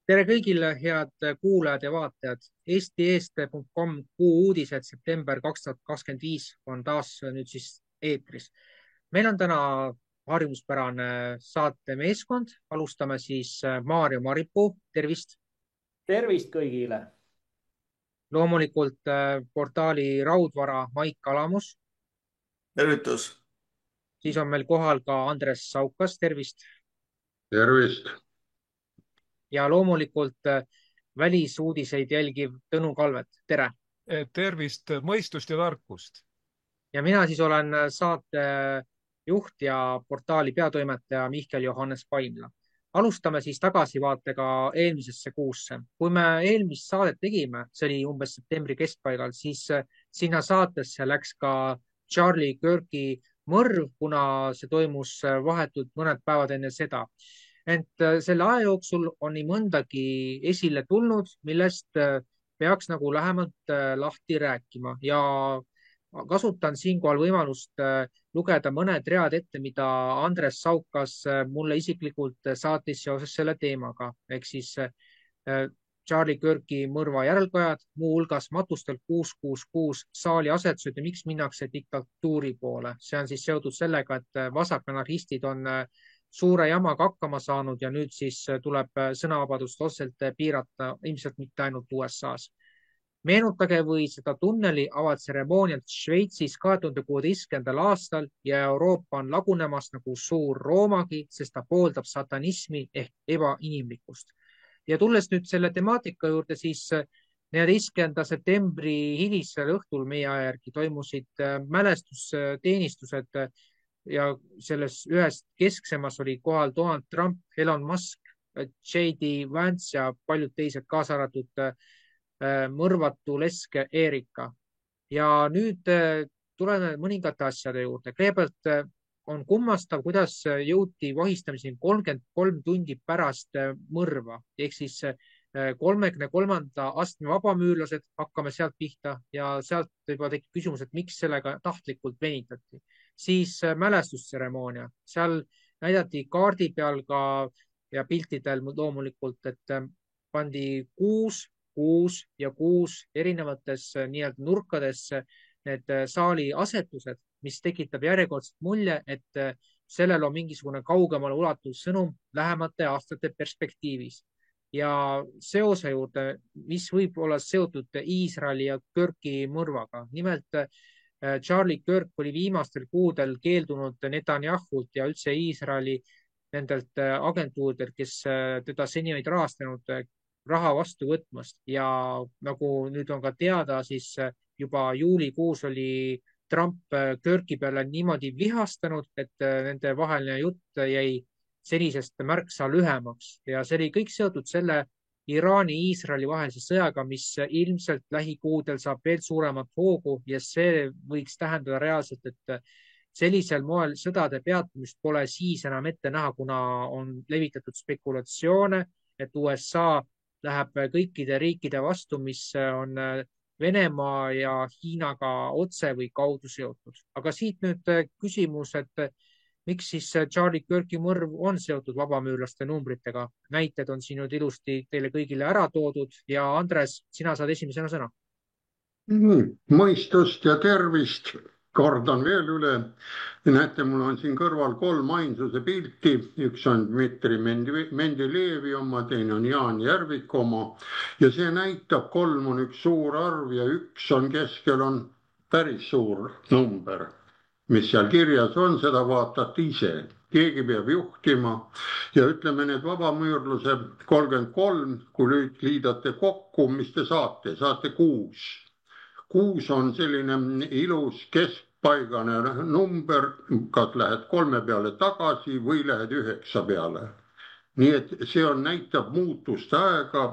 Tere kõigile, head kuulajad ja vaatajad. Eesti.com kuu uudised september 2025 on taas nüüd siis eetris. Meil on täna harjumuspärane saatemeeskond. Alustame siis Maarjo Maripuu, tervist. Tervist kõigile. Loomulikult portaali Raudvara Maik Kalamus. Tervitus. Siis on meil kohal ka Andres Saukas, tervist. Tervist. Ja loomulikult välisuudiseid jälgiv Tõnu Kalvet, tere! Tervist, mõistust ja tarkust! Ja mina siis olen saate juht ja portaali peatoimetaja Mihkel Johannes Paimla. Alustame siis tagasivaatega eelmisesse kuusse. Kui me eelmist saadet tegime, see oli umbes septembri keskpaigal, siis sinna saatesse läks ka Charlie Kirki mõrv, kuna see toimus vahetult mõned päevad enne seda. Ent selle aja jooksul on nii mõndagi esile tulnud, millest peaks nagu lähemalt lahti rääkima ja kasutan siinkohal võimalust lugeda mõned read ette, mida Andres Saukas mulle isiklikult saatis seoses selle teemaga. Ehk siis Charlie Kirki mõrva järelkajad, muu hulgas matustel 666 saali asetused ja miks minnakse diktatuuri poole. See on siis seotud sellega, et vasakanarhistid on suure jamaga hakkama saanud ja nüüd siis tuleb sõnavabadust otseselt piirata, ilmselt mitte ainult USA-s. Meenutage või seda tunneli avatseremoonialt Šveitsis 2016. aastal ja Euroopa on lagunemas nagu suur Roomagi, sest ta pooldab satanismi ehk ebainimlikkust. Ja tulles nüüd selle temaatika juurde, siis 14. septembri hilisel õhtul meie aja järgi toimusid mälestusteenistused ja selles ühest kesksemas oli kohal Donald Trump, Elon Musk, J.D. Vance ja paljud teised, kaasa arvatud mõrvatu leske Erika. Ja nüüd tuleme mõningate asjade juurde. Kõigepealt on kummastav, kuidas jõuti vahistamiseni 33 tundi pärast mõrva, ehk siis 33. astme vabamüürlased, hakkame sealt pihta ja sealt juba tekib küsimus, et miks sellega tahtlikult venitati. Siis mälestustseremoonia, seal näidati kaardi peal ka ja piltidel loomulikult, et pandi 6 ja 6 erinevates nii-öelda nurkadesse need saali asetused, mis tekitab järjekordselt mulje, et sellel on mingisugune kaugemale ulatuv sõnum lähemate aastate perspektiivis. Ja seose juurde, mis võib olla seotud Iisraeli ja Kirki mõrvaga. Nimelt Charlie Kirk oli viimastel kuudel keeldunud Netanyahult ja üldse Iisraeli nendelt agentuuridelt, kes teda seni olid rahastanud, raha vastu võtmast ja nagu nüüd on ka teada, siis juba juulikuus oli Trump Kirki peale niimoodi vihastanud, et nende vaheline jutt jäi senisest märksa lühemaks ja see oli kõik seotud selle Iraani-Iisraeli vahelise sõjaga, mis ilmselt lähikuudel saab veel suuremat hoogu ja see võiks tähendada reaalselt, et sellisel moel sõdade peatumist pole siis enam ette näha, kuna on levitatud spekulatsioone, et USA läheb kõikide riikide vastu, mis on Venemaa ja Hiinaga otse või kaudu seotud. Aga siit nüüd küsimus, et miks siis Charlie Kirki mõrv on seotud vabamüürlaste numbritega? Näited on siin nüüd ilusti teile kõigile ära toodud ja Andres, sina saad esimesena sõna. Mõistust ja tervist. Kordan veel üle. Näete, mul on siin kõrval 3 ainsuse pilti. Üks on Dmitri Mendelejevi oma, teine on Jaan Järvik oma. Ja see näitab, 3 on üks suur arv ja 1 on keskel on päris suur number. Mis seal kirjas on, seda vaatate ise. Keegi peab juhtima ja ütleme need vabamüürluse 33, kui nüüd liidate kokku, mis te saate? Saate 6. 6 on selline ilus keskpaigane number, kas lähed 3 peale tagasi või lähed 9 peale. Nii et see näitab muutuste aega,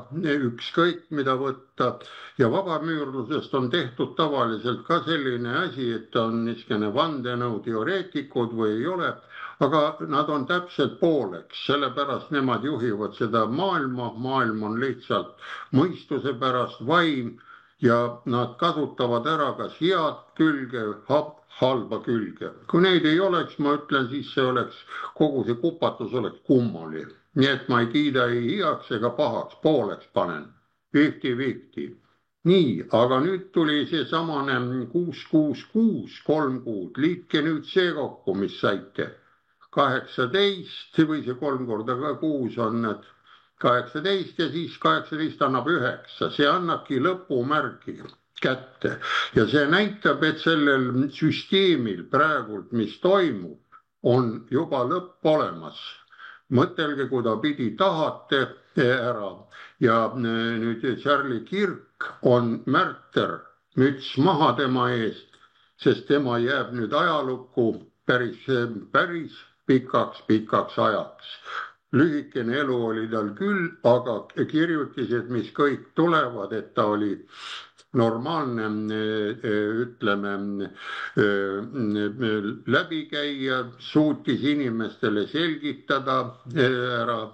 ükskõik mida võtta ja vabamüürlusest on tehtud tavaliselt ka selline asi, et on niisugune vandenõuteoreetikud või ei ole, aga nad on täpselt pooleks, sellepärast nemad juhivad seda maailma, maailm on lihtsalt mõistuse pärast vaim ja nad kasutavad ära kas head külge, halba külge. Kui neid ei oleks, ma ütlen, siis see oleks, kogu see kupatus oleks kummaline. nii et ma ei kiida ei heaks ega pahaks, pooleks panen, 50-50. nii, aga nüüd tuli seesamane 666, 3 kuud, liitke nüüd see kokku, mis saite. 18 või see 3 korda 6 on 18 ja siis 18 annab 9, see annabki lõpumärgi kätte ja see näitab, et sellel süsteemil praegult, mis toimub, on juba lõpp olemas. Mõtelge, kui ta pidi tahate ära ja nüüd Charlie Kirk on märter, müts maha tema eest, sest tema jääb nüüd ajalukku päris pikaks ajaks. Lühikene elu oli tal küll, aga kirjutised, mis kõik tulevad, et ta oli normaalne, ütleme, läbikäija, suutis inimestele selgitada ära,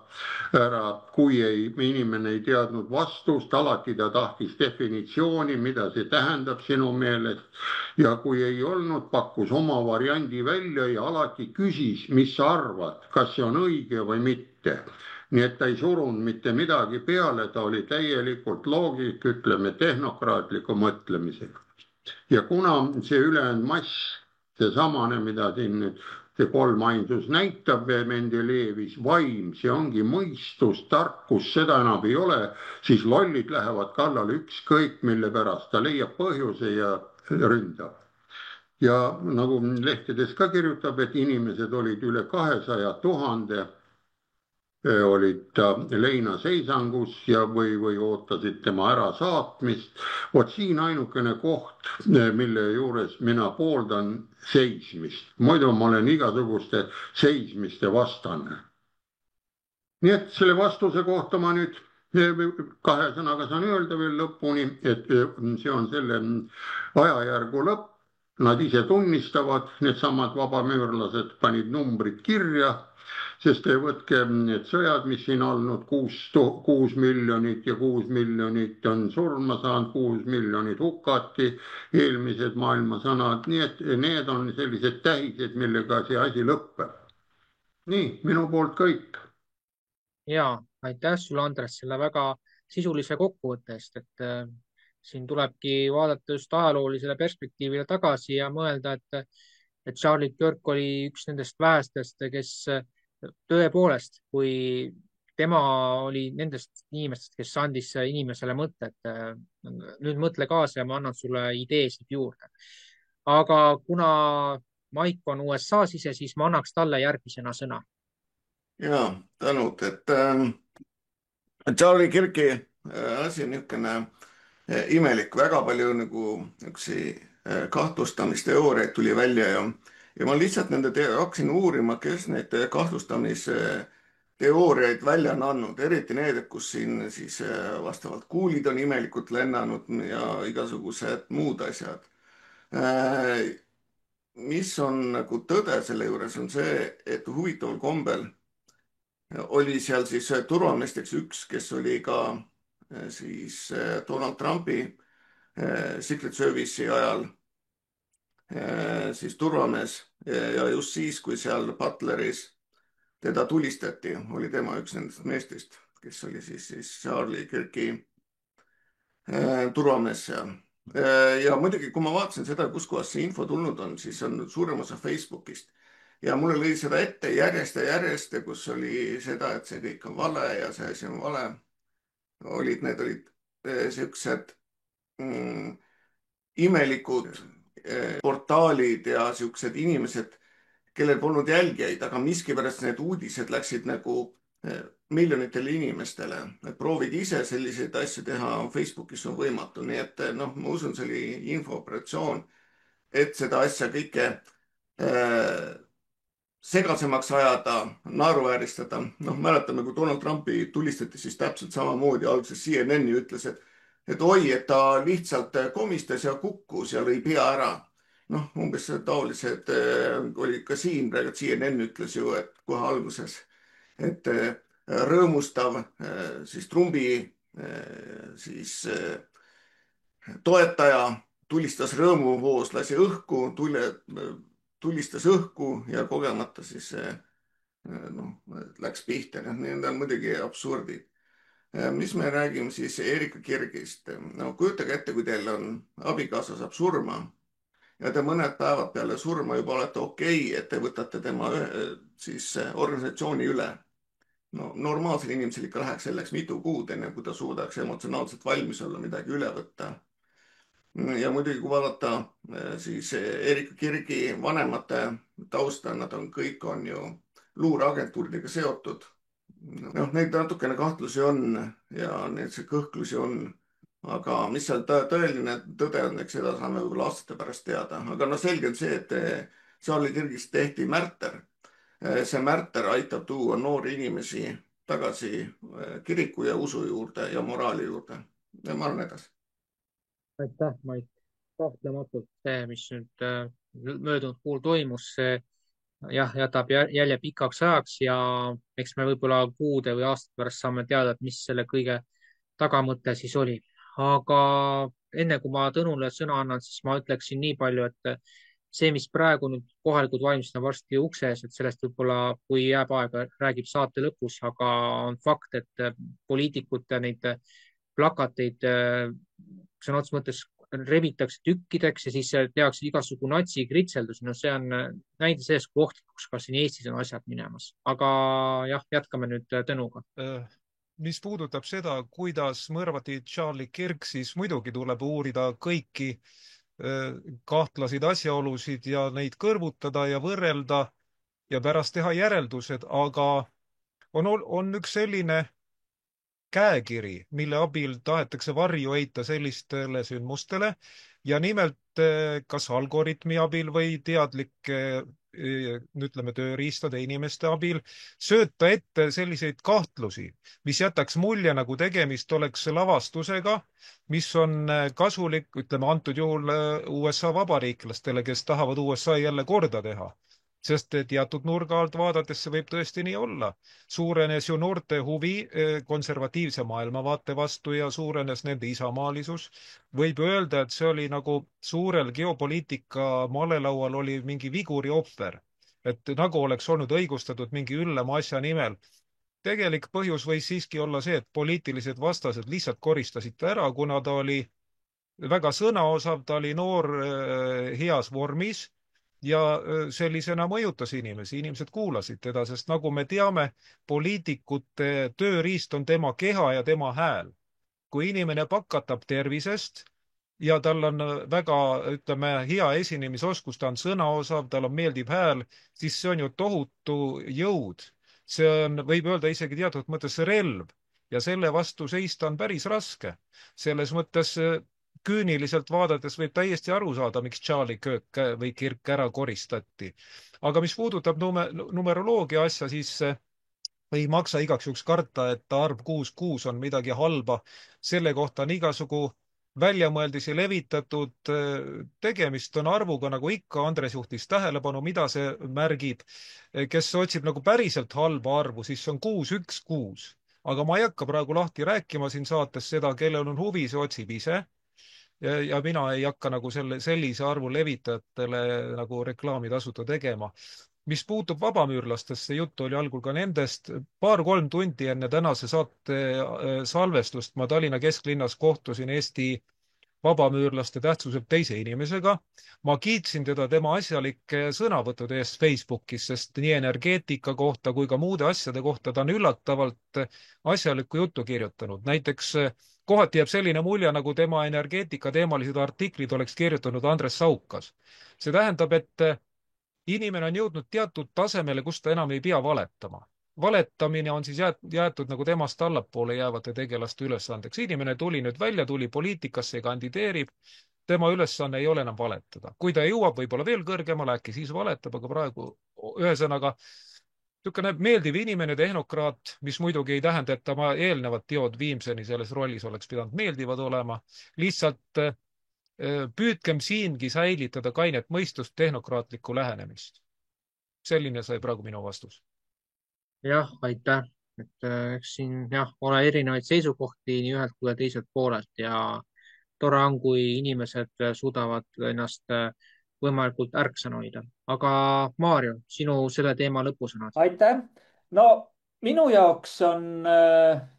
kui inimene ei teadnud vastust, alati ta tahtis definitsiooni, mida see tähendab sinu meelest ja kui ei olnud, pakkus oma variandi välja ja alati küsis, mis sa arvad, kas see on õige või mitte. Nii et ta ei surunud mitte midagi peale, ta oli täielikult loogik, ütleme tehnokraatliku mõtlemisega. Ja kuna see ülejäänud mass, see samane, mida siin nüüd see 3 ainsus näitab Mendelejevis, vaim, see ongi mõistus, tarkus, seda enam ei ole, siis lollid lähevad kallale ükskõik mille pärast, ta leiab põhjuse ja ründab. Ja nagu lehtedes ka kirjutab, et inimesed olid üle 200 000, olid leinaseisangus ja või ootasid tema ära saatmist. Vot siin ainukene koht, mille juures mina pooldan seismist. Muidu ma olen igasuguste seismiste vastane. Nii et selle vastuse kohta ma nüüd 2 sõnaga saan öelda veel lõpuni, et see on selle ajajärgu lõpp. Nad ise tunnistavad, need samad vabamüürlased panid numbrid kirja, sest võtke need sõjad, mis siin olnud, 6 miljonit ja 6 miljonit on surma saanud, 6 miljonit hukati, eelmised maailmasõnad, nii et need on sellised tähised, millega see asi lõpeb. Nii, minu poolt kõik. Ja, aitäh sulle, Andres, selle väga sisulise kokkuvõtte eest, et siin tulebki vaadata just ajaloolisele perspektiivile tagasi ja mõelda, et Charlie Kirk oli üks nendest vähestest, kes tõepoolest, kui tema oli nendest inimestest, kes andis inimesele mõtte, et nüüd mõtle kaasa ja ma annan sulle ideesid juurde. Aga kuna Maik on USA-s ise, siis ma annaks talle järgmisena sõna. Ja, tänud, et Charlie Kirki asi on niisugune imelik, väga palju nagu kahtlustamisteooriaid tuli välja ja ma lihtsalt hakkasin uurima, kes neid kahtlustamisteooriaid välja on andnud, eriti need, kus siin siis vastavalt kuulid on imelikult lennanud ja igasugused muud asjad. Mis on nagu tõde selle juures on see, et huvitaval kombel oli seal siis turvameesteks üks, kes oli ka siis Donald Trumpi Secret Service'i ajal siis turvamees ja just siis, kui seal Butleris teda tulistati, oli tema üks nendest meestest, kes oli siis Charlie Kirki turvamees seal. Ja muidugi, kui ma vaatasin seda, kus kohas see info tulnud on, siis on suurem osa Facebookist. Ja mulle lõi seda ette järjest ja järjest, kus oli seda, et see kõik on vale ja see asi on vale. Need olid sellised imelikud portaalid ja sellised inimesed, kellel polnud jälgijaid, aga miskipärast need uudised läksid nagu miljonitele inimestele. Et proovid ise selliseid asju teha Facebookis on võimatu. Nii et ma usun, see oli infooperatsioon, et seda asja kõike segasemaks ajada, naeruvääristada. Mäletame, kui Donald Trumpi tulistati, siis täpselt samamoodi alguses CNN-i ütles, et oi, et ta lihtsalt komistas ja kukkus ja lõi pea ära. Umbes taolised oli ka siin, praegu CNN ütles ju, et kohe alguses, et rõõmustav siis Trumpi siis toetaja tulistas rõõmuvoos, lasi õhku, tulistas õhku ja kogemata siis läks pihta, need on muidugi absurdid. Mis me räägime siis Erika Kirgist? No kujutage ette, kui teil on abikaasa saab surma ja te mõned päevad peale surma juba olete okei, et te võtate tema siis organisatsiooni üle. No normaalsel inimesel ikka läheks selleks mitu kuud, enne kui ta suudaks emotsionaalselt valmis olla midagi üle võtta. Ja muidugi, kui vaadata siis Erika Kirgi vanemate tausta, nad kõik on ju luureagentuuridega seotud. Neid natukene kahtlusi on ja neid kõhklusi on, aga mis seal tõeline tõde on, eks seda saame võib-olla aastate pärast teada. Aga selge on see, et Charlie Kirgist tehti märter. See märter aitab tuua noori inimesi tagasi kiriku ja usu juurde ja moraali juurde. Ja ma arvan edasi. Aitäh, Mait. Kahtlematult see, mis nüüd möödunud kuul toimus, see jätab jälje pikaks ajaks ja eks me võib-olla kuude või aastate pärast saame teada, et mis selle kõige tagamõte siis oli. Aga enne kui ma Tõnule sõna annan, siis ma ütleksin nii palju, et see, mis praegu nüüd kohalikud valimised on varsti ukses, et sellest võib-olla, kui jääb aega, räägib saate lõpus, aga on fakt, et poliitikute neid plakateid sõna otseses mõttes rebitakse tükkideks ja siis tehakse igasugu natsikritseldus. No see on näide sellest, kui ohtlikuks ka siin Eestis on asjad minemas. Aga jah, jätkame nüüd Tõnuga. Mis puudutab seda, kuidas mõrvati Charlie Kirk, siis muidugi tuleb uurida kõiki kahtlasid asjaolusid ja neid kõrvutada ja võrrelda ja pärast teha järeldused, aga on üks selline käekiri, mille abil tahetakse varju heita sellistele sündmustele ja nimelt kas algoritmi abil või teadlike, ütleme, tööriistade inimeste abil sööta ette selliseid kahtlusi, mis jätaks mulje, nagu tegemist oleks lavastusega, mis on kasulik, ütleme antud juhul USA vabariiklastele, kes tahavad USA jälle korda teha. Sest teatud nurga alt vaadates see võib tõesti nii olla. Suurenes ju noorte huvi konservatiivse maailmavaate vastu ja suurenes nende isamaalisus. Võib öelda, et see oli nagu suurel geopoliitika malelaual oli mingi viguri ohver, et nagu oleks olnud õigustatud mingi üllema asja nimel. Tegelik põhjus võis siiski olla see, et poliitilised vastased lihtsalt koristasid ta ära, kuna ta oli väga sõnaosav, ta oli noor heas vormis ja sellisena mõjutas inimesi, inimesed kuulasid teda, sest nagu me teame, poliitikute tööriist on tema keha ja tema hääl. Kui inimene pakatab tervisest ja tal on väga, ütleme, hea esinemisoskus, ta on sõnaosav, tal on meeldiv hääl, siis see on ju tohutu jõud. See on, võib öelda isegi teatud mõttes relv ja selle vastu seista on päris raske. Selles mõttes küüniliselt vaadates võib täiesti aru saada, miks Charlie Kirk ära koristati. Aga mis puudutab numeroloogia asja, siis ei maksa igaks juhuks karta, et arv 66 on midagi halba. Selle kohta on igasugu väljamõeldisi levitatud. Tegemist on arvuga, nagu ikka, Andres juhtis tähelepanu, mida see märgib. Kes otsib nagu päriselt halba arvu, siis see on 616. Aga ma ei hakka praegu lahti rääkima siin saates seda, kellel on huvi, see otsib ise. Ja mina ei hakka nagu sellise arvu levitajatele nagu reklaami tasuta tegema. Mis puutub vabamüürlastesse, juttu oli algul ka nendest. 2-3 tundi enne tänase saate salvestust ma Tallinna kesklinnas kohtusin Eesti vabamüürlaste tähtsuselt teise inimesega. Ma kiitsin teda tema asjalike sõnavõttude eest Facebookis, sest nii energeetika kohta kui ka muude asjade kohta ta on üllatavalt asjalikku juttu kirjutanud. Näiteks kohati jääb selline mulje, nagu tema energeetika teemalised artiklid oleks kirjutanud Andres Saukas. See tähendab, et inimene on jõudnud teatud tasemele, kus ta enam ei pea valetama. Valetamine on siis jäetud nagu temast allapoole jäävate tegelaste ülesandeks. Inimene tuli nüüd välja, tuli poliitikasse ja kandideerib. Tema ülesanne ei ole enam valetada. Kui ta jõuab võib-olla veel kõrgemale, äkki siis valetab, aga praegu ühesõnaga niisugune meeldiv inimene, tehnokraat, mis muidugi ei tähenda, et ta eelnevad teod Viimseni selles rollis oleks pidanud meeldivad olema. Lihtsalt püüdkem siingi säilitada kainet mõistust, tehnokraatlikku lähenemist. Selline sai praegu minu vastus. Jah, aitäh. Eks siin ole erinevaid seisukohti nii ühelt kui teiselt poolelt ja tore on, kui inimesed suudavad ennast võimalikult ärksõna hoida. Aga Maarjo, sinu selle teema lõpusõnad. Aitäh. No minu jaoks on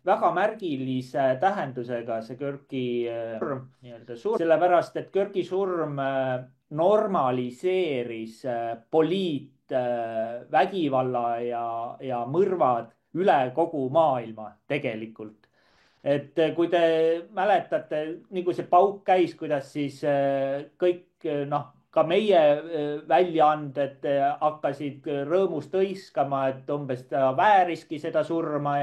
väga märgilise tähendusega see Körki surm, nii-öelda surm, sellepärast et Körki surm normaliseeris poliitvägivalla ja mõrvad üle kogu maailma tegelikult. Et kui te mäletate, nii kui see pauk käis, kuidas siis kõik, ka meie väljaanded hakkasid rõõmust hõiskama, et umbes ta vääriski seda surma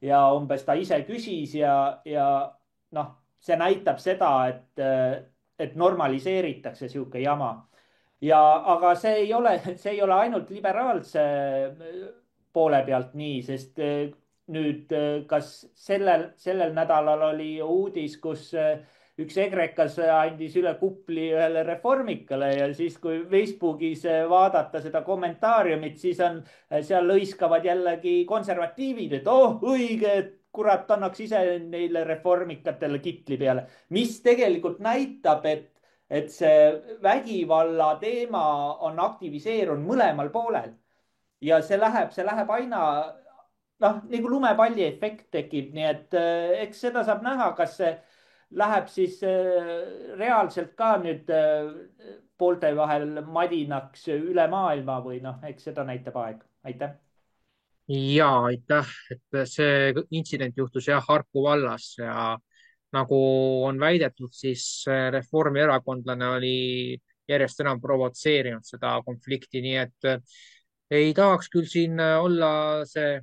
ja umbes ta ise küsis ja see näitab seda, et normaliseeritakse sihuke jama. Aga see ei ole ainult liberaalse poole pealt nii, sest nüüd kas sellel nädalal oli uudis, kus üks egrekas andis üle kupli ühele reformikale ja siis, kui Facebookis vaadata seda kommentaariumit, siis on seal lõiskavad jällegi konservatiivid, et õige, et kurat annaks ise neile reformikatele kitli peale, mis tegelikult näitab, et see vägivalla teema on aktiviseerunud mõlemal poolel ja see läheb aina nagu lumepalli efekt tekib, nii et eks seda saab näha, kas see läheb siis reaalselt ka nüüd poolte vahel madinaks üle maailma või eks seda näitab aeg. Aitäh. Ja aitäh, et see intsident juhtus Harku vallas ja nagu on väidetud, siis reformierakondlane oli järjest enam provotseerinud seda konflikti, nii et ei tahaks küll siin olla see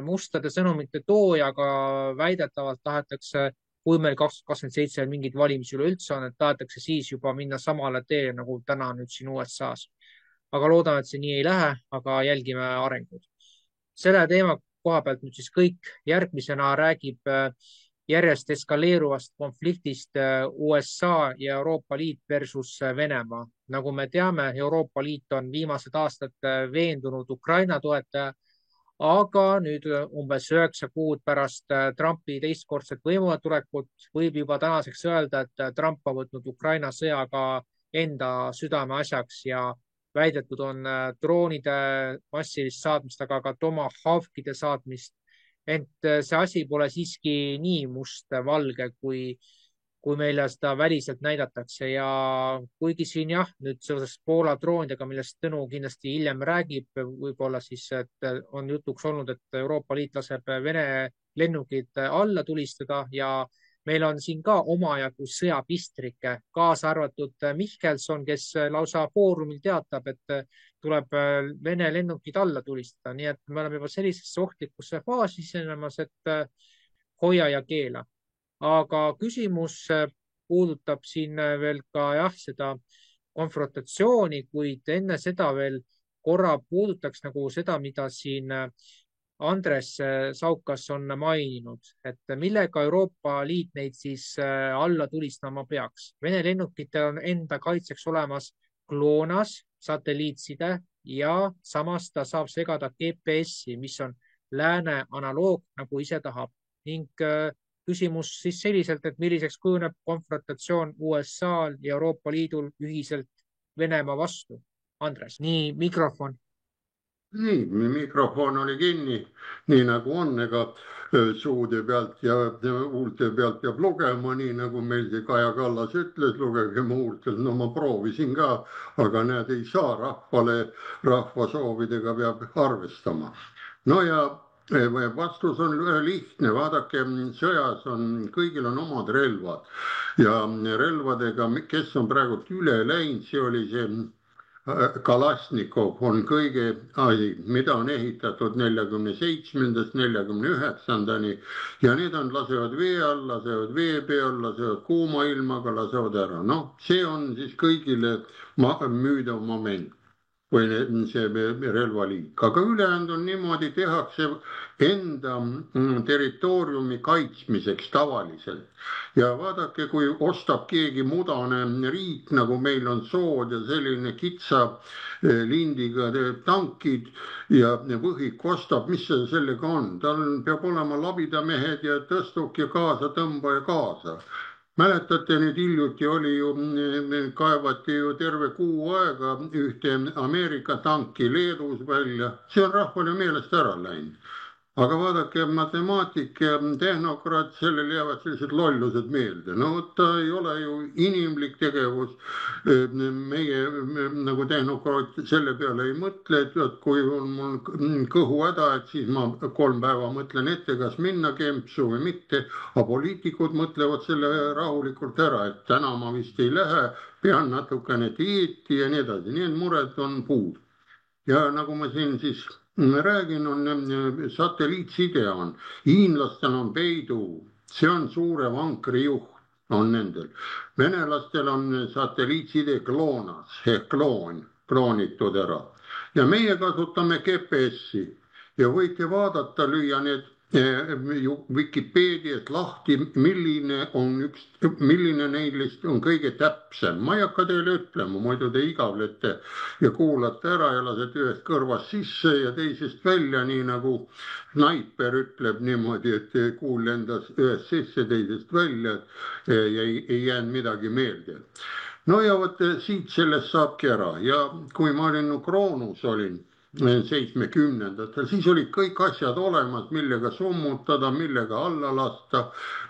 mustade sõnumite tooja, aga väidetavalt tahetakse, kui meil 2027 mingid valimisi üleüldse on, et tahetakse siis juba minna samale tee nagu täna nüüd siin USA-s. Aga loodan, et see nii ei lähe, aga jälgime arenguid. Selle teema koha pealt nüüd siis kõik. Järgmisena räägib järjest eskaleeruvast konfliktist USA ja Euroopa Liit versus Venemaa. Nagu me teame, Euroopa Liit on viimased aastad veendunud Ukraina toetaja, aga nüüd umbes 9 kuud pärast Trumpi teistkordset võimule tulekut võib juba tänaseks öelda, et Trump on võtnud Ukraina sõjaga enda südameasjaks ja väidetud on droonide massilist saatmist, aga ka tomahawkide saatmist. Ent see asi pole siiski nii mustvalge, kui meile seda väliselt näidatakse ja kuigi siin nüüd seoses Poola droonidega, millest Tõnu kindlasti hiljem räägib, võib-olla siis, et on jutuks olnud, et Euroopa Liit laseb Vene lennukid alla tulistada ja meil on siin ka omajagu sõjapistrikke, kaasa arvatud Mihkelson, kes lausa foorumil teatab, et tuleb Vene lennukid alla tulistada, nii et me oleme juba sellisesse ohtlikusse faasi sisenemas, et hoia ja keela. Aga küsimus puudutab siin veel ka seda konfrontatsiooni, kuid enne seda veel korra puudutaks nagu seda, mida siin Andres Saukas on maininud, et millega Euroopa Liit neid siis alla tulistama peaks. Vene lennukitel on enda kaitseks olemas GLONASS, satelliitside ja samas ta saab segada GPS-i, mis on lääne analoog, nagu ise tahab ning küsimus siis selliselt, et milliseks kujuneb konfrontatsioon USA-l ja Euroopa Liidul ühiselt Venemaa vastu. Andres, nii mikrofon. Nii, mikrofon oli kinni, nii nagu on, ega suude pealt ja huulte pealt peab lugema, nii nagu meil see Kaja Kallas ütles, lugege mu huultelt. No ma proovisin ka, aga näed, ei saa rahva soovidega peab arvestama. No ja vastus on lihtne, vaadake, sõjas kõigil on omad relvad ja relvadega, kes on praegu üle läinud, see oli see Kalasnikov on kõige asi, mida on ehitatud 47-ndast 49-ndani ja need lasevad vee all, lasevad vee peal, lasevad kuuma ilmaga, lasevad ära. See on siis kõigile müüdav moment või see relvaliik, aga ülejäänud on niimoodi, tehakse enda territooriumi kaitsmiseks tavaliselt. Ja vaadake, kui ostab keegi mudane riik, nagu meil on sood ja selline kitsa lindiga tankid ja võhik ostab, mis see sellega on? Tal peab olema labidamehed ja tõstuk ja kaasa tõmba ja kaasa. mäletate, nüüd hiljuti oli ju, kaevati ju terve kuu aega ühte Ameerika tanki Leedus välja, see on rahvale meelest ära läinud. Aga vaadake, matemaatik ja tehnokraat, sellele jäävad sellised lollused meelde. No vot, ta ei ole ju inimlik tegevus. Meie nagu tehnokraat selle peale ei mõtle, et kui on mul kõhuhäda, et siis ma 3 päeva mõtlen ette, kas minna kempsu või mitte. Aga poliitikud mõtlevad selle rahulikult ära, et täna ma vist ei lähe, pean natukene dieeti ja nii edasi. Nii et mured on puud. Ja nagu ma siin siis räägin, on satelliitside on, hiinlastel on Beidou, see on suure vankri juht, on nendel. Venelastel on satelliitside GLONASS ehk kloonitud ära. Ja meie kasutame GPS-i ja võite vaadata, lüüa need Vikipeedias lahti, milline neilist on kõige täpsem. Ma ei hakka teile ütlema, muidu te igavlete ja kuulate ära ja lasete ühest kõrvast sisse ja teisest välja, nii nagu snaiper ütleb niimoodi, et kuul lendas ühest sisse, teisest välja ja ei jäänud midagi meelde. No ja vot siit sellest saabki ära ja kui ma olin Kroonus 70-ndatel, siis olid kõik asjad olemas, millega summutada, millega alla lasta,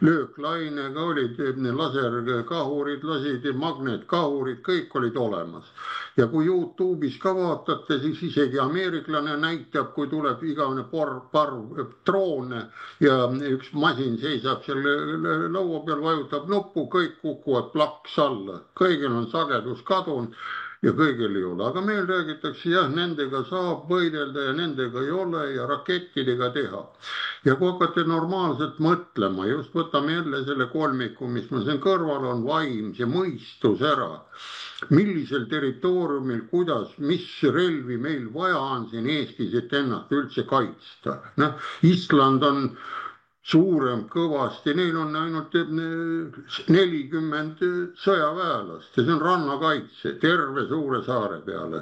lööklainega olid laserkahurid, lasid magnetkahurid, kõik olid olemas. Ja kui YouTube'is ka vaatate, siis isegi ameeriklane näitab, kui tuleb igavene parv droone ja üks masin seisab seal laua peal, vajutab nuppu, kõik kukuvad plaks alla, kõigil on sagedus kadunud. Ja kõigil ei ole, aga meil räägitakse, jah, nendega saab võidelda ja nendega ei ole ja rakettidega teha. Ja kui hakkate normaalselt mõtlema, just võtame jälle selle kolmiku, mis ma siin kõrval on, vaim, see mõistus ära. Millisel territooriumil, kuidas, mis relvi meil vaja on siin Eestis, et ennast üldse kaitsta. Island on suurem kõvasti, neil on ainult 40 sõjaväelast ja see on rannakaitse terve suure saare peale,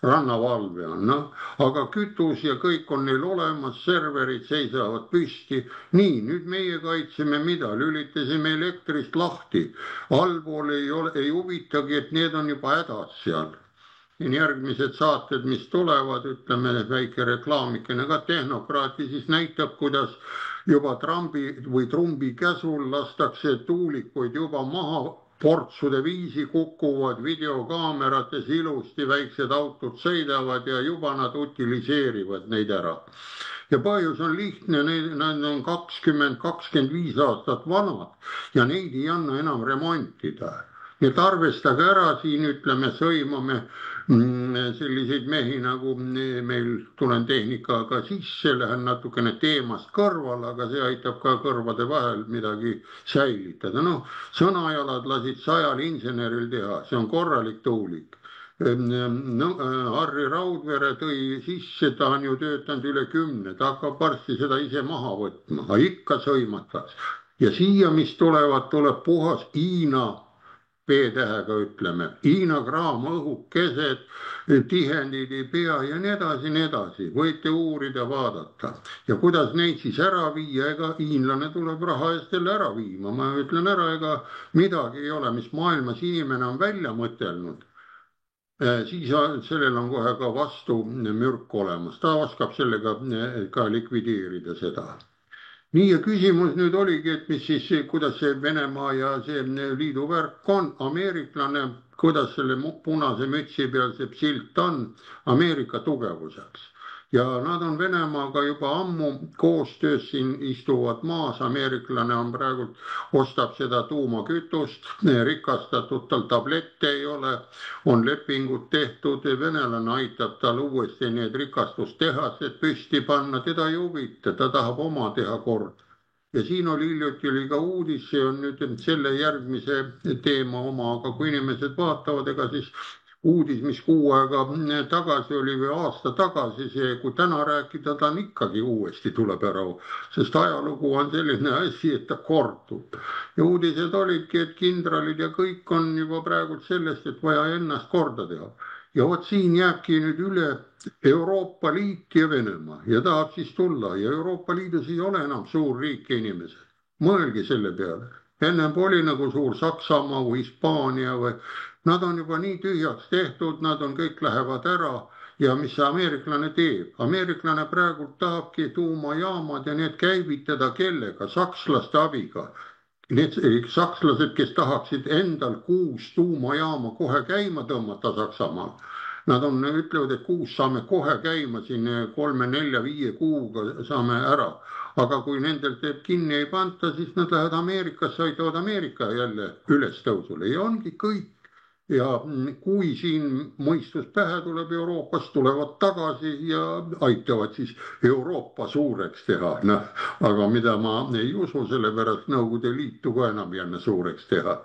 rannavalve on, aga kütus ja kõik on neil olemas, serverid seisavad püsti. Nii, nüüd meie kaitseme mida? Lülitasime elektrist lahti, allpool ei huvitagi, et need on juba hädas seal. Järgmised saated, mis tulevad, ütleme väike reklaamikene ka tehnokraati, siis näitab, kuidas juba trumbi käsul lastakse tuulikuid juba maha, portsude viisi kukuvad videokaamerates ilusti, väiksed autod sõidavad ja juba nad utiliseerivad neid ära. Ja põhjus on lihtne, nad on 20-25 aastat vanad ja neid ei anna enam remontida. Nii et arvestage ära, siin ütleme, sõimame selliseid mehi nagu meil, tulen tehnikaga sisse, lähen natukene teemast kõrval, aga see aitab ka kõrvade vahel midagi säilitada. Sõnajalad lasid 100 inseneril teha, see on korralik tuulik. Harri Raudvere tõi sisse, ta on ju töötanud üle 10, ta hakkab varsti seda ise maha võtma, aga ikka sõimatas. Ja siia, mis tuleb puhas Hiina P-tähega ütleme, Hiina kraam, õhukesed, tihendid ei pea ja nii edasi, võite uurida, vaadata. Ja kuidas neid siis ära viia, ega hiinlane tuleb raha eest jälle ära viima, ma ütlen ära, ega midagi ei ole, mis maailmas inimene on välja mõtelnud. Siis sellel on kohe ka vastu mürk olemas, ta oskab sellega ka likvideerida seda. Nii ja küsimus nüüd oligi, et mis siis, kuidas see Venemaa ja see liidu värk on, ameeriklane, kuidas selle punase mütsi peal see silt on Ameerika tugevuseks. Ja nad on Venemaaga juba ammu koostöös, siin istuvad maas, ameeriklane on praegu, ostab seda tuumakütust, rikastatud, tal tablette ei ole, on lepingud tehtud, venelane aitab tal uuesti need rikastustehased püsti panna, teda ei huvita, ta tahab oma teha kord. Ja siin hiljuti ka uudis, see on nüüd selle järgmise teema oma, aga kui inimesed vaatavad, ega siis uudis, mis kuu aega tagasi oli või aasta tagasi, see, kui täna rääkida, ta on ikkagi uuesti tuleb ära, sest ajalugu on selline asi, et ta kordub. Ja uudised olidki, et kindralid ja kõik on juba praegu sellest, et vaja ennast korda teha. Ja vot siin jääbki nüüd üle Euroopa Liit ja Venemaa ja tahab siis tulla ja Euroopa Liidus ei ole enam suur riik ja inimesed. Mõelge selle peale. ennem oli nagu suur Saksamaa või Hispaania või, nad on juba nii tühjaks tehtud, nad on, kõik lähevad ära ja mis see ameeriklane teeb? Ameeriklane praegu tahabki tuumajaamad ja need käivitada kellega? Sakslaste abiga. Need sakslased, kes tahaksid endal 6 tuumajaama kohe käima tõmmata Saksamaal, nad ütlevad, et 6 saame kohe käima, siin 3, 4, 5 kuuga saame ära. Aga kui nendel teeb kinni ei panta, siis nad lähevad Ameerikasse, aitavad Ameerika jälle ülestõusule ja ongi kõik. Ja kui siin mõistus pähe tuleb Euroopast, tulevad tagasi ja aitavad siis Euroopa suureks teha. Noh, aga mida ma ei usu, sellepärast Nõukogude Liitu ka enam jälle suureks teha.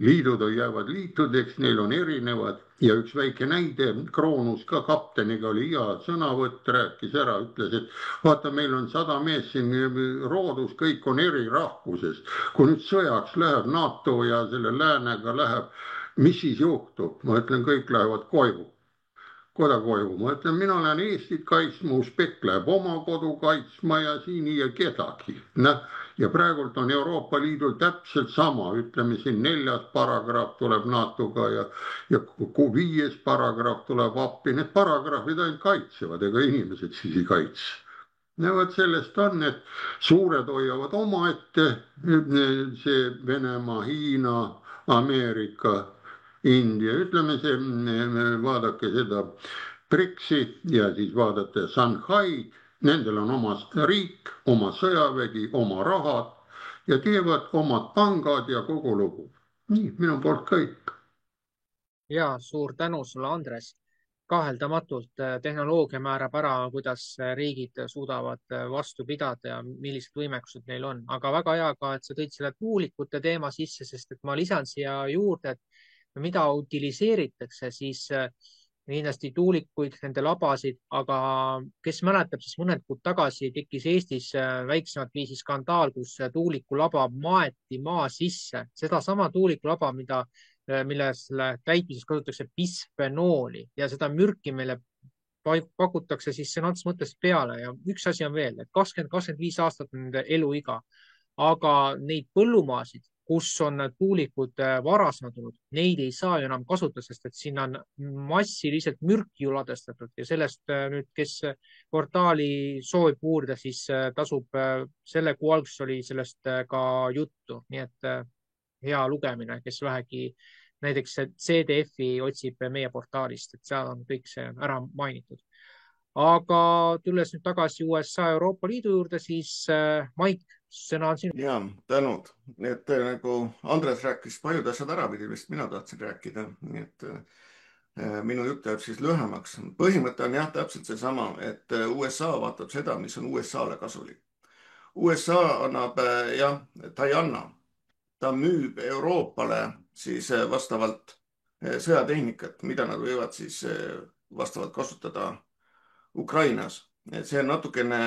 Liidud jäävad liitudeks, neil on erinevad ja üks väike näide, Kroonus ka kapteniga oli hea sõnavõtt, rääkis ära, ütles, et vaata, meil on 100 meest siin roodus, kõik on eri rahvusest. Kui nüüd sõjaks läheb NATO ja selle läänega läheb, mis siis juhtub? Ma ütlen, kõik lähevad koju. Kodakoju. Ma ütlen, mina lähen Eestit kaitsma, Usbek läheb oma kodu kaitsma ja siin ei kedagi. Ja praegult on Euroopa Liidul täpselt sama, ütleme siin 4. paragrahv tuleb NATO-ga ja 5. paragrahv tuleb appi. Need paragrahvid ainult kaitsevad, ega inimesed siis ei kaitse. Ja võt sellest on, et suured hoiavad omaette, see Venemaa, Hiina, Ameerika, India, ütleme see, vaadake seda BRICS-i ja siis vaadate Shanghai, nendel on oma riik, oma sõjavägi, oma rahad ja teevad omad pangad ja kogu lugu. Nii, minu poolt kõik. Ja suur tänu sulle, Andres. Kaheldamatult tehnoloogia määrab ära, kuidas riigid suudavad vastu pidada ja millised võimekused neil on. Aga väga hea ka, et sa tõid selle tuulikute teema sisse, sest et ma lisan siia juurde, et mida utiliseeritakse, siis kindlasti tuulikuid, nende labasid, aga kes mäletab, siis mõned kuud tagasi tekkis Eestis väiksemat viisi skandaal, kus tuulikulaba maeti maa sisse. Sedasama tuulikulaba, milles täitmises kasutatakse bisfenooli ja seda mürki meile pakutakse siis sõna otseses mõttes peale. Ja üks asi on veel, et 20-25 aastat on nende eluiga, aga neid põllumaasid, kus on tuulikud varasemad olnud, neid ei saa ju enam kasutada, sest et sinna on massiliselt mürki ju ladestatud ja sellest nüüd, kes portaali soovib uurida, siis tasub selle kuu alguses oli sellest ka juttu. Nii et hea lugemine, kes vähegi näiteks CDF-i otsib meie portaalist, et seal on kõik see ära mainitud. Aga tulles nüüd tagasi USA Euroopa Liidu juurde, siis Maik, sõna on sinu. Ja, tänud. Et nagu Andres rääkis paljud asjad ära, millest mina tahtsin rääkida. Nii et minu jutt jääb siis lühemaks. Põhimõte on jah, täpselt seesama, et USA vaatab seda, mis on USA-le kasulik. USA annab, jah, ta ei anna. Ta müüb Euroopale siis vastavalt sõjatehnikat, mida nad võivad siis vastavalt kasutada Ukrainas. See on natukene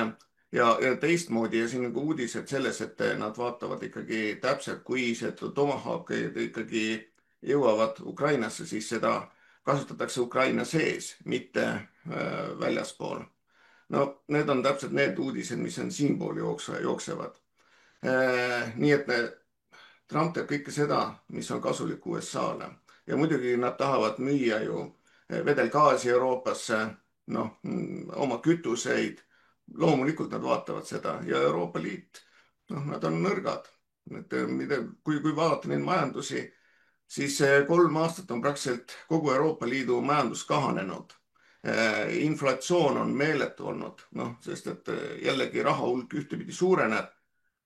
ja teistmoodi ja siin on uudised selles, et nad vaatavad ikkagi täpselt, kui see Tomahawkid ikkagi jõuavad Ukrainasse, siis seda kasutatakse Ukraina sees, mitte väljaspool. No need on täpselt need uudised, mis on siinpool jooksevad. Nii et Trump teeb kõike seda, mis on kasulik USA-le ja muidugi nad tahavad müüa ju vedelgaasi Euroopasse, oma kütuseid. Loomulikult nad vaatavad seda ja Euroopa Liit, nad on nõrgad. Kui vaadata neid majandusi, siis 3 aastat on praktiliselt kogu Euroopa Liidu majandus kahanenud. Inflatsioon on meeletu olnud, sest et jällegi raha hulk ühtepidi suureneb,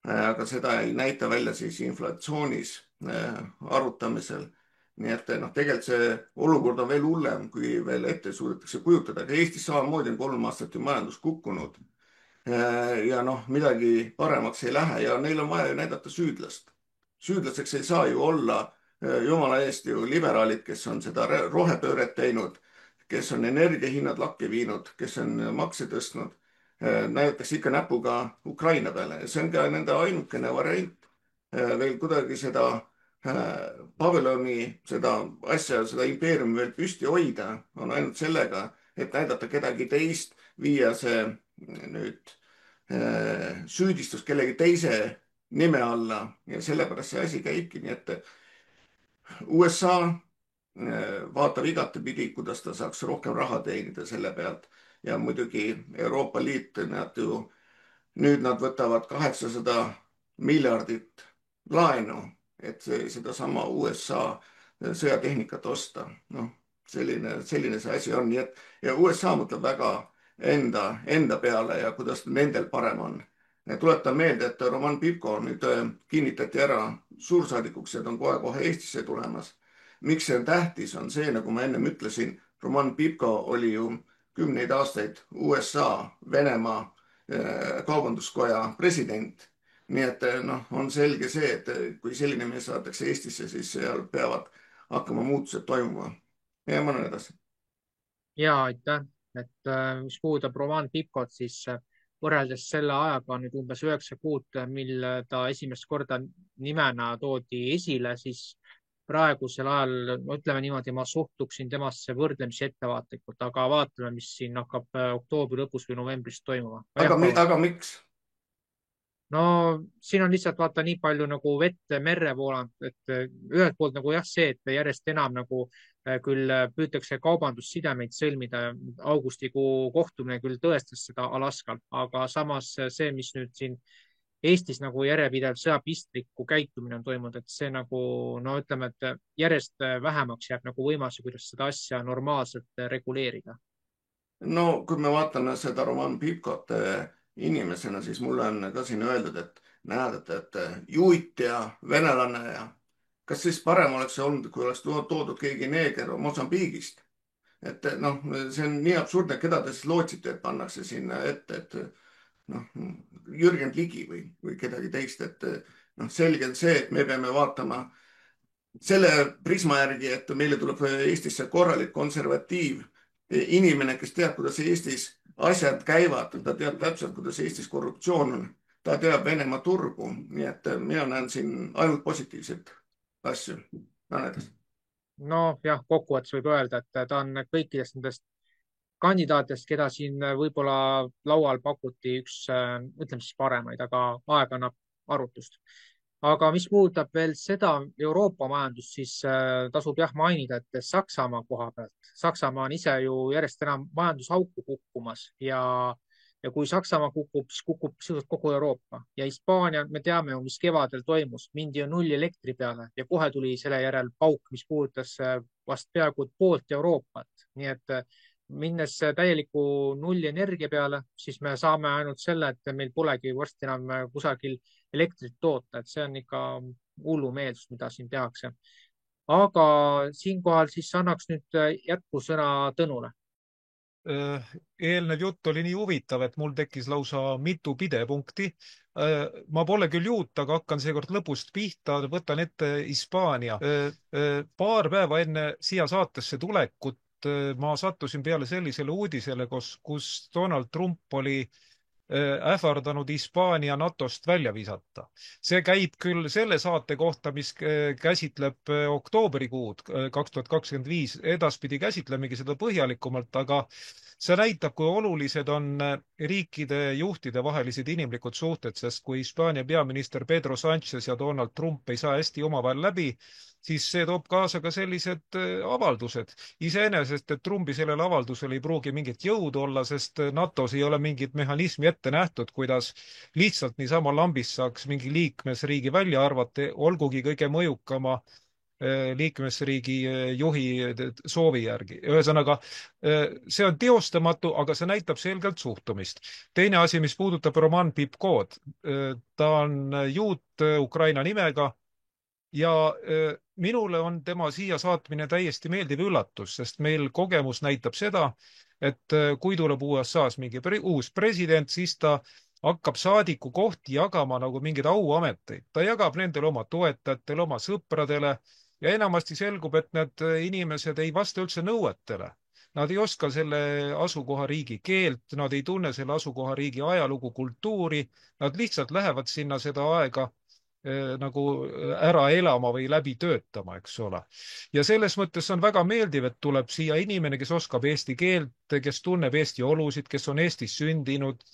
aga seda ei näita välja siis inflatsioonis arutamisel. Nii et tegelikult see olukord on veel hullem, kui veel ette suudetakse kujutada. Aga Eestis samamoodi on 3 aastat ju majandus kukkunud ja midagi paremaks ei lähe ja neil on vaja näidata süüdlast. Süüdlaseks ei saa ju olla jumala eest ju liberaalid, kes on seda rohepööret teinud, kes on energiahinnad lakke viinud, kes on makse tõstnud. Näidatakse ikka näpuga Ukraina peale. See on ka nende ainukene variant veel kuidagi seda Babyloni, seda asja, seda impeeriumi veel püsti hoida, on ainult sellega, et näidata kedagi teist, viia see nüüd süüdistus kellegi teise nime alla ja sellepärast see asi käibki, nii et USA vaatab igatepidi, kuidas ta saaks rohkem raha teenida selle pealt ja muidugi Euroopa Liit, nüüd nad võtavad 800 miljardit laenu, et sedasama USA sõjatehnikat osta. Noh, selline see asi on, nii et ja USA mõtleb väga enda peale ja kuidas nendel parem on. Tuletan meelde, et Roman Pipko nüüd kinnitati ära suursaadikuks ja ta on kohe Eestisse tulemas. Miks see on tähtis, on see, nagu ma ennem ütlesin, Roman Pipko oli ju 10 aastaid USA, Venemaa kaubanduskoja president. Nii et on selge see, et kui selline mees saadakse Eestisse, siis seal peavad hakkama muutused toimuma. Ja ma olen edasi. Ja, aitäh. Et mis puudutab Roman Pipkot, siis võrreldes selle ajaga nüüd umbes 9 kuud, mil ta esimest korda nimena toodi esile, siis praegusel ajal, ütleme niimoodi, ma suhtuksin temasse võrdlemisi ettevaatlikult, aga vaatame, mis siin hakkab oktoobri lõpus või novembris toimuma. Aga miks? No siin on lihtsalt vaata nii palju nagu vett merre voolanud, et ühelt poolt nagu jah, see, et järjest enam nagu küll püütakse kaubandussidemeid sõlmida. Augustikuu kohtumine küll tõestas seda Alaskal, aga samas see, mis nüüd siin Eestis nagu järjepidev sõjapistliku käitumine on toimunud, et see nagu, no ütleme, et järjest vähemaks jääb nagu võimalusi, kuidas seda asja normaalselt reguleerida. No kui me vaatame seda Roman Pipkot inimesena, siis mulle on ka siin öeldud, et näed, et juut ja venelane ja kas siis parem oleks olnud, kui oleks toodud keegi neeger Mosambiigist. Et see on nii absurdne, keda te siis lootsite, et pannakse sinna ette, et Jürgen Ligi või kedagi teist, et selge on see, et me peame vaatama selle prisma järgi, et meile tuleb Eestisse korralik konservatiiv inimene, kes teab, kuidas Eestis asjad käivad, ta teab täpselt, kuidas Eestis korruptsioon on, ta teab Venemaa turgu, nii et mina näen siin ainult positiivset asju. No jah, kokkuvõttes võib öelda, et ta on kõikidest nendest kandidaatidest, keda siin võib-olla laual pakuti üks, ütleme siis paremaid, aga aeg annab arutust. Aga mis puudutab veel seda Euroopa majandust, siis tasub jah mainida, et Saksamaa koha pealt. Saksamaa on ise ju järjest enam majandusauku kukkumas ja kui Saksamaa kukub, siis kukub sisuliselt kogu Euroopa ja Hispaania, me teame ju, mis kevadel toimus, mindi ju 0 elektri peale ja kohe tuli selle järel pauk, mis puudutas vast peaaegu poolt Euroopat. Nii et minnes täieliku 0 energia peale, siis me saame ainult selle, et meil polegi varsti enam kusagil elektrit toota, et see on ikka hullumeelsus, mida siin tehakse. Aga siinkohal siis annaks nüüd jätkusõna Tõnule. Eelnev jutt oli nii huvitav, et mul tekkis lausa mitu pidepunkti. Ma pole küll juut, aga hakkan seekord lõpust pihta, võtan ette Hispaania. Paar päeva enne siia saatesse tulekut ma sattusin peale sellisele uudisele, kus Donald Trump oli ähvardanud Hispaania NATOst välja visata. See käib küll selle saate kohta, mis käsitleb oktoobrikuud 2025. Edaspidi käsitlemegi seda põhjalikumalt, aga see näitab, kui olulised on riikide juhtide vahelised inimlikud suhted, sest kui Hispaania peaminister Pedro Sánchez ja Donald Trump ei saa hästi omavahel läbi, siis see toob kaasa ka sellised avaldused. Iseenesest, et Trumpi sellel avaldusel ei pruugi mingit jõudu olla, sest NATOs ei ole mingit mehhanismi ette nähtud, kuidas lihtsalt niisama lambist saaks mingi liikmesriigi välja arvata, olgugi kõige mõjukama liikmesriigi juhi soovi järgi. Ühesõnaga, see on teostamatu, aga see näitab selgelt suhtumist. Teine asi, mis puudutab Roman Pipkod, ta on juut Ukraina nimega ja minule on tema siia saatmine täiesti meeldiv üllatus, sest meil kogemus näitab seda, et kui tuleb USA-s mingi uus president, siis ta hakkab saadiku kohti jagama nagu mingeid auameteid. Ta jagab nendele oma toetajatele, oma sõpradele ja enamasti selgub, et need inimesed ei vasta üldse nõuetele. Nad ei oska selle asukohariigi keelt, nad ei tunne selle asukohariigi ajalugu, kultuuri, nad lihtsalt lähevad sinna seda aega nagu ära elama või läbi töötama, eks ole. Ja selles mõttes on väga meeldiv, et tuleb siia inimene, kes oskab eesti keelt, kes tunneb Eesti olusid, kes on Eestis sündinud,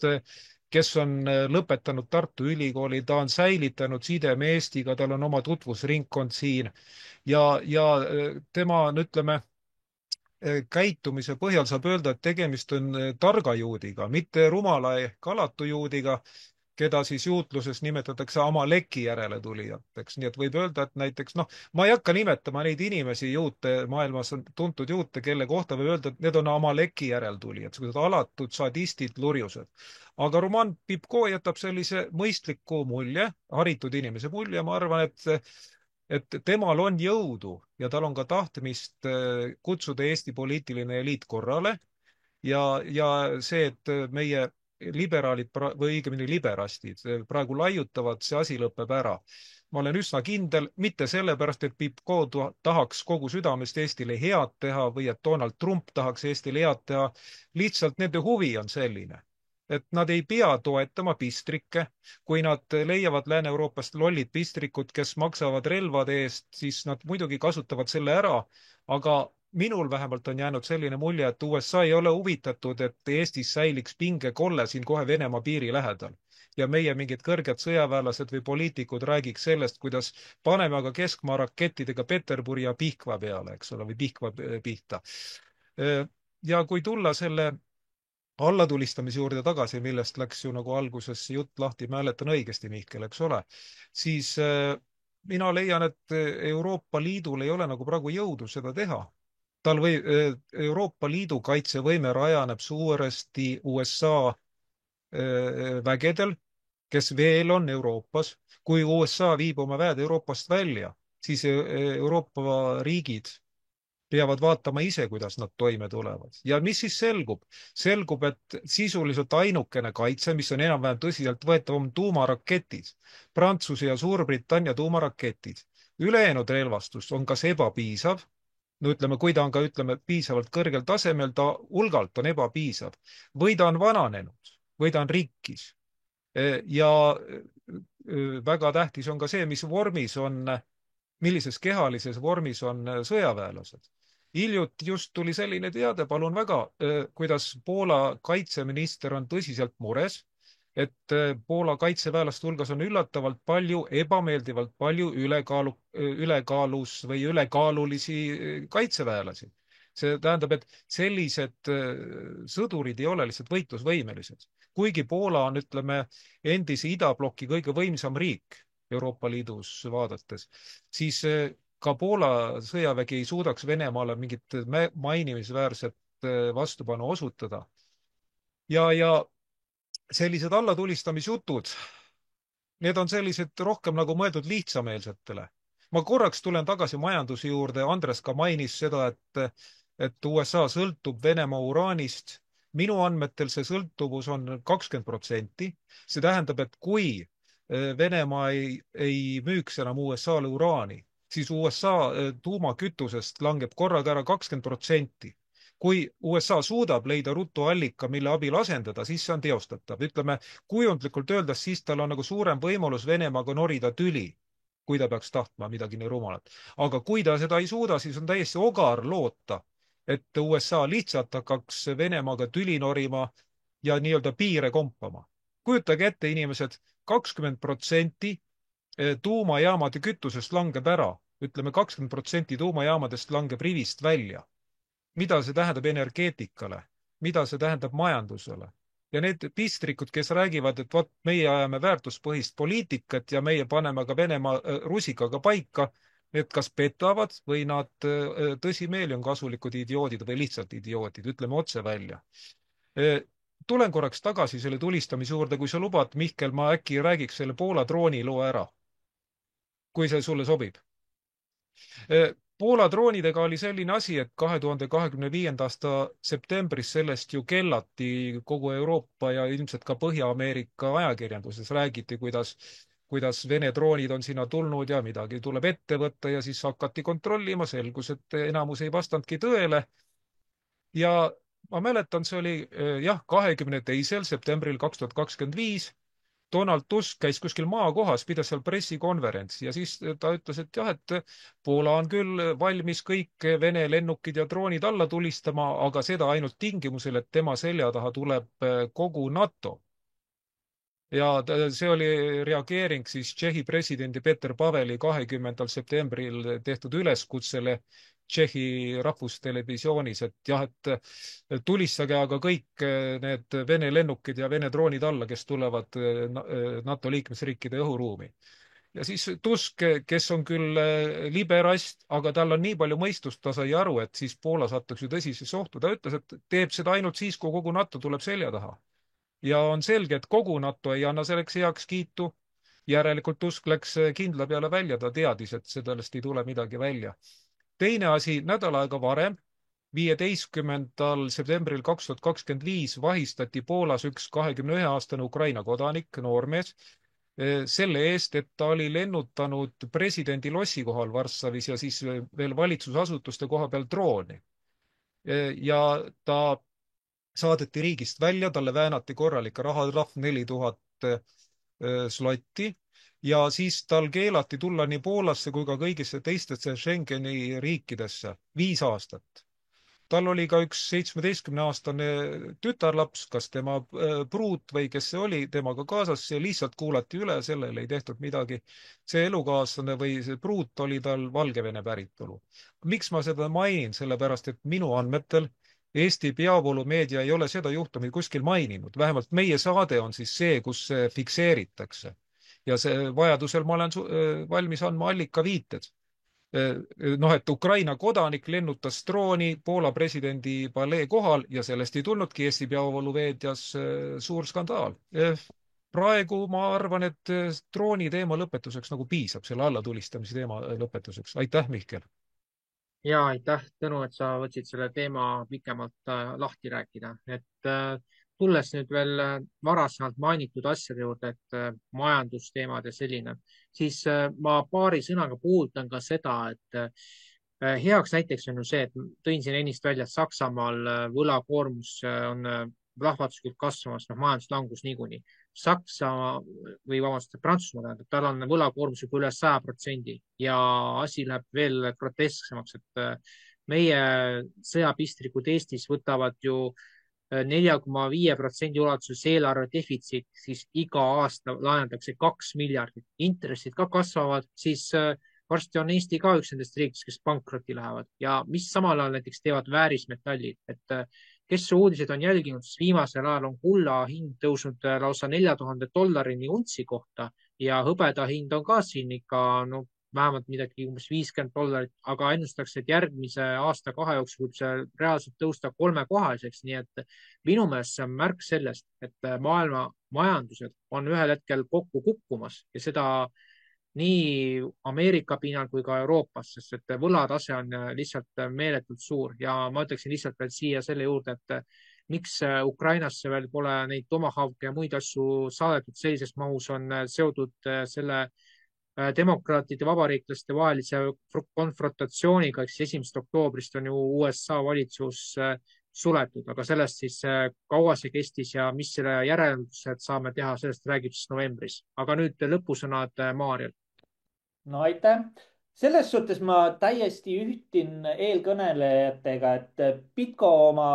kes on lõpetanud Tartu Ülikooli, ta on säilitanud sideme Eestiga, tal on oma tutvusringkond siin ja tema, ütleme, käitumise põhjal saab öelda, et tegemist on targa juudiga, mitte rumala ehk alatu juudiga, keda siis juutluses nimetatakse Amaleki järeletulijateks. Nii et võib öelda, et näiteks, noh, ma ei hakka nimetama neid inimesi, juute, maailmas on tuntud juute, kelle kohta võib öelda, et need on Amaleki järeltulijad, sellised alatud sadistid, lurjused. Aga Roman Pipko jätab sellise mõistliku mulje, haritud inimese mulje, ma arvan, et temal on jõudu ja tal on ka tahtmist kutsuda Eesti poliitiline eliit korrale ja see, et meie liberaalid või õigemini liberastid praegu laiutavad, see asi lõpeb ära. Ma olen üsna kindel, mitte sellepärast, et Pipko tahaks kogu südamest Eestile head teha või et Donald Trump tahaks Eestile head teha, lihtsalt nende huvi on selline, et nad ei pea toetama pistrikke. Kui nad leiavad Lääne-Euroopast lollid pistrikud, kes maksavad relvade eest, siis nad muidugi kasutavad selle ära, aga minul vähemalt on jäänud selline mulje, et USA ei ole huvitatud, et Eestis säiliks pingekolle siin kohe Venemaa piiri lähedal. Ja meie mingid kõrged sõjaväelased või poliitikud räägiks sellest, kuidas paneme aga keskmaa rakettidega Peterburi ja Pihkva peale, eks ole, või Pihkva pihta. Ja kui tulla selle allatulistamise juurde tagasi, millest läks ju nagu alguses jutt lahti, mäletan õigesti, Mihkel, eks ole, siis mina leian, et Euroopa Liidul ei ole nagu praegu jõudu seda teha. Euroopa Liidu kaitsevõime rajaneb suuresti USA vägedel, kes veel on Euroopas. Kui USA viib oma väed Euroopast välja, siis Euroopa riigid peavad vaatama ise, kuidas nad toime tulevad. Ja mis siis selgub? Selgub, et sisuliselt ainukene kaitse, mis on enam-vähem tõsiseltvõetav, on tuumaraketid. Prantsuse ja Suurbritannia tuumaraketid. Ülejäänud relvastus on kas ebapiisav, no ütleme, kui ta on ka, ütleme, piisavalt kõrgel tasemel, ta hulgalt on ebapiisav, või ta on vananenud, või ta on rikkis. Ja väga tähtis on ka see, mis vormis on, millises kehalises vormis on sõjaväelased. Hiljuti just tuli selline teade, palun väga, kuidas Poola kaitseminister on tõsiselt mures, et Poola kaitseväelaste hulgas on üllatavalt palju, ebameeldivalt palju ülekaalus või ülekaalulisi kaitseväelasi. See tähendab, et sellised sõdurid ei ole lihtsalt võitlusvõimelised. Kuigi Poola on, ütleme, endise idabloki kõige võimsam riik Euroopa Liidus vaadates, siis ka Poola sõjavägi ei suudaks Venemaale mingit mainimisväärset vastupanu osutada. Ja sellised allatulistamisjutud, need on sellised rohkem nagu mõeldud lihtsameelsetele. Ma korraks tulen tagasi majanduse juurde. Andres ka mainis seda, et USA sõltub Venemaa uraanist. Minu andmetel see sõltuvus on 20%. See tähendab, et kui Venemaa ei müüks enam USA-le uraani, siis USA tuumakütusest langeb korraga ära 20%. Kui USA suudab leida ruttu allika, mille abil asendada, siis see on teostatav. Ütleme, kujundlikult öeldes, siis tal on nagu suurem võimalus Venemaaga norida tüli, kui ta peaks tahtma midagi nii rumalat. Aga kui ta seda ei suuda, siis on täiesti ogar loota, et USA lihtsalt hakkaks Venemaaga tüli norima ja nii-öelda piire kompama. Kujutage ette, inimesed, 20% tuumajaamade kütusest langeb ära. Ütleme, 20% tuumajaamadest langeb rivist välja. Mida see tähendab energeetikale? Mida see tähendab majandusele? Ja need pistrikud, kes räägivad, et vot meie ajame väärtuspõhist poliitikat ja meie paneme ka Venemaa rusikaga paika, need kas petavad või nad tõsimeeli on kasulikud idioodid või lihtsalt idioodid, ütleme otse välja. Tulen korraks tagasi selle tulistamise juurde, kui sa lubad, Mihkel, ma äkki räägiks selle Poola drooniloo ära, kui see sulle sobib. Poola droonidega oli selline asi, et 2025. aasta septembris sellest ju kellati kogu Euroopa ja ilmselt ka Põhja-Ameerika ajakirjanduses räägiti, kuidas Vene droonid on sinna tulnud ja midagi tuleb ette võtta ja siis hakati kontrollima, selgus, et enamus ei vastandki tõele. Ja ma mäletan, see oli 22. septembril 2025. Donald Tusk käis kuskil maakohas, pidas seal pressikonverentsi ja siis ta ütles, et jah, et Poola on küll valmis kõik Vene lennukid ja droonid alla tulistama, aga seda ainult tingimusel, et tema selja taha tuleb kogu NATO. ja see oli reageering siis Tšehhi presidendi Peter Paveli 20. septembril tehtud üleskutsele Tšehhi rahvustelevisioonis, et jah, et tulistage aga kõik need Vene lennukid ja Vene droonid alla, kes tulevad NATO liikmesriikide õhuruumi. Ja siis Tusk, kes on küll liberast, aga tal on nii palju mõistust, ta sai aru, et siis Poola satuks ju tõsisesse ohtu. Ta ütles, et teeb seda ainult siis, kui kogu NATO tuleb selja taha. Ja on selge, et kogu NATO ei anna selleks heakskiitu. Järelikult Tusk läks kindla peale välja, ta teadis, et sellest ei tule midagi välja. Teine asi, nädal aega varem, 15. septembril 2025 vahistati Poolas üks 21-aastane Ukraina kodanik, noormees, selle eest, et ta oli lennutanud presidendi lossi kohal Varssavis ja siis veel valitsusasutuste koha peal drooni. Ja ta saadeti riigist välja, talle väänati korralik rahatrahv 4000 slotti ja siis tal keelati tulla nii Poolasse kui ka kõigisse teistesse Schengeni riikidesse 5 aastat. Tal oli ka üks 17-aastane tütarlaps, kas tema pruut või kes see oli, temaga kaasas, see lihtsalt kuulati üle, sellele ei tehtud midagi. See elukaaslane või see pruut oli tal Valgevene päritolu. Miks ma seda mainin? Sellepärast, et minu andmetel Eesti peavoolumeedia ei ole seda juhtumit kuskil maininud. Vähemalt meie saade on siis see, kus see fikseeritakse. Ja see vajadusel ma olen valmis andma allikaviited. Noh, et Ukraina kodanik lennutas drooni Poola presidendi palee kohal ja sellest ei tulnudki Eesti peavoolumeedias suur skandaal. Praegu ma arvan, et drooni teema lõpetuseks nagu piisab, selle allatulistamise teema lõpetuseks. Aitäh, Mihkel! Ja aitäh, Tõnu, et sa võtsid selle teema pikemalt lahti rääkida. Et tulles nüüd veel varasemalt mainitud asjade juurde, et majandusteemad ja selline, siis ma paari sõnaga puudutan ka seda, et heaks näiteks on ju see, et tõin siin ennist välja, et Saksamaal võlakoormus on plahvatuslikult kasvamas, majanduslangus niikuinii. Prantsusmaa tähendab, tal on võlakoormus juba üle 100% ja asi läheb veel grotesksemaks, et meie sõjapistrikud Eestis võtavad ju 4,5% ulatuses eelarve defitsiit, siis iga aasta laenatakse 2 miljardit. Intressid ka kasvavad, siis varsti on Eesti ka üks nendest riikidest, kes pankrotti lähevad ja mis samal ajal näiteks teevad väärismetallid, et kes uudiseid on jälginud, siis viimasel ajal on kulla hind tõusnud lausa $4000 untsi kohta ja hõbeda hind on ka siin ikka vähemalt midagi umbes $50, aga ennustatakse, et järgmise aasta-kahe jooksul võib see reaalselt tõusta 3-kohaliseks, nii et minu meelest see on märk sellest, et maailma majandused on ühel hetkel kokku kukkumas ja seda nii Ameerika pinnal kui ka Euroopas, sest et võlatase on lihtsalt meeletult suur ja ma ütleksin lihtsalt veel siia selle juurde, et miks Ukrainasse veel pole neid Tomahawke ja muid asju saadetud sellises mahus, on seotud selle demokraatide ja vabariiklaste vahelise konfrontatsiooniga, eks 1. oktoobrist on ju USA valitsus suletud, aga sellest siis kaua see kestis ja mis selle järeldused saame teha, sellest räägib siis novembris. Aga nüüd lõpusõnad Maarjal. No aitäh. Selles suhtes ma täiesti ühtin eelkõnelejatega, et Pitko oma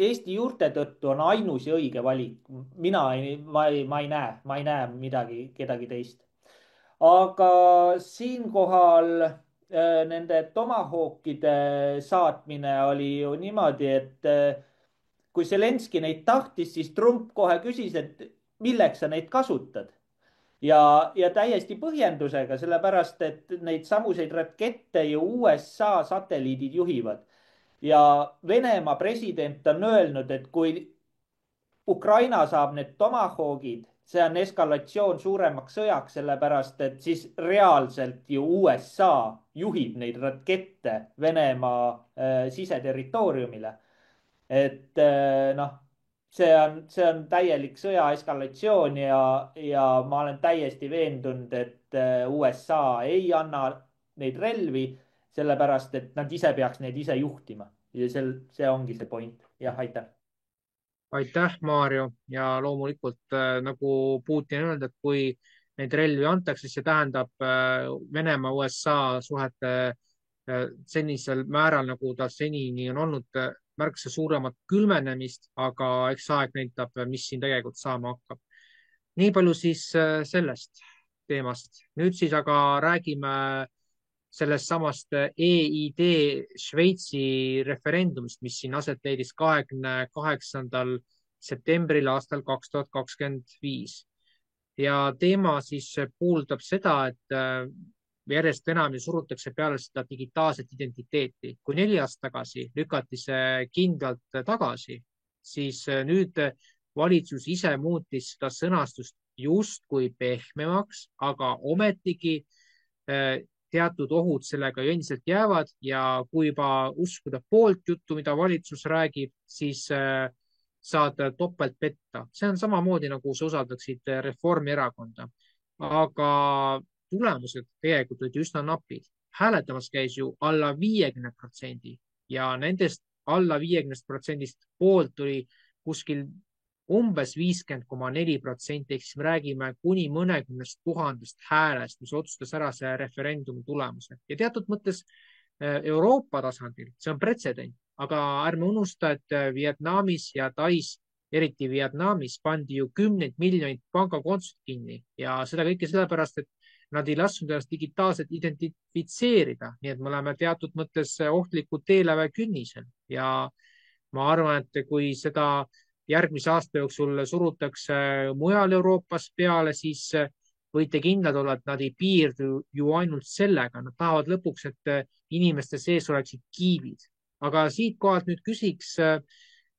Eesti juurte tõttu on ainus ja õige valik. Ma ei näe kedagi teist. Aga siinkohal nende Tomahawkide saatmine oli ju niimoodi, et kui Zelenski neid tahtis, siis Trump kohe küsis, et milleks sa neid kasutad. Ja täiesti põhjendusega, sellepärast et neid samuseid rakette ju USA satelliidid juhivad. Ja Venemaa president on öelnud, et kui Ukraina saab need Tomahawkid, see on eskalatsioon suuremaks sõjaks, sellepärast et siis reaalselt ju USA juhib neid rakette Venemaa siseterritooriumile. Et see on täielik sõja eskalatsioon ja ma olen täiesti veendunud, et USA ei anna neid relvi, sellepärast et nad ise peaks neid ise juhtima. Ja see ongi see point. Jah, aitäh. Aitäh, Maarjo. Ja loomulikult, nagu Putin on öelnud, et kui neid relvi antakse, siis see tähendab Venemaa-USA suhete senisel määral, nagu ta senini on olnud, märksa suuremat külmenemist, aga eks aeg näitab, mis siin tegelikult saama hakkab. nii palju siis sellest teemast. Nüüd siis aga räägime sellest samast EID Šveitsi referendumist, mis siin aset leidis 28. septembril aastal 2025. Ja teema siis puudutab seda, et järjest enam ju surutakse peale seda digitaalset identiteeti. Kui 4 aastat tagasi lükati see kindlalt tagasi, siis nüüd valitsus ise muutis seda sõnastust justkui pehmemaks, aga ometigi teatud ohud sellega ju endiselt jäävad ja kui juba uskuda poolt juttu, mida valitsus räägib, siis saad topelt petta. See on samamoodi, nagu sa usaldaksid Reformierakonda. Aga tulemused tegelikult olid üsna napid. Hääletamas käis ju alla 50% ja nendest alla 50%-st poolt oli kuskil umbes 50,4%, ehk siis me räägime kuni mõnekümnest tuhandest häälest, mis otsustas ära see referendumi tulemuse. Ja teatud mõttes Euroopa tasandil see on pretsedent, aga ärme unusta, et Vietnamis ja Tais, eriti Vietnamis, pandi ju 10 miljonit pangakontot kinni ja seda kõike sellepärast, et nad ei lasknud ennast digitaalselt identifitseerida, nii et me oleme teatud mõttes ohtlikud teeläve künnisel ja ma arvan, et kui seda järgmise aasta jooksul surutakse mujal Euroopas peale, siis võite kindlad olla, et nad ei piirdu ju ainult sellega, nad tahavad lõpuks, et inimeste sees oleksid kiivid. Aga siitkohalt nüüd küsiks,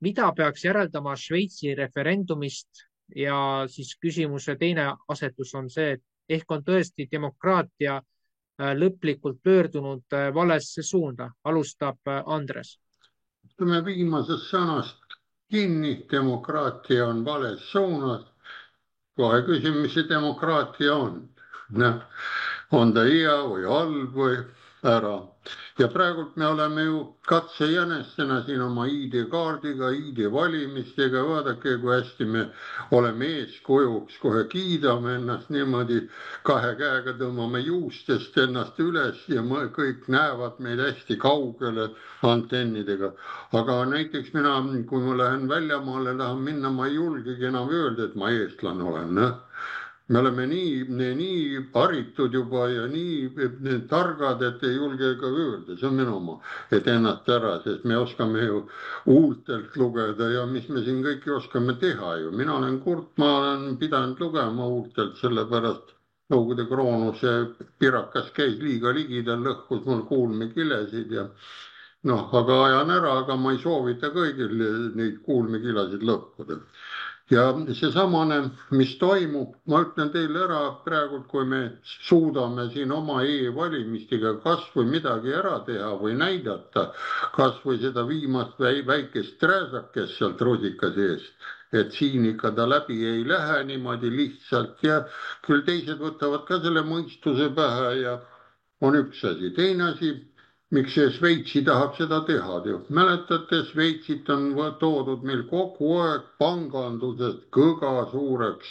mida peaks järeldama Šveitsi referendumist ja siis küsimuse teine asetus on see, et ehk on tõesti demokraatia lõplikult pöördunud valesse suunda, alustab Andres. Ütleme viimasest sõnast kinni, demokraatia on vales suunas. Kohe küsime, mis see demokraatia on. On ta hea või halb või ära. Ja praegult me oleme ju katsejänestena siin oma ID-kaardiga, ID-valimistega, vaadake, kui hästi me oleme eeskujuks, kohe kiidame ennast niimoodi, 2 käega tõmbame juustest ennast üles ja kõik näevad meid hästi kaugele antennidega. Aga näiteks mina, kui ma lähen väljamaale, tahan minna, ma ei julgegi enam öelda, et ma eestlane olen. Me oleme nii haritud juba ja nii targad, et ei julge ka öelda, see on minu oma, et ennast ära, sest me oskame ju huultelt lugeda ja mis me siin kõiki oskame teha ju. Mina olen kurt, ma olen pidanud lugema huultelt, sellepärast Nõukogude Kroonuse pirakas käis liiga ligidal, lõhkus mul kuulmekilesid ja aga ajan ära, aga ma ei soovita kõigil neid kuulmekilasid lõhkuda. Ja seesamane, mis toimub, ma ütlen teile ära praegu, kui me suudame siin oma e-valimistega kas või midagi ära teha või näidata, kas või seda viimast väikest rääsakest sealt rusika sees, et siin ikka ta läbi ei lähe niimoodi lihtsalt ja küll teised võtavad ka selle mõistuse pähe ja on üks asi. Teine asi, miks see Šveitsi tahab seda teha? Mäletate, Šveitsit on toodud meil kogu aeg pangandusest kõga suureks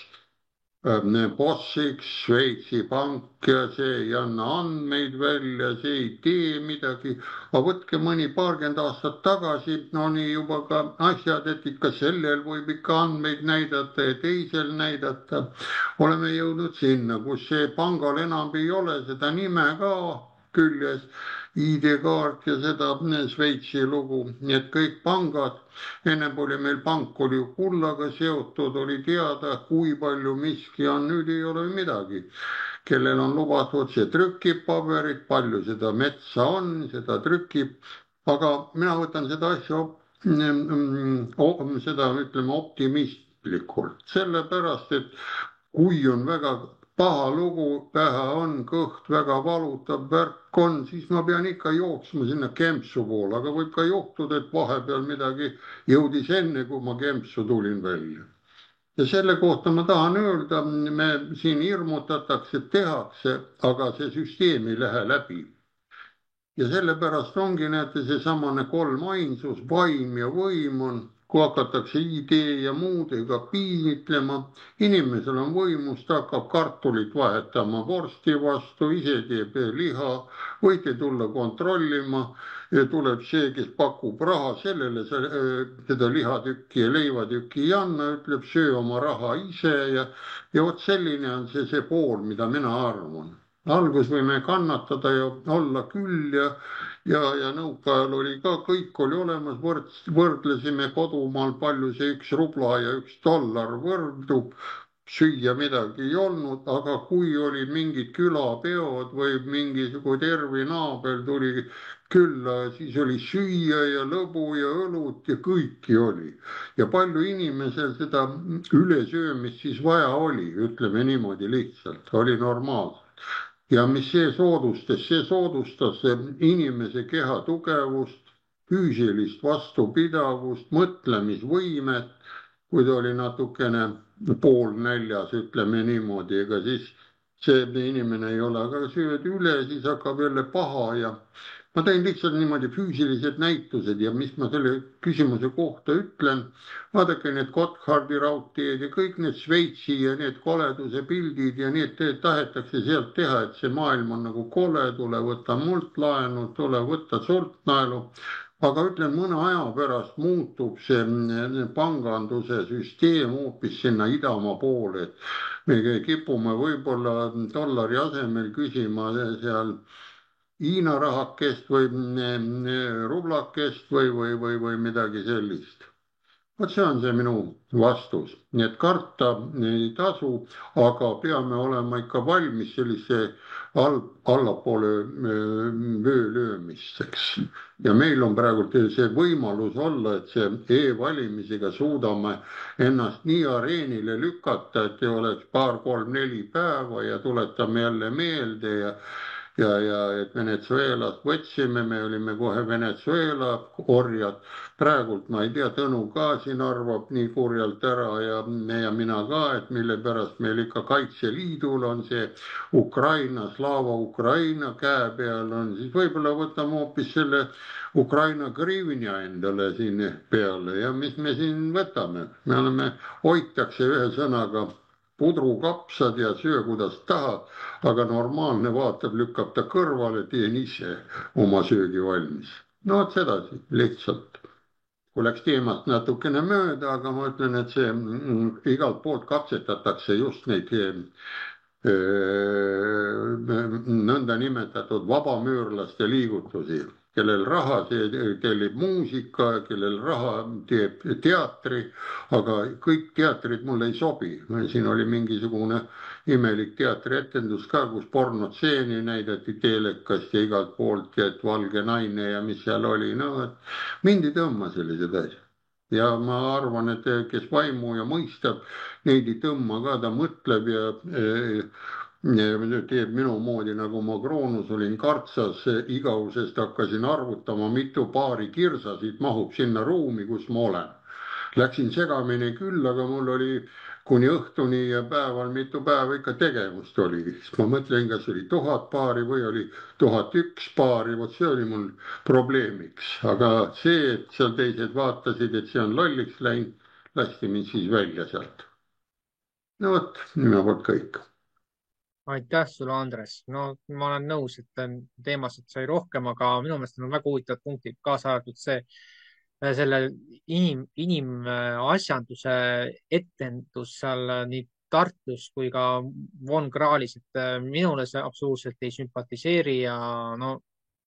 bossiks, Šveitsi pank ja see ei anna andmeid välja, see ei tee midagi. Aga võtke mõni paarkümmend aastat tagasi, nii juba ka asjad, et ikka sellel võib ikka andmeid näidata ja teisel näidata. Oleme jõudnud sinna, kus see pangal enam ei ole seda nime ka küljes, ID-kaart ja seda Šveitsi lugu, nii et kõik pangad, ennem oli meil pank oli kullaga seotud, oli teada, kui palju miski on, nüüd ei ole midagi. Kellel on lubatud, see trükib paberit, palju seda metsa on, seda trükib, aga mina võtan seda asja, seda ütleme optimistlikult, sellepärast, et kui on väga paha lugu, pähe on, kõht väga valutab, värk on, siis ma pean ikka jooksma sinna kempsu poole, aga võib ka juhtuda, et vahepeal midagi jõudis enne, kui ma kempsu tulin välja. Ja selle kohta ma tahan öelda, me siin hirmutatakse, tehakse, aga see süsteem ei lähe läbi. Ja sellepärast ongi, näete, see samane 3 ainsus, vaim ja võim on kui hakatakse ID ja muudega piinitlema, inimesel on võimust, ta hakkab kartulit vahetama vorsti vastu, ise teeb liha, võite tulla kontrollima ja tuleb see, kes pakub raha, sellele seda lihatükki ja leivatükki ei anna, ütleb söö oma raha ise ja vot selline on see pool, mida mina arvan. Algus võime kannatada ja olla küll ja nõukaajal oli ka, kõik oli olemas, võrdlesime kodumaal, palju see 1 rubla ja 1 dollar võrdub, süüa midagi ei olnud, aga kui oli mingid külapeod või mingisugune terve naaber tuli külla, siis oli süüa ja lõbu ja õlut ja kõiki oli. Ja palju inimesel seda ülesöömist siis vaja oli, ütleme niimoodi lihtsalt, oli normaalselt. Ja mis see soodustas inimese keha tugevust, füüsilist vastupidavust, mõtlemisvõimet, kui ta oli natukene poolnäljas, ütleme niimoodi, ega siis see inimene ei ole, aga sööd üle, siis hakkab jälle paha ja ma tõin lihtsalt niimoodi füüsilised näitused ja mis ma selle küsimuse kohta ütlen, vaadake need Gotthardi raudteed ja kõik need Šveitsi ja need koleduse pildid ja need tahetakse sealt teha, et see maailm on nagu kole, tule võtta mult laenu, tule võtta surtnaelu. Aga ütlen, mõne aja pärast muutub see panganduse süsteem hoopis sinna idamaa poole, et me kipume võib-olla dollari asemel küsima seal Hiina rahakest või rublakest või midagi sellist. Vot see on see minu vastus. Nii et karta ei tasu, aga peame olema ikka valmis sellise allapoole vöö löömiseks. Ja meil on praegu see võimalus olla, et see e-valimisega suudame ennast nii areenile lükata, et ei oleks 2, 3, 4 päeva ja tuletame jälle meelde ja et Venezuelas võtsime, me olime kohe Venezuela orjad. Praegult ma ei tea, Tõnu ka siin arvab nii kurjalt ära ja mina ka, et mille pärast meil ikka Kaitseliidul on see Ukraina, Slava Ukraina käe peal on, siis võib-olla võtame hoopis selle Ukraina grivnia endale siin peale ja mis me siin võtame, me oleme, hoitakse ühesõnaga pudrukapsad ja söö kuidas tahad, aga normaalne vaatab, lükkab ta kõrvale, teen ise oma söögi valmis. No vot sedasi, lihtsalt. Kui läks teemast natukene mööda, aga ma ütlen, et see igalt poolt katsetatakse just neid nõnda nimetatud vabamüürlaste liigutusi, kellel raha tellib muusika, kellel raha teeb teatri, aga kõik teatrid mulle ei sobi. Siin oli mingisugune imelik teatrietendus ka, kus pornotseeni näidati telekast ja igalt poolt ja et valge naine ja mis seal oli. No, mind ei tõmba sellised asjad. Ja ma arvan, et kes vaimu ja mõistab, neid ei tõmba ka, ta mõtleb ja teeb minu moodi, nagu ma Kroonus olin Kartsas, igavusest hakkasin arvutama, mitu paari kirsasid mahub sinna ruumi, kus ma olen. Läksin segamini küll, aga mul oli kuni õhtuni ja päeval mitu päeva ikka tegevust oli. Ma mõtlen, kas oli 1000 paari või oli 1001 paari, vot see oli mul probleemiks. Aga see, et seal teised vaatasid, et see on lolliks läinud, lasti mind siis välja sealt. No vot, minu poolt kõik. Aitäh sulle, Andres. No ma olen nõus, et teemasid sai rohkem, aga minu meelest on väga huvitavad punktid, kaasa arvatud selle inimasjanduse etendus seal nii Tartus kui ka Von Krahlis, et minule see absoluutselt ei sümpatiseeri ja no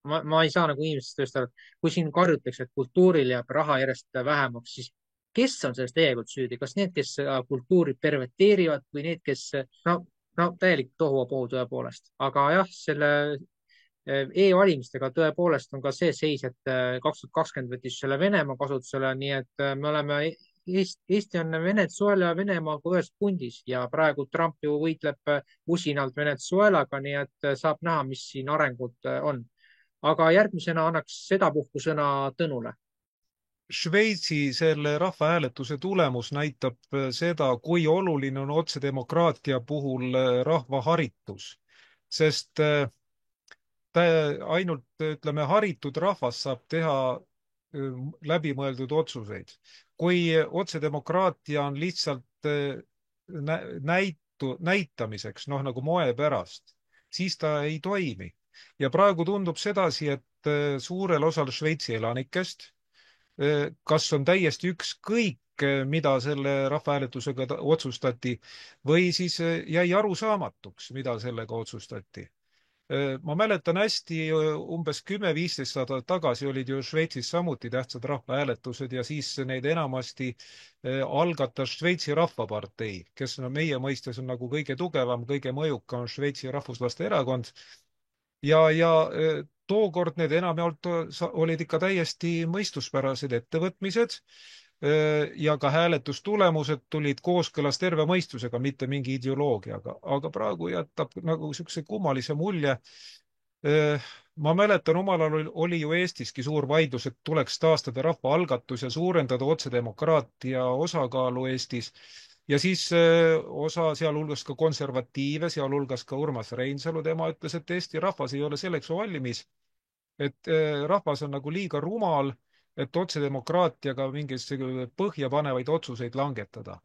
ma ei saa nagu inimestest tööst aru, kui siin karjutakse, et kultuuril jääb raha järjest vähemaks, siis kes on selles tegelikult süüdi, kas need, kes kultuuri perverteerivad või need, kes no täielik tohuvabohu tõepoolest, aga jah, selle e-valimistega tõepoolest on ka see seis, et 2020 võttis selle Venemaa kasutusele, nii et me oleme, Eesti on Venezuela ja Venemaaga ühes pundis ja praegu Trump ju võitleb usinalt Venezuelaga, nii et saab näha, mis siin arengud on. Aga järgmisena annaks sedapuhku sõna Tõnule. Šveitsi selle rahvahääletuse tulemus näitab seda, kui oluline on otsedemokraatia puhul rahvaharitus, sest ainult, ütleme, haritud rahvas saab teha läbimõeldud otsuseid. kui otsedemokraatia on lihtsalt näitamiseks, noh nagu moe pärast, siis ta ei toimi. Ja praegu tundub sedasi, et suurel osal Šveitsi elanikest, kas on täiesti ükskõik, mida selle rahvahääletusega otsustati, või siis jäi arusaamatuks, mida sellega otsustati. Ma mäletan hästi, umbes 10-15 aastat tagasi olid ju Šveitsis samuti tähtsad rahvahääletused ja siis neid enamasti algatas Šveitsi Rahvapartei, kes no meie mõistes on nagu kõige tugevam, kõige mõjukam Šveitsi rahvuslaste erakond. Ja tookord need enamjaolt olid ikka täiesti mõistuspärased ettevõtmised ja ka hääletustulemused tulid kooskõlas terve mõistusega, mitte mingi ideoloogiaga. Aga praegu jätab nagu niisuguse kummalise mulje. Ma mäletan, omal ajal oli ju Eestiski suur vaidlus, et tuleks taastada rahvaalgatus ja suurendada otsedemokraatia osakaalu Eestis. Ja siis osa, sealhulgas ka konservatiive, sealhulgas ka Urmas Reinsalu, tema ütles, et Eesti rahvas ei ole selleks valmis, et rahvas on nagu liiga rumal, et otsedemokraatiaga mingeid põhjapanevaid otsuseid langetada.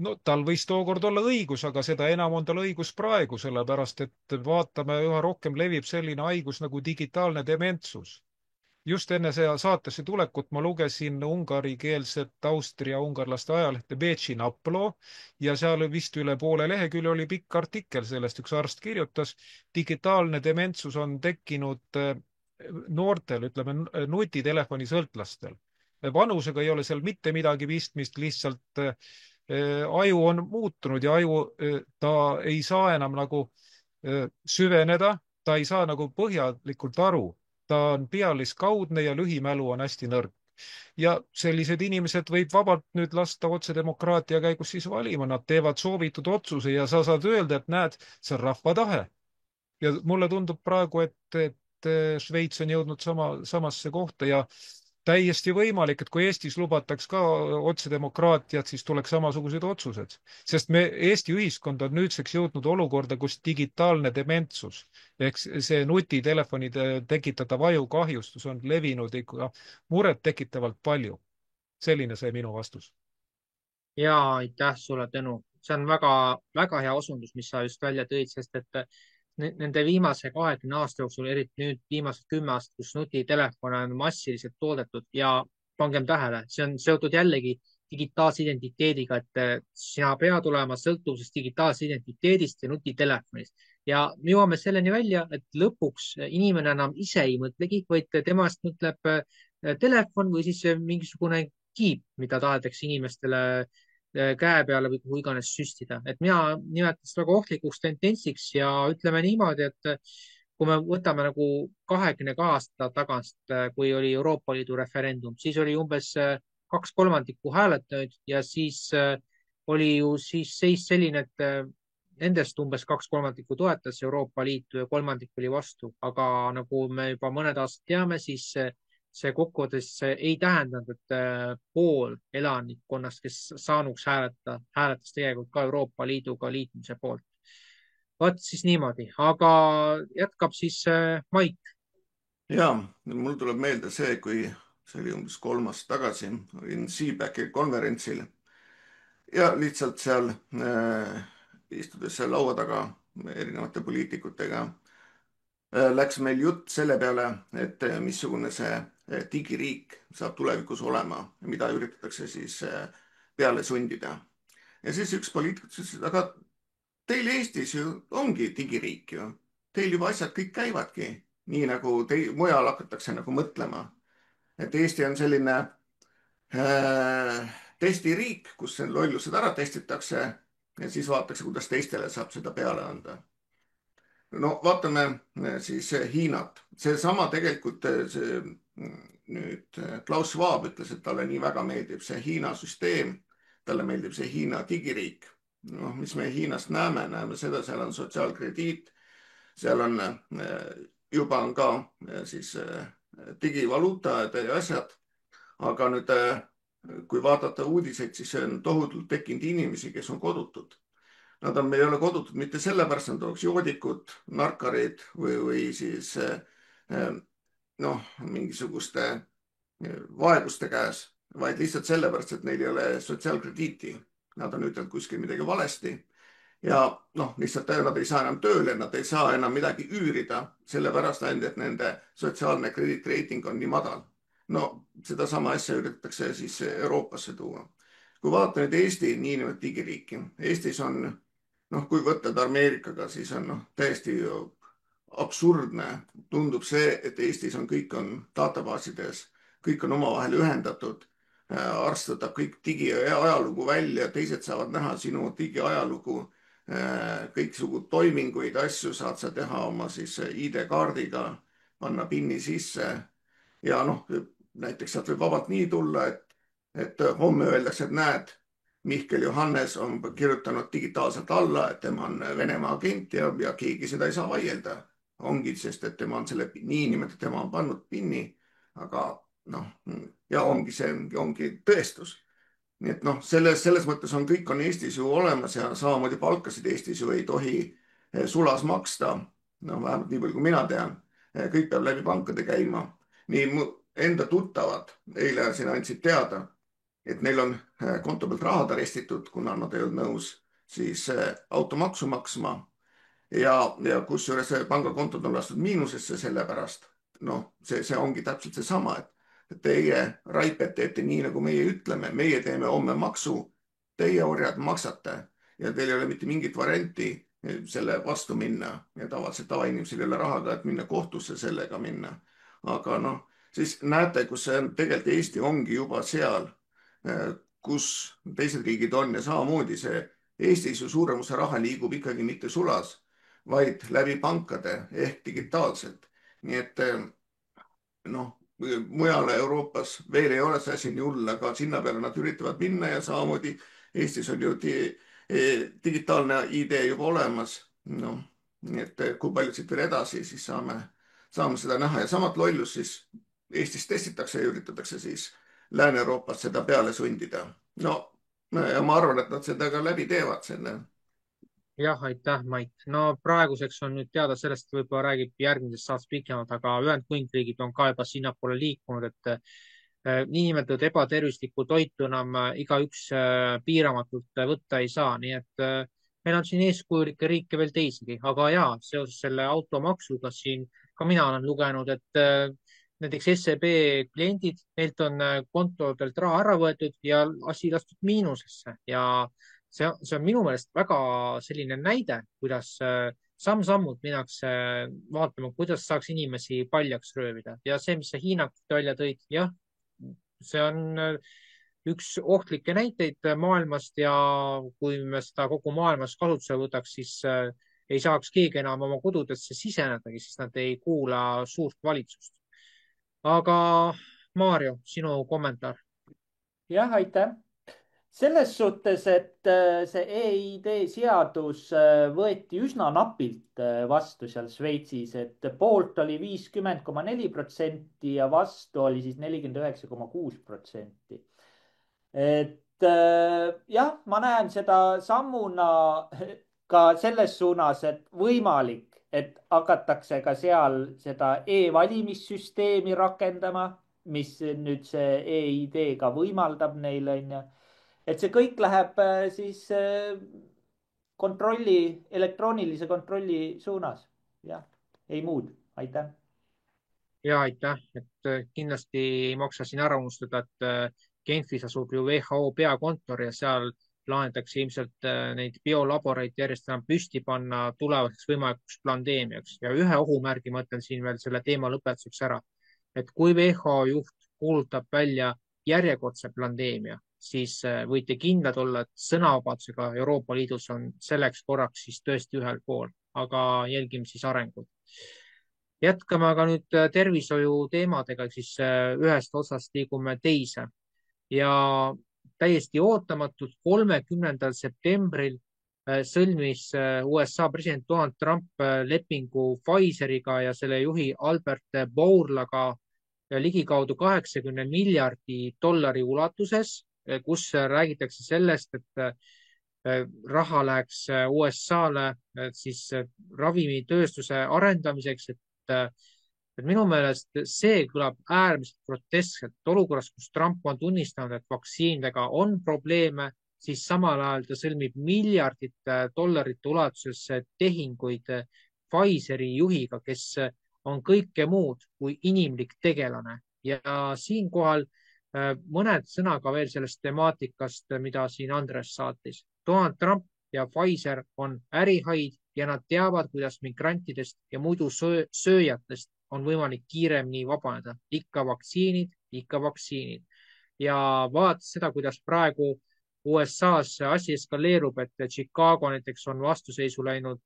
No tal võis tookord olla õigus, aga seda enam on tal õigus praegu, sellepärast et vaatame, üha rohkem levib selline haigus nagu digitaalne dementsus. Just enne seda saatesse tulekut ma lugesin ungarikeelset Austria-ungarlaste ajalehte Bécsi Naploo ja seal vist üle poole lehekülje oli pikk artikkel sellest, üks arst kirjutas, digitaalne dementsus on tekkinud noortel, ütleme, nutitelefoni sõltlastel. Vanusega ei ole seal mitte midagi pistmist, lihtsalt aju on muutunud ja aju ta ei saa enam nagu süveneda, ta ei saa nagu põhjalikult aru, ta on pealiskaudne ja lühimälu on hästi nõrk. Ja sellised inimesed võib vabalt nüüd lasta otsedemokraatia käigus siis valima, nad teevad soovitud otsuse ja sa saad öelda, et näed, see on rahva tahe. Ja mulle tundub praegu, et Šveits on jõudnud samasse kohta ja täiesti võimalik, et kui Eestis lubataks ka otsedemokraatiat, siis tuleks samasugused otsused. Sest Eesti ühiskond on nüüdseks jõudnud olukorda, kus digitaalne dementsus ehk see nutitelefonide tekitatav ajukahjustus on levinud ikka muret tekitavalt palju. Selline sai minu vastus. Ja aitäh sulle, Tõnu. See on väga, väga hea osundus, mis sa just välja tõid, sest et nende viimase 20 aasta jooksul, eriti nüüd viimased 10 aastat, kus nutitelefone on massiliselt toodetud ja pangem tähele, see on seotud jällegi digitaalse identiteediga, et sina pead olema sõltuvuses digitaalse identiteedist ja nutitelefonist. Ja me jõuame selleni välja, et lõpuks inimene enam ise ei mõtlegi, vaid temast mõtleb telefon või siis mingisugune kiip, mida tahetakse inimestele käe peale või kuhu iganes süstida. Et mina nimetan seda väga ohtlikuks tendentsiks ja ütleme niimoodi, et kui me võtame nagu 20 aasta tagant, kui oli Euroopa Liidu referendum, siis oli umbes 2/3 hääletajaid ja siis oli ju siis seis selline, et nendest umbes 2/3 toetas Euroopa Liitu ja 1/3 oli vastu. Aga nagu me juba mõned aastad teame, siis see kokkuvõttes ei tähendanud, et pool elanikkonnast, kes saanuks hääletada, hääletas tegelikult ka Euroopa Liiduga liitumise poolt. Vaat siis niimoodi, aga jätkab siis Maik. Ja, mul tuleb meelde see, kui see oli umbes 3 aastat tagasi, olin CPAC-i konverentsil ja lihtsalt seal istudes seal laua taga erinevate poliitikutega läks meil jutt selle peale, et missugune see digiriik saab tulevikus olema ja mida üritatakse siis peale sundida. Ja siis üks poliitik ütles, aga teil Eestis ju ongi digiriik ju. Teil juba asjad kõik käivadki, nii nagu mujal hakatakse nagu mõtlema. Et Eesti on selline testiriik, kus lollused ära testitakse ja siis vaadatakse, kuidas teistele saab seda peale anda. No vaatame siis Hiinat. Seesama tegelikult see, nüüd Klaus Schwab ütles, et talle nii väga meeldib see Hiina süsteem, talle meeldib see Hiina digiriik. No, mis me Hiinast näeme seda, seal on sotsiaalkrediit, seal on juba on ka siis digivaluuta ja asjad. Aga nüüd, kui vaadata uudiseid, siis on tohutult tekkinud inimesi, kes on kodutud. Nad ei ole kodutud mitte sellepärast, nad oleks joodikud, narkarid või siis mingisugustes vaeguste käes, vaid lihtsalt sellepärast, et neil ei ole sotsiaalkrediiti. Nad on ütelnud kuskil midagi valesti ja noh, lihtsalt nad ei saa enam tööle, nad ei saa enam midagi üürida, sellepärast ainult, et nende sotsiaalne krediitreiting on nii madal. No sedasama asja üritatakse siis Euroopasse tuua. Kui vaadata nüüd Eesti niinimetatud digiriiki, Eestis on, noh, kui võtta Ameerikaga, siis on täiesti absurdne. Tundub see, et Eestis on kõik on databaasides, kõik on omavahel ühendatud. Arst võtab kõik digiajalugu välja, teised saavad näha sinu digiajalugu, kõiksugu toiminguid, asju saad sa teha oma siis ID-kaardiga, panna PIN-i sisse ja noh, näiteks sealt võib vabalt nii tulla, et homme öeldakse, et näed, Mihkel Johannes on kirjutanud digitaalselt alla, et tema on Venemaa agent ja keegi seda ei saa vaielda. Ongi, sest et tema on selle niinimetatud, tema on pannud PIN-i, aga noh, ja ongi tõestus. Nii et noh, selles mõttes on kõik on Eestis ju olemas ja samamoodi palkasid Eestis ju ei tohi sulas maksta. No vähemalt nii palju, kui mina tean. Kõik peab läbi pankade käima. Nii mu enda tuttavad eile siin andsid teada, et neil on konto pealt rahad arestitud, kuna nad ei olnud nõus siis automaksu maksma. Ja kusjuures pangakontod on lastud miinusesse sellepärast. Noh, see ongi täpselt see sama, et teie raiped teete nii, nagu meie ütleme. Meie teeme homme maksu, teie orjad maksate ja teil ei ole mitte mingit varianti selle vastu minna. Ja tavaliselt tavainimesel ei ole rahaga, et minna kohtusse sellega minna. Aga noh, siis näete, kus tegelikult Eesti ongi juba seal, kus teised riigid on ja samamoodi see Eestis ju suurem osa raha liigub ikkagi mitte sulas, vaid läbi pankade ehk digitaalselt. Nii et noh, mujal Euroopas veel ei ole see asi nii hull, aga sinna peale nad üritavad minna ja samamoodi Eestis on ju digitaalne ID juba olemas. No, nii et kui palju siit veel edasi, siis saame seda näha ja samat lollus siis Eestis testitakse ja üritatakse siis Lääne-Euroopas seda peale sundida. No, ja ma arvan, et nad seda ka läbi teevad selle. Jah, aitäh, Mait. No praeguseks on nüüd teada sellest, võib-olla räägib järgmisest saats pikemalt, aga Ühendkuningriigid on ka juba sinnapoole liikunud, et niinimetatud ebatervislikku toitu enam igaüks piiramatult võtta ei saa. Nii et meil on siin eeskujulikke riike veel teisigi, aga jaa, seoses selle automaksuga siin ka mina olen lugenud, et näiteks SEB kliendid, neilt on kontodelt raha ära võetud ja asi lastud miinusesse ja see on minu meelest väga selline näide, kuidas samm-sammult minnakse vaatama, kuidas saaks inimesi paljaks röövida ja see, mis sa Hiina välja tõid, jah, see on üks ohtlikke näiteid maailmast ja kui me seda kogu maailmas kasutusele võtaks, siis ei saaks keegi enam oma kodudesse sisenedagi, sest nad ei kuula suurt valitsust. Aga Maarjo, sinu kommentaar. Jah, aitäh. Selles suhtes, et see EID seadus võeti üsna napilt vastu seal Šveitsis, et poolt oli 50,4% ja vastu oli siis 49,6%. Et jah, ma näen seda sammuna ka selles suunas, et võimalik, et hakatakse ka seal seda e-valimissüsteemi rakendama, mis nüüd see EID ka võimaldab neil, on ju. Et see kõik läheb siis elektroonilise kontrolli suunas. Jah, ei muud. Aitäh. Ja aitäh, et kindlasti ei maksa siin ära unustada, et Genfis asub ju WHO peakontor ja seal plaanitakse ilmselt neid biolaboreid järjest enam püsti panna tulevaseks võimalikuks pandeemiaks. Ja ühe ohumärgi mõtlen siin veel selle teema lõpetuseks ära, et kui WHO juht kuulutab välja järjekordse pandeemia, siis võite kindlad olla, et sõnavabadusega Euroopa Liidus on selleks korraks siis tõesti ühel pool, aga jälgime siis arengut. Jätkame aga nüüd tervishoiu teemadega, siis ühest otsast liigume teise ja täiesti ootamatult 30. septembril sõlmis USA president Donald Trump lepingu Pfizeriga ja selle juhi Albert Bourlaga ligikaudu $80 miljardi ulatuses, kus räägitakse sellest, et raha läheks USA-le siis ravimitööstuse arendamiseks, et et minu meelest see kõlab äärmiselt groteskselt, et olukorras, kus Trump on tunnistanud, et vaktsiinidega on probleeme, siis samal ajal ta sõlmib miljardite dollarite ulatuses tehinguid Pfizeri juhiga, kes on kõike muud kui inimlik tegelane. Ja siinkohal mõned sõnaga veel sellest temaatikast, mida siin Andres saatis. Donald Trump ja Pfizer on ärihaid ja nad teavad, kuidas migrantidest ja muidu sööjatest on võimalik kiiremini vabaneda. Ikka vaktsiinid, ikka vaktsiinid. Ja vaadates seda, kuidas praegu USA-s asi eskaleerub, et Chicago näiteks on vastuseisu läinud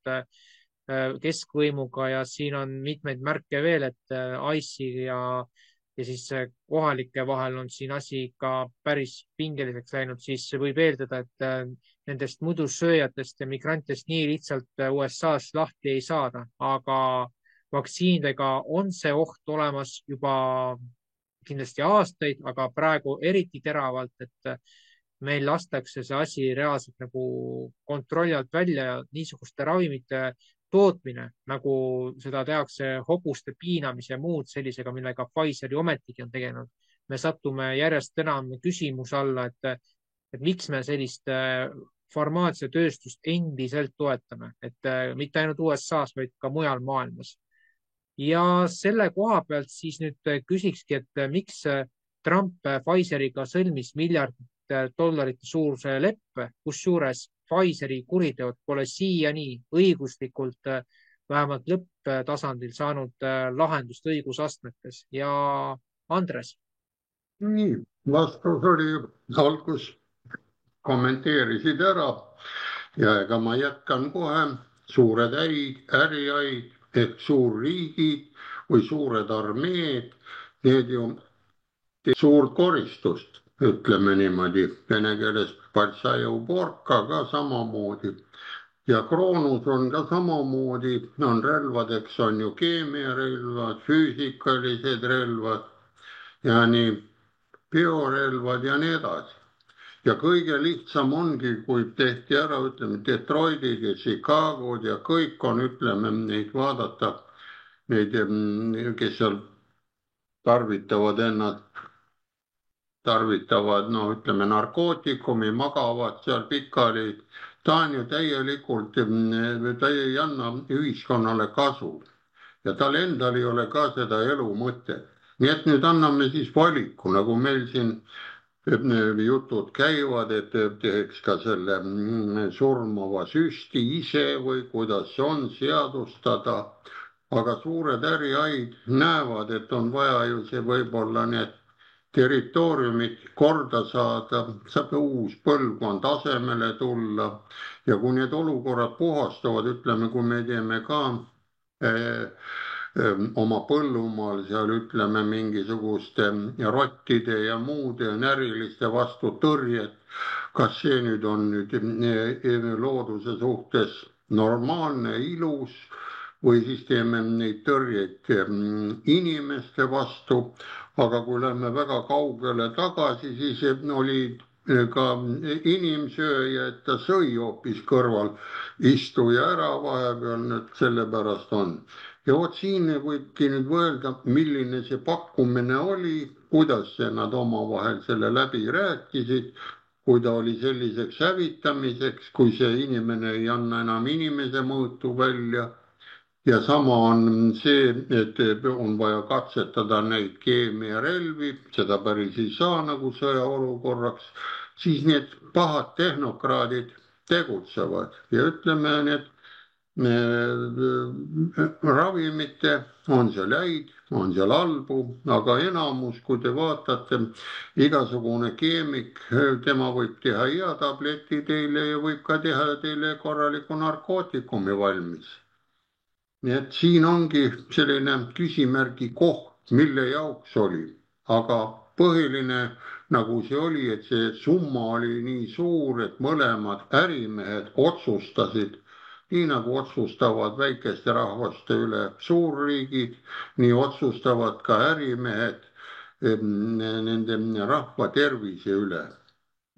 keskvõimuga ja siin on mitmeid märke veel, et ICE ja siis kohalike vahel on siin asi ikka päris pingeliseks läinud, siis võib eeldada, et nendest muidu sööjatest ja migrantidest nii lihtsalt USA-s lahti ei saada, aga vaktsiinidega on see oht olemas juba kindlasti aastaid, aga praegu eriti teravalt, et meil lastakse see asi reaalselt nagu kontrolli alt välja ja niisuguste ravimite tootmine, nagu seda tehakse hobuste piinamise ja muud sellisega, millega Pfizeri ometigi on tegelenud. Me satume järjest enam küsimuse alla, et miks me sellist farmaatsiatööstust endiselt toetame, et mitte ainult USA-s, vaid ka mujal maailmas. Ja selle koha pealt siis nüüd küsikski, et miks Trump Pfizeriga sõlmis miljardite dollarite suuruse leppe, kusjuures Pfizeri kuriteod pole siiani õiguslikult vähemalt lõpptasandil saanud lahendust õigusastmetes. Ja Andres? Nii, vastus oli algus, kommenteerisid ära ja ega ma jätkan kohe. Suured äriaid ehk suurriigid või suured armeed, need ju suurt koristust, ütleme niimoodi, vene keeles Partšajev-Borka ka samamoodi. Ja Kroonus on ka samamoodi, on relvadeks on ju keemiarelvad, füüsikalised relvad ja nii biorelvad ja nii edasi. Ja kõige lihtsam ongi, kui tehti ära, ütleme, Detroitid ja Chicagod ja kõik on, ütleme, neid vaadata, neid, kes seal tarvitavad, no ütleme, narkootikumi, magavad seal pikali. Ta on ju täielikult, ta ei anna ühiskonnale kasu ja tal endal ei ole ka seda elu mõtet. Nii et nüüd anname siis valiku, nagu meil siin jutud käivad, et teeks ka selle surmava süsti ise või kuidas see on seadustada. Aga suured äriaid näevad, et on vaja ju see võib-olla need territooriumid korda saada, saab uus põlvkond asemele tulla ja kui need olukorrad puhastuvad, ütleme, kui me teeme ka oma põllumaal seal, ütleme, mingisuguste rottide ja muude näriliste vastu tõrjet, kas see nüüd on nüüd looduse suhtes normaalne, ilus või siis teeme neid tõrjeid inimeste vastu. Aga kui lähme väga kaugele tagasi, siis oli ka inimsööja, et ta sõi hoopis kõrval istuja ära vahepeal, nüüd sellepärast on. Ja vot siin võibki nüüd mõelda, milline see pakkumine oli, kuidas nad omavahel selle läbi rääkisid, kui ta oli selliseks hävitamiseks, kui see inimene ei anna enam inimese mõõtu välja. Ja sama on see, et on vaja katsetada neid keemiarelvi, seda päris ei saa nagu sõjaolukorraks, siis need pahad tehnokraadid tegutsevad ja ütleme, need ravimite on seal häid, on seal halbu, aga enamus, kui te vaatate, igasugune keemik, tema võib teha hea tableti teile ja võib ka teha teile korraliku narkootikumi valmis. Nii et siin ongi selline küsimärgi koht, mille jaoks oli, aga põhiline nagu see oli, et see summa oli nii suur, et mõlemad ärimehed otsustasid, nii nagu otsustavad väikeste rahvaste üle suurriigid, nii otsustavad ka ärimehed nende rahva tervise üle.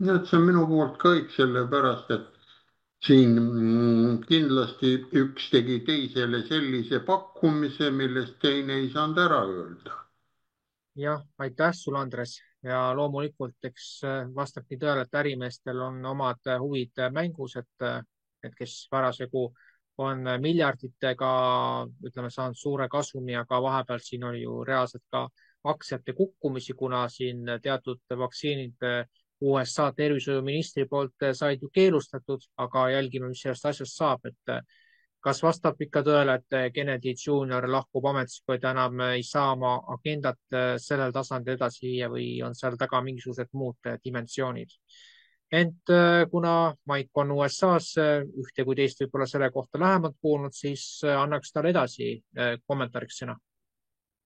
Nii et see on minu poolt kõik sellepärast, et siin kindlasti üks tegi teisele sellise pakkumise, millest teine ei saanud ära öelda. jah, aitäh sulle, Andres. Ja loomulikult, eks vastabki tõele, et ärimeestel on omad huvid mängus, et kes parasjagu on miljarditega, ütleme, saanud suure kasumi, aga vahepeal siin oli ju reaalselt ka aktsiate kukkumisi, kuna siin teatud vaktsiinid USA tervishoiuministri poolt said ju keelustatud, aga jälgime, mis sellest asjast saab, et kas vastab ikka tõele, et Kennedy Jr lahkub ametist, kui ta enam ei saa oma agendat sellel tasandil edasi viia või on seal taga mingisugused muud dimensioonid? Ent kuna Maik on USA-s ühte kui teist võib-olla selle kohta lähemalt kuulnud, siis annaks talle edasi kommentaariks sõna.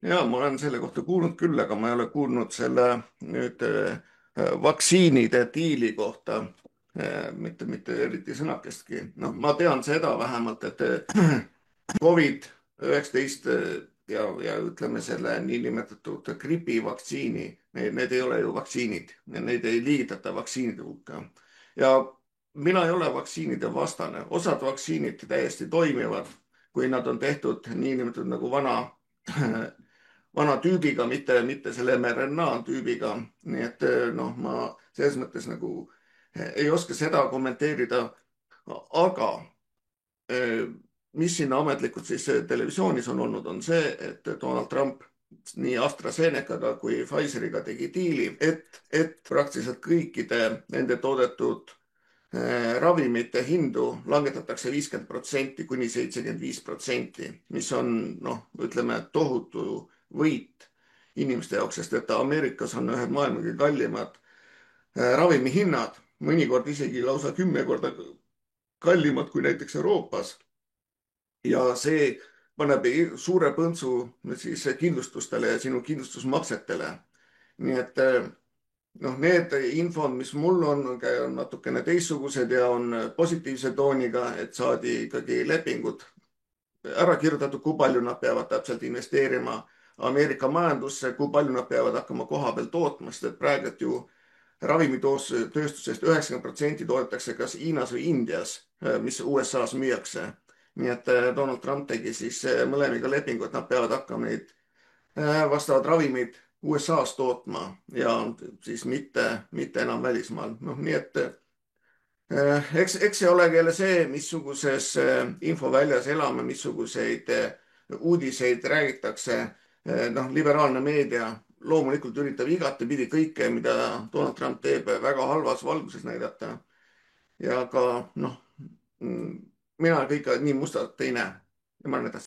Ja ma olen selle kohta kuulnud küll, aga ma ei ole kuulnud selle nüüd vaktsiinide diili kohta mitte eriti sõnakestki. Noh, ma tean seda vähemalt, et COVID-19 ja ütleme selle niinimetatud gripivaktsiini, need ei ole ju vaktsiinid, neid ei liigitata vaktsiinide hulka. Ja mina ei ole vaktsiinide vastane. Osad vaktsiinid täiesti toimivad, kui nad on tehtud niinimetatud nagu vana tüübiga, mitte selle mRNA tüübiga. Nii et noh, ma selles mõttes nagu ei oska seda kommenteerida, aga mis siin ametlikult siis televisioonis on olnud, on see, et Donald Trump nii AstraZenecaga kui Pfizeriga tegi diili, et praktiliselt kõikide nende toodetud ravimite hindu langetatakse 50% kuni 75%, mis on, noh, ütleme, tohutu võit inimeste jaoks, sest et Ameerikas on ühed maailma kõige kallimad ravimihinnad, mõnikord isegi lausa 10 korda kallimad kui näiteks Euroopas. Ja see paneb suure põntsu siis kindlustustele ja sinu kindlustusmaksetele. Nii et noh, need infod, mis mul on natukene teistsugused ja on positiivse tooniga, et saadi ikkagi lepingud ära kirjutatud, kui palju nad peavad täpselt investeerima Ameerika majandusse, kui palju nad peavad hakkama koha peal tootma, sest et praegu ju ravimitööstusest 90% toodetakse kas Hiinas või Indias, mis USA-s müüakse. Nii et Donald Trump tegi siis mõlemiga lepingu, et nad peavad hakkama neid vastavad ravimid USA-s tootma ja siis mitte enam välismaal. Noh, nii et eks see ole jälle see, missuguses infoväljas elame, missuguseid uudiseid räägitakse. Noh, liberaalne meedia loomulikult üritab igatepidi kõike, mida Donald Trump teeb, väga halvas valguses näidata. Ja ka, noh, mina kõike nii mustalt ei näe.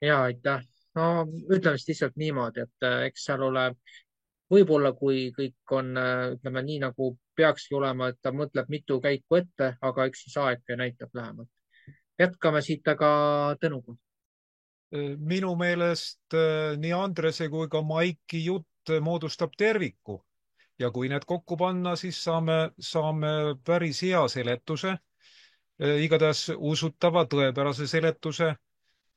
Ja aitäh. No ütleme siis lihtsalt niimoodi, et eks seal ole võib-olla, kui kõik on, ütleme nii, nagu peakski olema, et ta mõtleb mitu käiku ette, aga eks siis aeg näitab lähemalt. Jätkame siit aga Tõnuga. Minu meelest nii Andrese kui ka Maiki jutt moodustab terviku ja kui need kokku panna, siis saame päris hea seletuse, igatahes usutava tõepärase seletuse.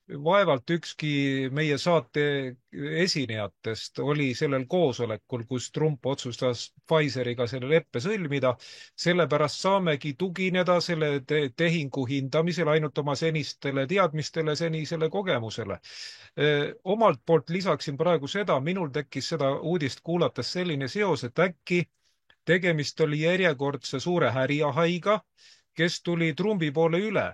Vaevalt ükski meie saate esinejatest oli sellel koosolekul, kus Trump otsustas Pfizeriga selle leppe sõlmida. Sellepärast saamegi tugineda selle tehingu hindamisel ainult oma senistele teadmistele, senisele kogemusele. Omalt poolt lisaksin praegu seda, minul tekkis seda uudist kuulates selline seos, et äkki tegemist oli järjekordse suure härjahaiga, kes tuli Trumpi poole üle.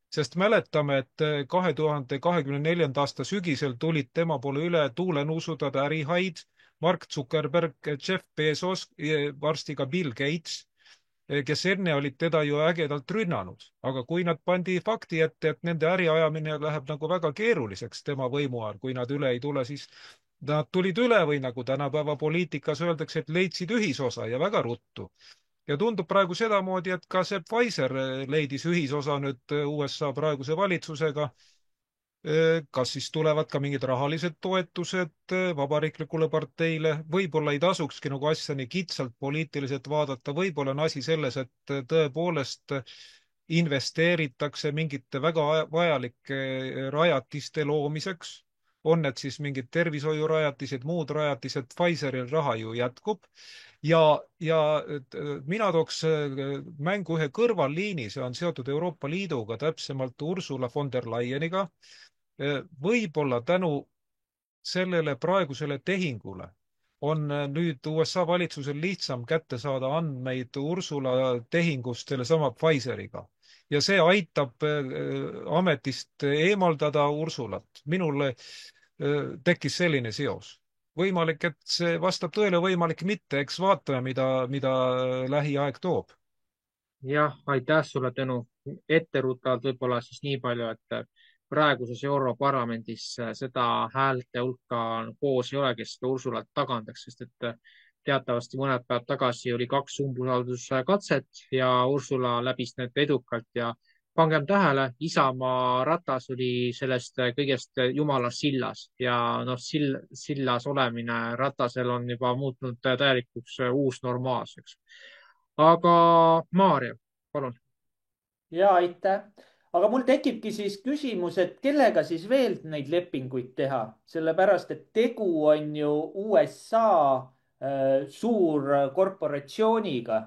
Sest mäletame, et 2024. aasta sügisel tulid tema poole üle tuulenuusudad ärihaid, Mark Zuckerberg, Jeff Bezos, varsti ka Bill Gates, kes enne olid teda ju ägedalt rünnanud. Aga kui nad pandi fakti ette, et nende äriajamine läheb nagu väga keeruliseks tema võimu ajal, kui nad üle ei tule, siis nad tulid üle või nagu tänapäeva poliitikas öeldakse, et leidsid ühisosa ja väga ruttu. Ja tundub praegu sedamoodi, et ka see Pfizer leidis ühisosa nüüd USA praeguse valitsusega. Kas siis tulevad ka mingid rahalised toetused vabariiklikule parteile? Võib-olla ei tasukski nagu asja nii kitsalt poliitiliselt vaadata. Võib-olla on asi selles, et tõepoolest investeeritakse mingite väga vajalike rajatiste loomiseks. on need siis mingid tervishoiurajatised, muud rajatised, Pfizeril raha ju jätkub. Ja mina tooks mängu ühe kõrvalliini, see on seotud Euroopa Liiduga, täpsemalt Ursula von der Leyeniga. Võib-olla tänu sellele praegusele tehingule on nüüd USA valitsusel lihtsam kätte saada andmeid Ursula tehingust sellesama Pfizeriga. Ja see aitab ametist eemaldada Ursulat. Minul tekkis selline seos. Võimalik, et see vastab tõele, võimalik mitte, eks vaatame, mida lähiaeg toob. Jah, aitäh sulle, Tõnu. Etteruttavalt võib-olla siis nii palju, et praeguses Europarlamendis seda häälte hulka koos ei ole, kes seda Ursulat tagandaks, sest et teatavasti mõned päevad tagasi oli 2 umbusalduskatset ja Ursula läbis need edukalt ja pangem tähele, Isamaa Ratas oli sellest kõigest jumala sillas ja noh, sillas olemine Ratasel on juba muutunud täielikuks uusnormaalseks. Aga Maarja, palun. Ja aitäh. Aga mul tekibki siis küsimus, et kellega siis veel neid lepinguid teha, sellepärast et tegu on ju USA suur korporatsiooniga,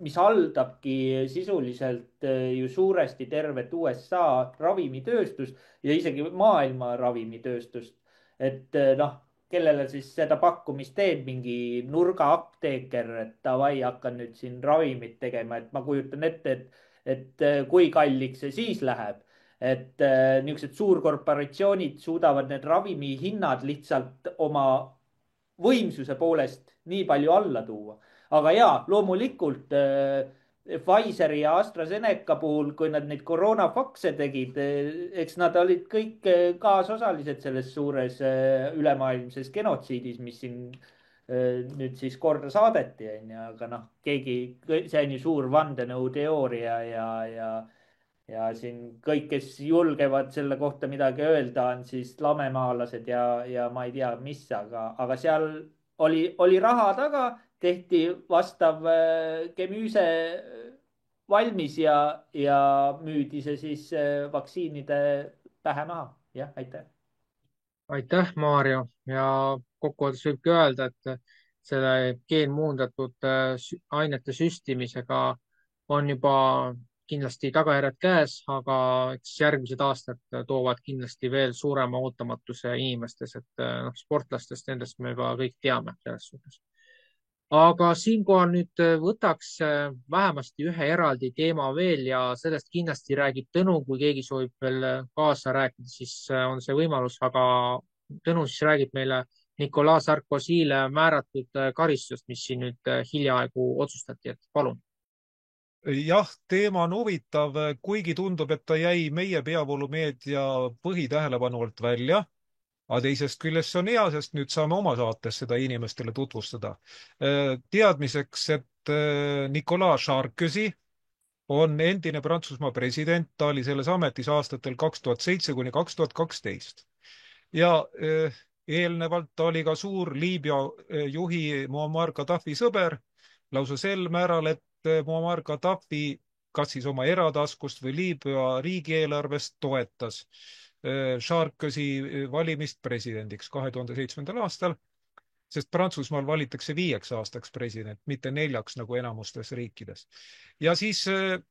mis haldabki sisuliselt ju suuresti tervet USA ravimitööstust ja isegi maailma ravimitööstust. Et noh, kellele siis seda pakkumist teeb mingi nurgaapteeker, et davai, hakkan nüüd siin ravimit tegema, et ma kujutan ette, et kui kalliks see siis läheb. Et niisugused suurkorporatsioonid suudavad need ravimihinnad lihtsalt oma võimsuse poolest nii palju alla tuua. Aga jaa, loomulikult Pfizeri ja AstraZeneca puhul, kui nad neid koroonafakse tegid, eks nad olid kõik kaasosalised selles suures ülemaailmses genotsiidis, mis siin nüüd siis korda saadeti, aga noh, see on ju suur vandenõuteooria ja siin kõik, kes julgevad selle kohta midagi öelda, on siis lamemaalased ja ma ei tea, mis, aga seal oli raha taga, tehti vastav kemüüse valmis ja müüdi see siis vaktsiinide pähe maha. Jah, aitäh. Aitäh, Maarja. Ja kokkuvõttes võibki öelda, et selle geenmuundatud ainete süstimisega on juba kindlasti tagajärjed käes, aga eks järgmised aastad toovad kindlasti veel suurema ootamatuse inimestes, et sportlastest nendest me juba kõik teame selles suhtes. Aga siinkohal nüüd võtaks vähemasti ühe eraldi teema veel ja sellest kindlasti räägib Tõnu, kui keegi soovib veel kaasa rääkida, siis on see võimalus, aga Tõnu siis räägib meile Nicolas Sarkozyle määratud karistust, mis siin nüüd hiljaaegu otsustati, et palun. Jah, teema on huvitav, kuigi tundub, et ta jäi meie peavoolumeedia põhitähelepanu alt välja. Aga teisest küljest see on hea, sest nüüd saame oma saates seda inimestele tutvustada. Teadmiseks, et Nicolas Sarkozy on endine Prantsusmaa president, ta oli selles ametis aastatel 2007 kuni 2012. Ja eelnevalt oli ka suur Liibüa juhi Muammar Gaddafi sõber, lausa sel määral, et Muammar Gaddafi kas siis oma erataskust või Liibüa riigieelarvest toetas Sarkozy valimist presidendiks 2007. aastal, sest Prantsusmaal valitakse 5 aastaks president, mitte 4 nagu enamustes riikides. Ja siis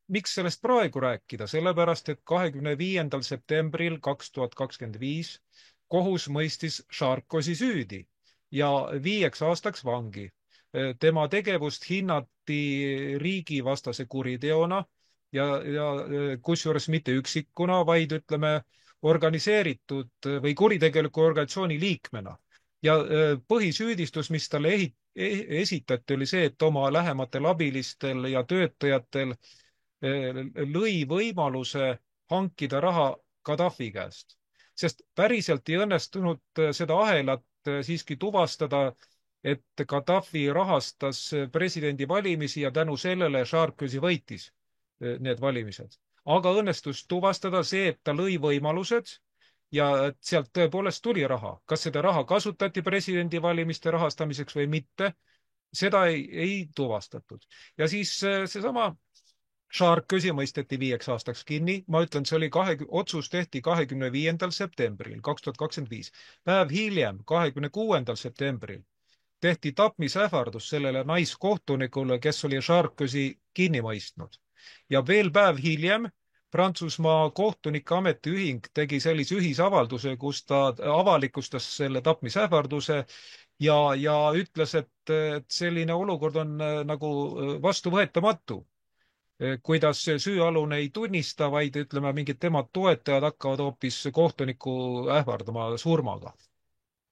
miks sellest praegu rääkida? Sellepärast, et 25. septembril 2025 kohus mõistis Sarkozy süüdi ja 5 aastaks vangi. Tema tegevust hinnati riigivastase kuriteona ja kusjuures mitte üksikuna, vaid ütleme organiseeritud või kuritegeliku organisatsiooni liikmena. Ja põhisüüdistus, mis talle esitati, oli see, et oma lähematel abilistel ja töötajatel lõi võimaluse hankida raha Gaddafi käest. Sest päriselt ei õnnestunud seda ahelat siiski tuvastada, et Gaddafi rahastas presidendivalimisi ja tänu sellele Sarkozy võitis need valimised. Aga õnnestus tuvastada see, et ta lõi võimalused ja et sealt tõepoolest tuli raha. Kas seda raha kasutati presidendivalimiste rahastamiseks või mitte, seda ei tuvastatud. Ja siis seesama Sarkozy mõisteti 5 aastaks kinni. Ma ütlen, see oli otsus tehti 25. septembril 2025. Päev hiljem, 26. septembril tehti tapmisähvardus sellele naiskohtunikule, kes oli Sarkozy kinni mõistnud. Ja veel päev hiljem Prantsusmaa kohtunike ametiühing tegi sellise ühisavalduse, kus ta avalikustas selle tapmisähvarduse ja ütles, et selline olukord on nagu vastuvõetamatu. Kuidas süüalune ei tunnista, vaid ütleme, mingid tema toetajad hakkavad hoopis kohtunikku ähvardama surmaga.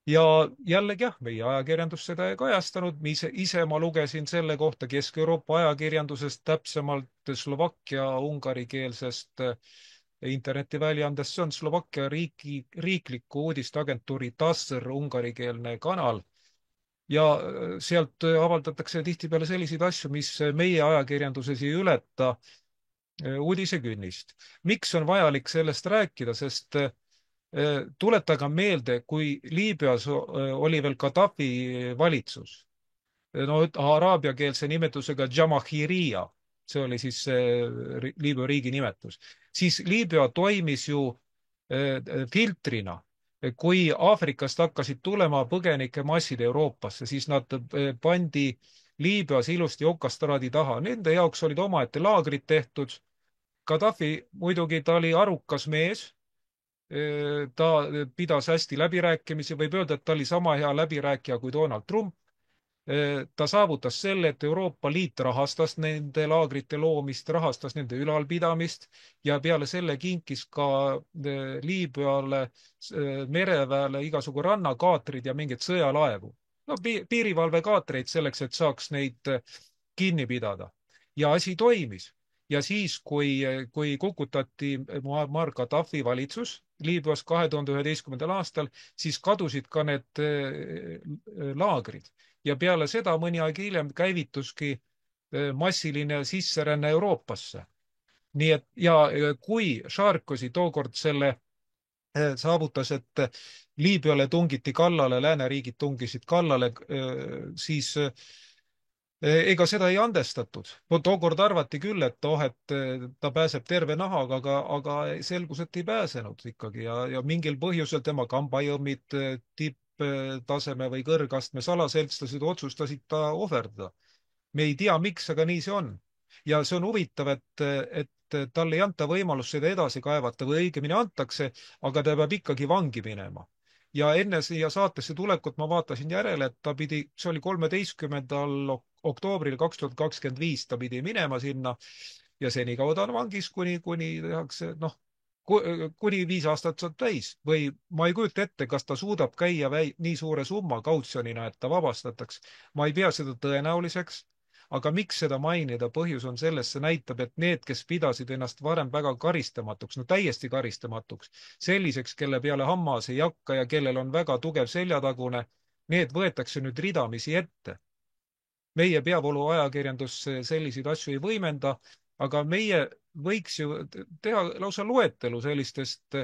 Ja jällegi jah, meie ajakirjandus seda ei kajastanud. Ise ma lugesin selle kohta Kesk-Euroopa ajakirjandusest, täpsemalt Slovakkia ungarikeelsest internetiväljaandest. See on Slovakkia riikliku uudisteagentuuri TASR ungarikeelne kanal. Ja sealt avaldatakse tihtipeale selliseid asju, mis meie ajakirjanduses ei ületa uudisekünnist. Miks on vajalik sellest rääkida, sest tuletage meelde, kui Liibüas oli veel Gaddafi valitsus, no araabiakeelse nimetusega Jamahiriya, see oli siis Liibüa riigi nimetus, siis Liibüa toimis ju filtrina. Kui Aafrikast hakkasid tulema põgenikemassid Euroopasse, siis nad pandi Liibüas ilusti okastraadi taha. Nende jaoks olid omaette laagrid tehtud. Gaddafi muidugi, ta oli arukas mees. Ta pidas hästi läbirääkimisi, võib öelda, et ta oli sama hea läbirääkija kui Donald Trump. Ta saavutas selle, et Euroopa Liit rahastas nende laagrite loomist, rahastas nende ülalpidamist ja peale selle kinkis ka Liibüale, mereväele igasugu rannakaatrid ja mingeid sõjalaevu. No piirivalvekaatreid selleks, et saaks neid kinni pidada. Ja asi toimis. Ja siis, kui kukutati Muammar Gaddafi valitsus Liibüas 2011. aastal, siis kadusid ka need laagrid. Ja peale seda mõni aeg hiljem käivituski massiline sisseränne Euroopasse. Nii et ja kui Sarkozy tookord selle saavutas, et Liibüale tungiti kallale, lääneriigid tungisid kallale, siis ega seda ei andestatud. Tookord arvati küll, et ta pääseb terve nahaga, aga selgus, et ei pääsenud ikkagi ja mingil põhjusel tema kambajõmmid, tipptaseme või kõrgastme salaseltslased otsustasid ta ohverdada. Me ei tea, miks, aga nii see on. Ja see on huvitav, et talle ei anta võimalust seda edasi kaevata või õigemini antakse, aga ta peab ikkagi vangi minema. Ja enne siia saatesse tulekut ma vaatasin järele, et see oli 13. oktoobril 2025, ta pidi minema sinna ja senikaua ta on vangis, kuni tehakse, kuni 5 aastat saab täis või ma ei kujuta ette, kas ta suudab käia nii suure summa kautsjonina, et ta vabastataks. Ma ei pea seda tõenäoliseks. Aga miks seda mainida? Põhjus on selles, see näitab, et need, kes pidasid ennast varem väga karistamatuks, no täiesti karistamatuks, selliseks, kelle peale hammas ei hakka ja kellel on väga tugev seljatagune, need võetakse nüüd ridamisi ette. Meie peavoolu ajakirjandus selliseid asju ei võimenda, aga meie võiks ju teha lausa loetelu sellistest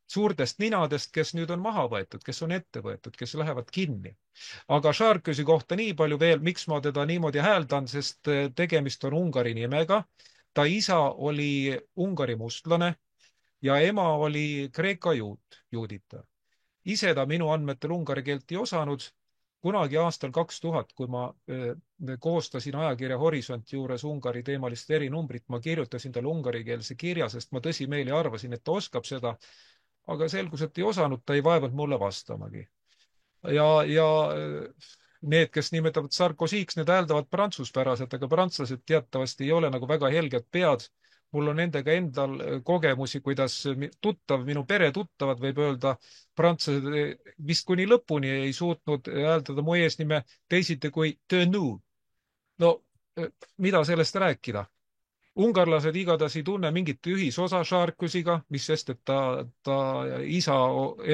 suurtest ninadest, kes nüüd on maha võetud, kes on ette võetud, kes lähevad kinni. Aga Sarkozy kohta nii palju veel, miks ma teda niimoodi hääldan, sest tegemist on Ungari nimega. Ta isa oli Ungari mustlane ja ema oli Kreeka juudita. Ise ta minu andmetel ungari keelt ei osanud. Kunagi aastal 2000, kui ma koostasin ajakirja Horisont juures Ungari teemalist erinumbrit, ma kirjutasin talle ungarikeelse kirja, sest ma tõsimeeli arvasin, et ta oskab seda. Aga selgus, et ei osanud, ta ei vaevanud mulle vastamagi. Ja need, kes nimetavad Sarkozyks, need hääldavad prantsuspäraselt, aga prantslased teatavasti ei ole nagu väga helged pead. Mul on nendega endal kogemusi, kuidas minu pere tuttavad, võib öelda, prantslased vist kuni lõpuni ei suutnud hääldada mu eesnime teisiti kui Tõnu. No, mida sellest rääkida? Ungarlased igatahes ei tunne mingit ühisosa Sarkozyga, mis sest, et ta isa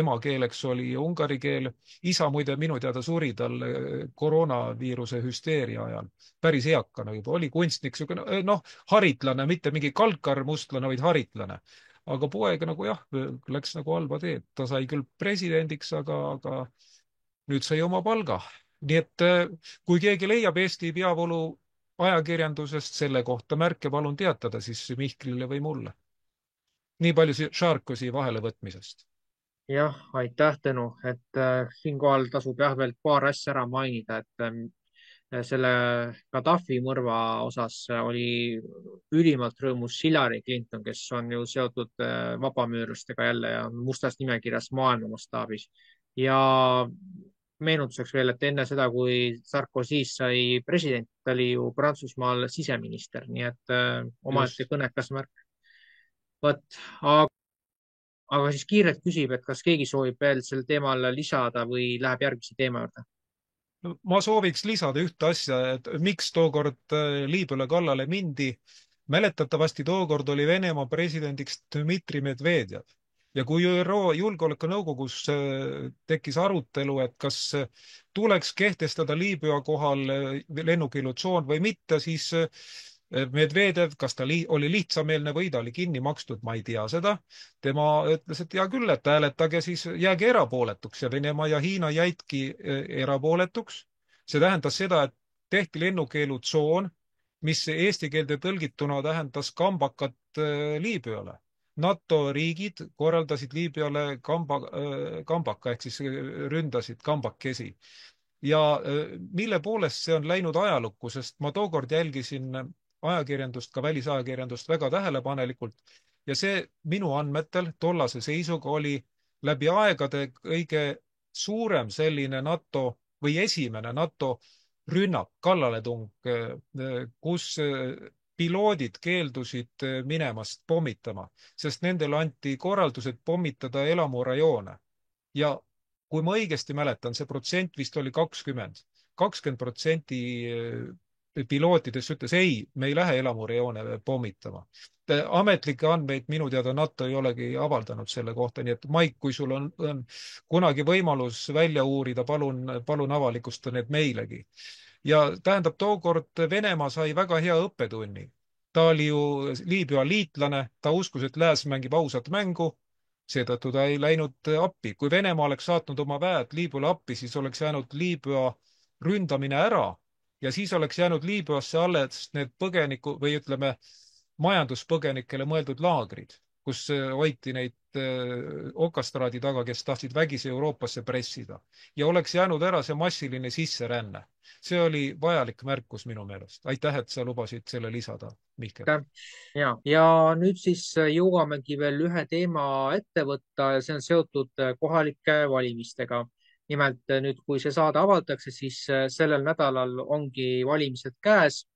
emakeeleks oli ungari keel. Isa muide minu teada suri tal koroonaviiruse hüsteeria ajal. Päris eakana juba, oli kunstnik, haritlane, mitte mingi kalkar mustlane, vaid haritlane. Aga poeg nagu jah, läks nagu halba teed. Ta sai küll presidendiks, aga nüüd sai oma palga. Nii et kui keegi leiab Eesti peavoolu ajakirjandusest selle kohta märke, palun teatada siis Mihklile või mulle. Nii palju Sarkozy vahelevõtmisest. jah, aitäh, Tõnu, et siinkohal tasub jah veel paar asja ära mainida, et selle Gaddafi mõrva osas oli ülimalt rõõmus Hillary Clinton, kes on ju seotud vabamüürlastega jälle ja on mustas nimekirjas maailma mastaabis. Ja meenutuseks veel, et enne seda, kui Sarkozy'st sai president, ta oli ju Prantsusmaal siseminister, nii et omaette kõnekas märk. Vot, aga siis kiirelt küsib, et kas keegi soovib veel sel teemal lisada või läheb järgmise teema juurde? Ma sooviks lisada ühte asja, et miks tookord Liibüale kallale mindi. Mäletatavasti tookord oli Venemaa presidendiks Dmitri Medvedjev ja kui ÜRO Julgeolekunõukogus tekkis arutelu, et kas tuleks kehtestada Liibüa kohal lennukeelutsoon või mitte, siis Medvedjev, kas ta oli lihtsameelne või ta oli kinni makstud, ma ei tea seda. Tema ütles, et hea küll, et hääletage siis, jääge erapooletuks ja Venemaa ja Hiina jäidki erapooletuks. See tähendas seda, et tehti lennukeelutsoon, mis eesti keelde tõlgituna tähendas kambakat Liibüale. NATO riigid korraldasid Liibüale kambaka ehk siis ründasid kambakesi. Ja mille poolest see on läinud ajalukku, sest ma tookord jälgisin ajakirjandust, ka välisajakirjandust väga tähelepanelikult ja see minu andmetel tollase seisuga oli läbi aegade kõige suurem selline NATO või esimene NATO rünnak, kallaletung, kus piloodid keeldusid minemast pommitama, sest nendele anti korraldused pommitada elamurajoone. Ja kui ma õigesti mäletan, see protsent vist oli 20% pilootidest ütles ei, me ei lähe elamurajoone pommitama. Ametlikke andmeid minu teada NATO ei olegi avaldanud selle kohta, nii et Maik, kui sul on kunagi võimalus välja uurida, palun avalikusta need meilegi. Ja tähendab, tookord Venemaa sai väga hea õppetunni. Ta oli ju Liibüa liitlane, ta uskus, et lääs mängib ausat mängu, seetõttu ta ei läinud appi. Kui Venemaa oleks saatnud oma väed Liibüale appi, siis oleks jäänud Liibüa ründamine ära ja siis oleks jäänud Liibüasse alles need põgeniku või ütleme majanduspõgenikele mõeldud laagrid, kus hoiti neid okastraadi taga, kes tahtsid vägisi Euroopasse pressida ja oleks jäänud ära see massiline sisseränne. See oli vajalik märkus minu meelest. Aitäh, et sa lubasid selle lisada, Mihkel. Ja nüüd siis jõuamegi veel ühe teema ette võtta ja see on seotud kohalike valimistega. Nimelt nüüd, kui see saade avaldatakse, siis sellel nädalal ongi valimised käes.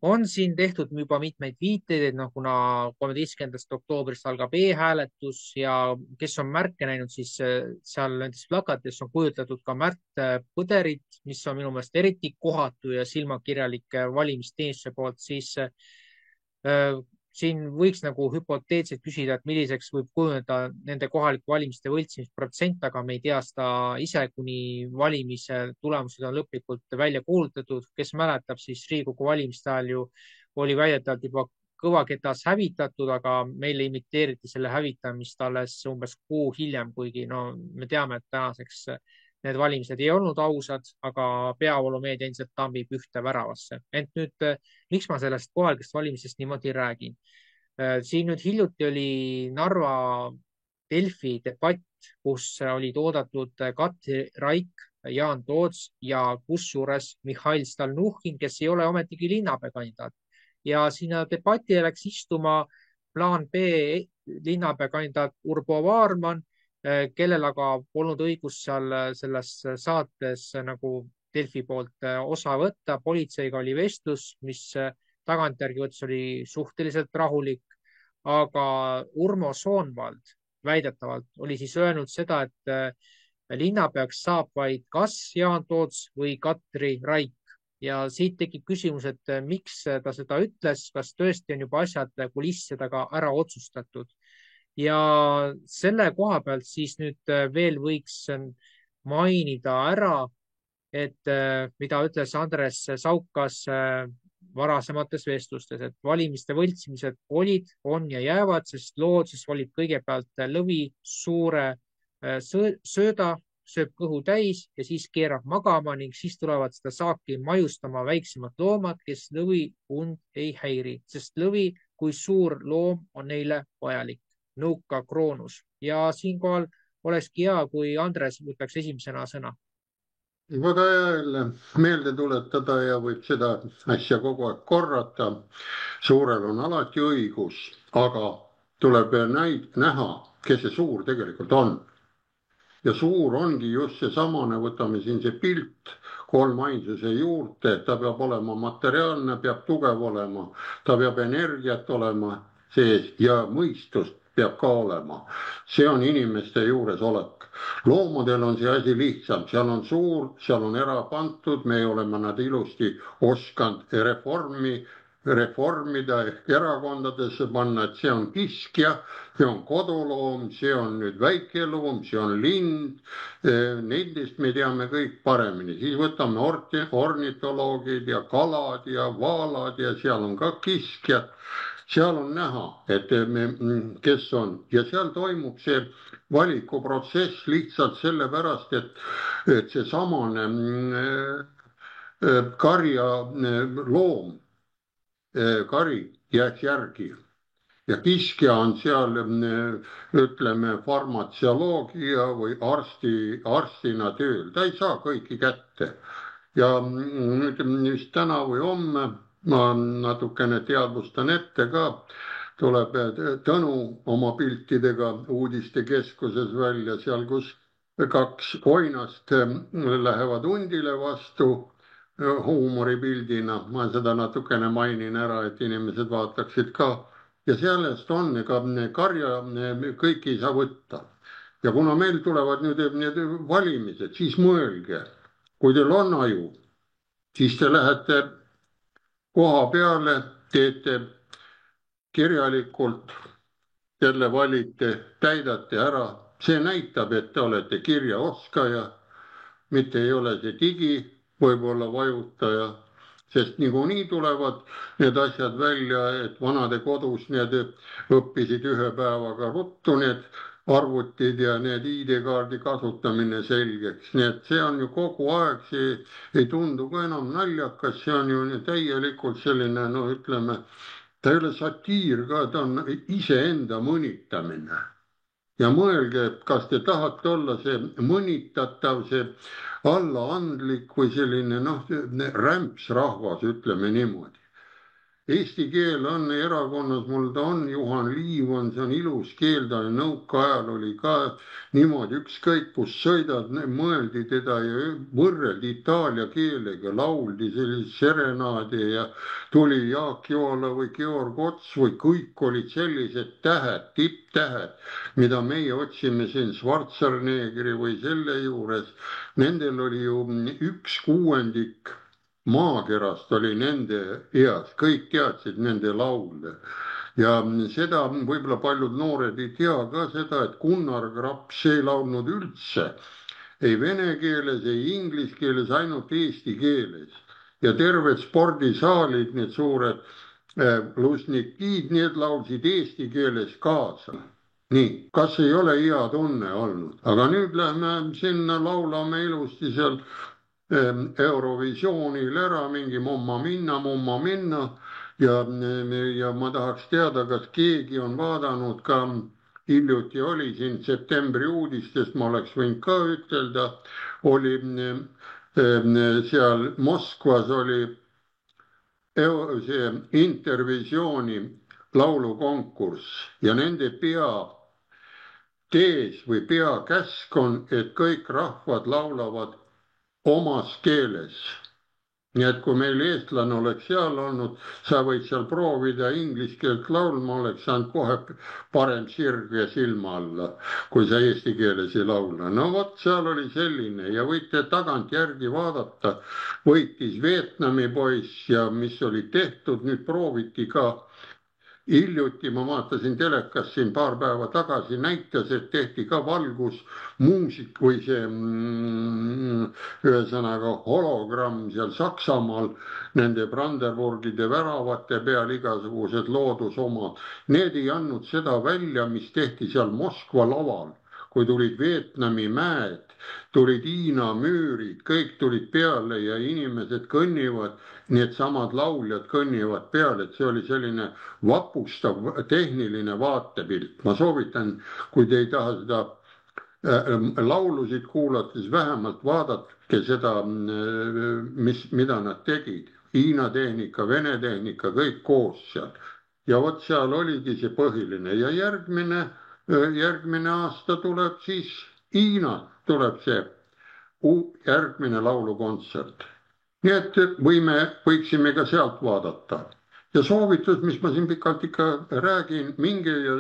On siin tehtud juba mitmeid viiteid, et kuna 13. oktoobrist algab e-hääletus ja kes on märke näinud, siis seal nendes plakates on kujutatud ka Märt Põderit, mis on minu meelest eriti kohatu ja silmakirjalik valimisteenistuse poolt, siis siin võiks nagu hüpoteetselt küsida, et milliseks võib kujuneda nende kohalike valimiste võltsimisprotsent, aga me ei tea seda ise, kuni valimise tulemused on lõplikult välja kuulutatud. Kes mäletab, siis Riigikogu valimiste ajal ju oli väidetavalt juba kõvaketas hävitatud, aga meile imiteeriti selle hävitamist alles umbes kuu hiljem, kuigi me teame, et tänaseks need valimised ei olnud ausad, aga peavoolumeedia endiselt tambib ühte väravasse. Ent nüüd, miks ma sellest kohalikest valimisest niimoodi räägin? Siin nüüd hiljuti oli Narva Delfi debatt, kus olid oodatud Katri Raik, Jaan Toots ja kusjuures Mihhail Stalnuhhin, kes ei ole ometigi linnapeakandidaat. Ja sinna debatile läks istuma plaan B linnapeakandidaat Urbo Vaarman, kellel aga polnud õigus selles saates nagu Delfi poolt osa võtta. Politseiga oli vestlus, mis tagantjärgi võttes oli suhteliselt rahulik, aga Urmo Soonvald väidetavalt oli siis öelnud seda, et linnapeaks saab vaid kas Jaan Toots või Katri Raik. Ja siit tekib küsimus, et miks ta seda ütles, kas tõesti on juba asjad kulissidega ära otsustatud. Ja selle koha pealt siis nüüd veel võiks mainida ära, et mida ütles Andres Saukas varasemates vestlustes, et valimiste võltsimised olid, on ja jäävad, sest looduses valib kõigepealt lõvi suure sööda sööb kõhu täis ja siis keerab magama ning siis tulevad seda saaki majustama väiksemad loomad, kes lõvi und ei häiri, sest lõvi kui suur loom on neile vajalik. Nõuka Kroonus. Ja siinkohal olekski hea, kui Andres võtaks esimesena sõna. Väga jälle meelde tuletada ja võib seda asja kogu aeg korrata. Suurel on alati õigus, aga tuleb näha, kes see suur tegelikult on. Ja suur ongi just see samane, võtame siin see pilt kolmainsuse juurde, ta peab olema materiaalne, peab tugev olema, ta peab energiat olema sees ja mõistust peab ka olema. See on inimeste juures olek. Loomadel on see asi lihtsam, seal on suur, seal on ära pantud, me oleme nad ilusti oskanud reformida ehk erakondadesse panna, et see on kiskja, see on koduloom, see on nüüd väikeloom, see on lind. Nendest me teame kõik paremini. Siis võtame ornitoloogid ja kalad ja vaalad ja seal on ka kiskjad. Seal on näha, et kes on ja seal toimub see valikuprotsess lihtsalt sellepärast, et see samane karja loom, kari jääks järgi ja kiskja on seal, ütleme, farmatseoloogia või arstina tööl. Ta ei saa kõiki kätte ja nüüd just täna või homme ma natukene teadvustan ette ka, tuleb Tõnu oma piltidega uudistekeskuses välja seal, kus 2 oinast lähevad hundile vastu huumoripildina. Ma seda natukene mainin ära, et inimesed vaataksid ka. Ja sellest on, ega karja kõiki ei saa võtta. Ja kuna meil tulevad nüüd need valimised, siis mõelge, kui teil on aju, siis te lähete koha peale, teete kirjalikult, kelle valite, täidate ära. See näitab, et te olete kirjaoskaja, mitte ei ole see digi võib-olla vajutaja, sest niikuinii tulevad need asjad välja, et vanade kodus need õppisid 1 päevaga ruttu need arvutid ja need ID-kaardi kasutamine selgeks. Nii et see on ju kogu aeg, see ei tundu ka enam naljakas, see on ju täielikult selline, no ütleme, ta ei ole satiir ka, ta on iseenda mõnitamine. Ja mõelge, et kas te tahate olla see mõnitatav, see allaandlik või selline rämpsrahvas, ütleme niimoodi. Eesti keel on erakonnas, mul ta on, Juhan Liiv on, see on ilus keel, ta nõukaajal oli ka niimoodi, ükskõik kus sõidad, mõeldi teda ja võrreldi itaalia keelega, lauldi sellist serenaadi ja tuli Jaak Joola või Georg Ots või kõik olid sellised tähed, tipptähed, mida meie otsime siin Schwarzeneggi või selle juures. Nendel oli ju 1/6 maakerast oli nende eas, kõik teadsid nende laule. Ja seda võib-olla paljud noored ei tea ka seda, et Gunnar Graps ei laulnud üldse ei vene keeles, ei inglise keeles, ainult eesti keeles. Ja terved spordisaalid, need suured Lusnikid, need laulsid eesti keeles kaasa. Nii, kas ei ole hea tunne olnud? Aga nüüd lähme sinna, laulame ilusti seal Eurovisioonil ära mingi Momma minna ja ma tahaks teada, kas keegi on vaadanud ka, hiljuti oli siin septembri uudistest, ma oleks võinud ka ütelda, oli seal Moskvas oli see Intervisiooni laulukonkurss ja nende peatees või peakäsk on, et kõik rahvad laulavad omas keeles. Nii et kui meil eestlane oleks seal olnud, sa võid seal proovida inglise keelt laulma, oleks saanud kohe parem sirg ja silma alla, kui sa eesti keeles ei laula. No vot, seal oli selline ja võite tagantjärgi vaadata, võitis Vietnami poiss ja mis oli tehtud, nüüd prooviti ka. Hiljuti ma vaatasin telekas siin paar päeva tagasi, näitas, et tehti ka valgusmuusik või see ühesõnaga hologramm seal Saksamaal nende Brandenburgide väravate peal, igasugused loodusomad. Need ei andnud seda välja, mis tehti seal Moskva laval, kui tulid Vietnami mäed, tulid Hiina müürid, kõik tulid peale ja inimesed kõnnivad, needsamad lauljad kõnnivad peale, et see oli selline vapustav tehniline vaatepilt. Ma soovitan, kui te ei taha seda laulusid kuulata, siis vähemalt vaadake seda, mida nad tegid. Hiina tehnika, Vene tehnika, kõik koos seal. Ja vot seal oligi see põhiline ja järgmine aasta tuleb siis Hiina, tuleb see järgmine laulukontsert. Nii et võiksime ka sealt vaadata. Ja soovitus, mis ma siin pikalt ikka räägin, minge ja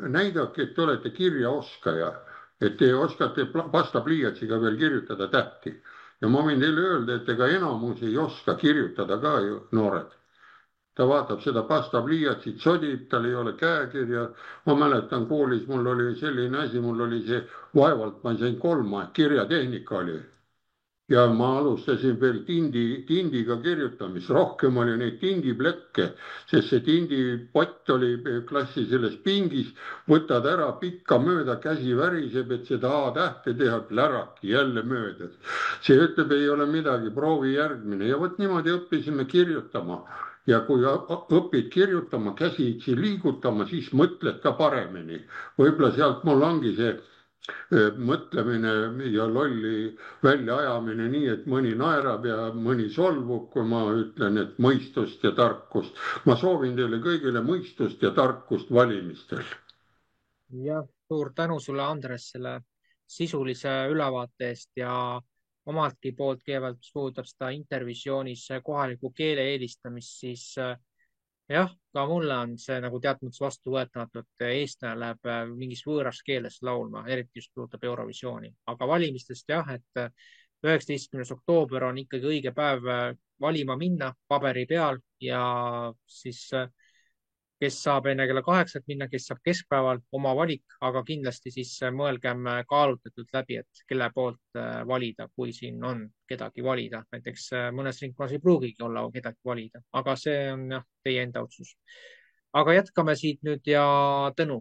näidake, et te olete kirjaoskaja, et te oskate pastapliiatsiga veel kirjutada tähti. Ja ma võin teile öelda, et ega enamus ei oska kirjutada ka ju noored. Ta vaatab seda pastapliiatsit, sodib, tal ei ole käekirja. Ma mäletan koolis, mul oli selline asi, mul oli see vaevalt, ma sain 3 kirjatehnika oli. Ja ma alustasin veel tindiga kirjutamist, rohkem oli neid tindiplekke, sest see tindipott oli klassi selles pingis, võtad ära pikka mööda, käsi väriseb, et seda A-tähte teha, pläraki jälle mööda. See ütleb, ei ole midagi, proovi järgmine ja vot niimoodi õppisime kirjutama. Ja kui õpid kirjutama, käsitsi liigutama, siis mõtled ka paremini. Võib-olla sealt mul ongi see mõtlemine ja lolli väljaajamine nii, et mõni naerab ja mõni solvub, kui ma ütlen, et mõistust ja tarkust. Ma soovin teile kõigile mõistust ja tarkust valimistel. Jah, suur tänu sulle, Andres, selle sisulise ülevaate eest ja omaltki poolt kõigepealt, mis puudutab seda intervisioonis kohaliku keele eelistamist, siis jah, ka mulle on see nagu teatud mõttes vastuvõetamatu, et eestlane läheb mingis võõras keeles laulma, eriti just puudutab Eurovisiooni. Aga valimistest jah, et 19. oktoober on ikkagi õige päev valima minna paberi peal ja siis kes saab enne kella 8 minna, kes saab keskpäeval, oma valik, aga kindlasti siis mõelgem kaalutletult läbi, et kelle poolt valida, kui siin on kedagi valida. Näiteks mõnes ringkonnas ei pruugigi olla kedagi valida, aga see on jah, teie enda otsus. Aga jätkame siit nüüd ja Tõnu.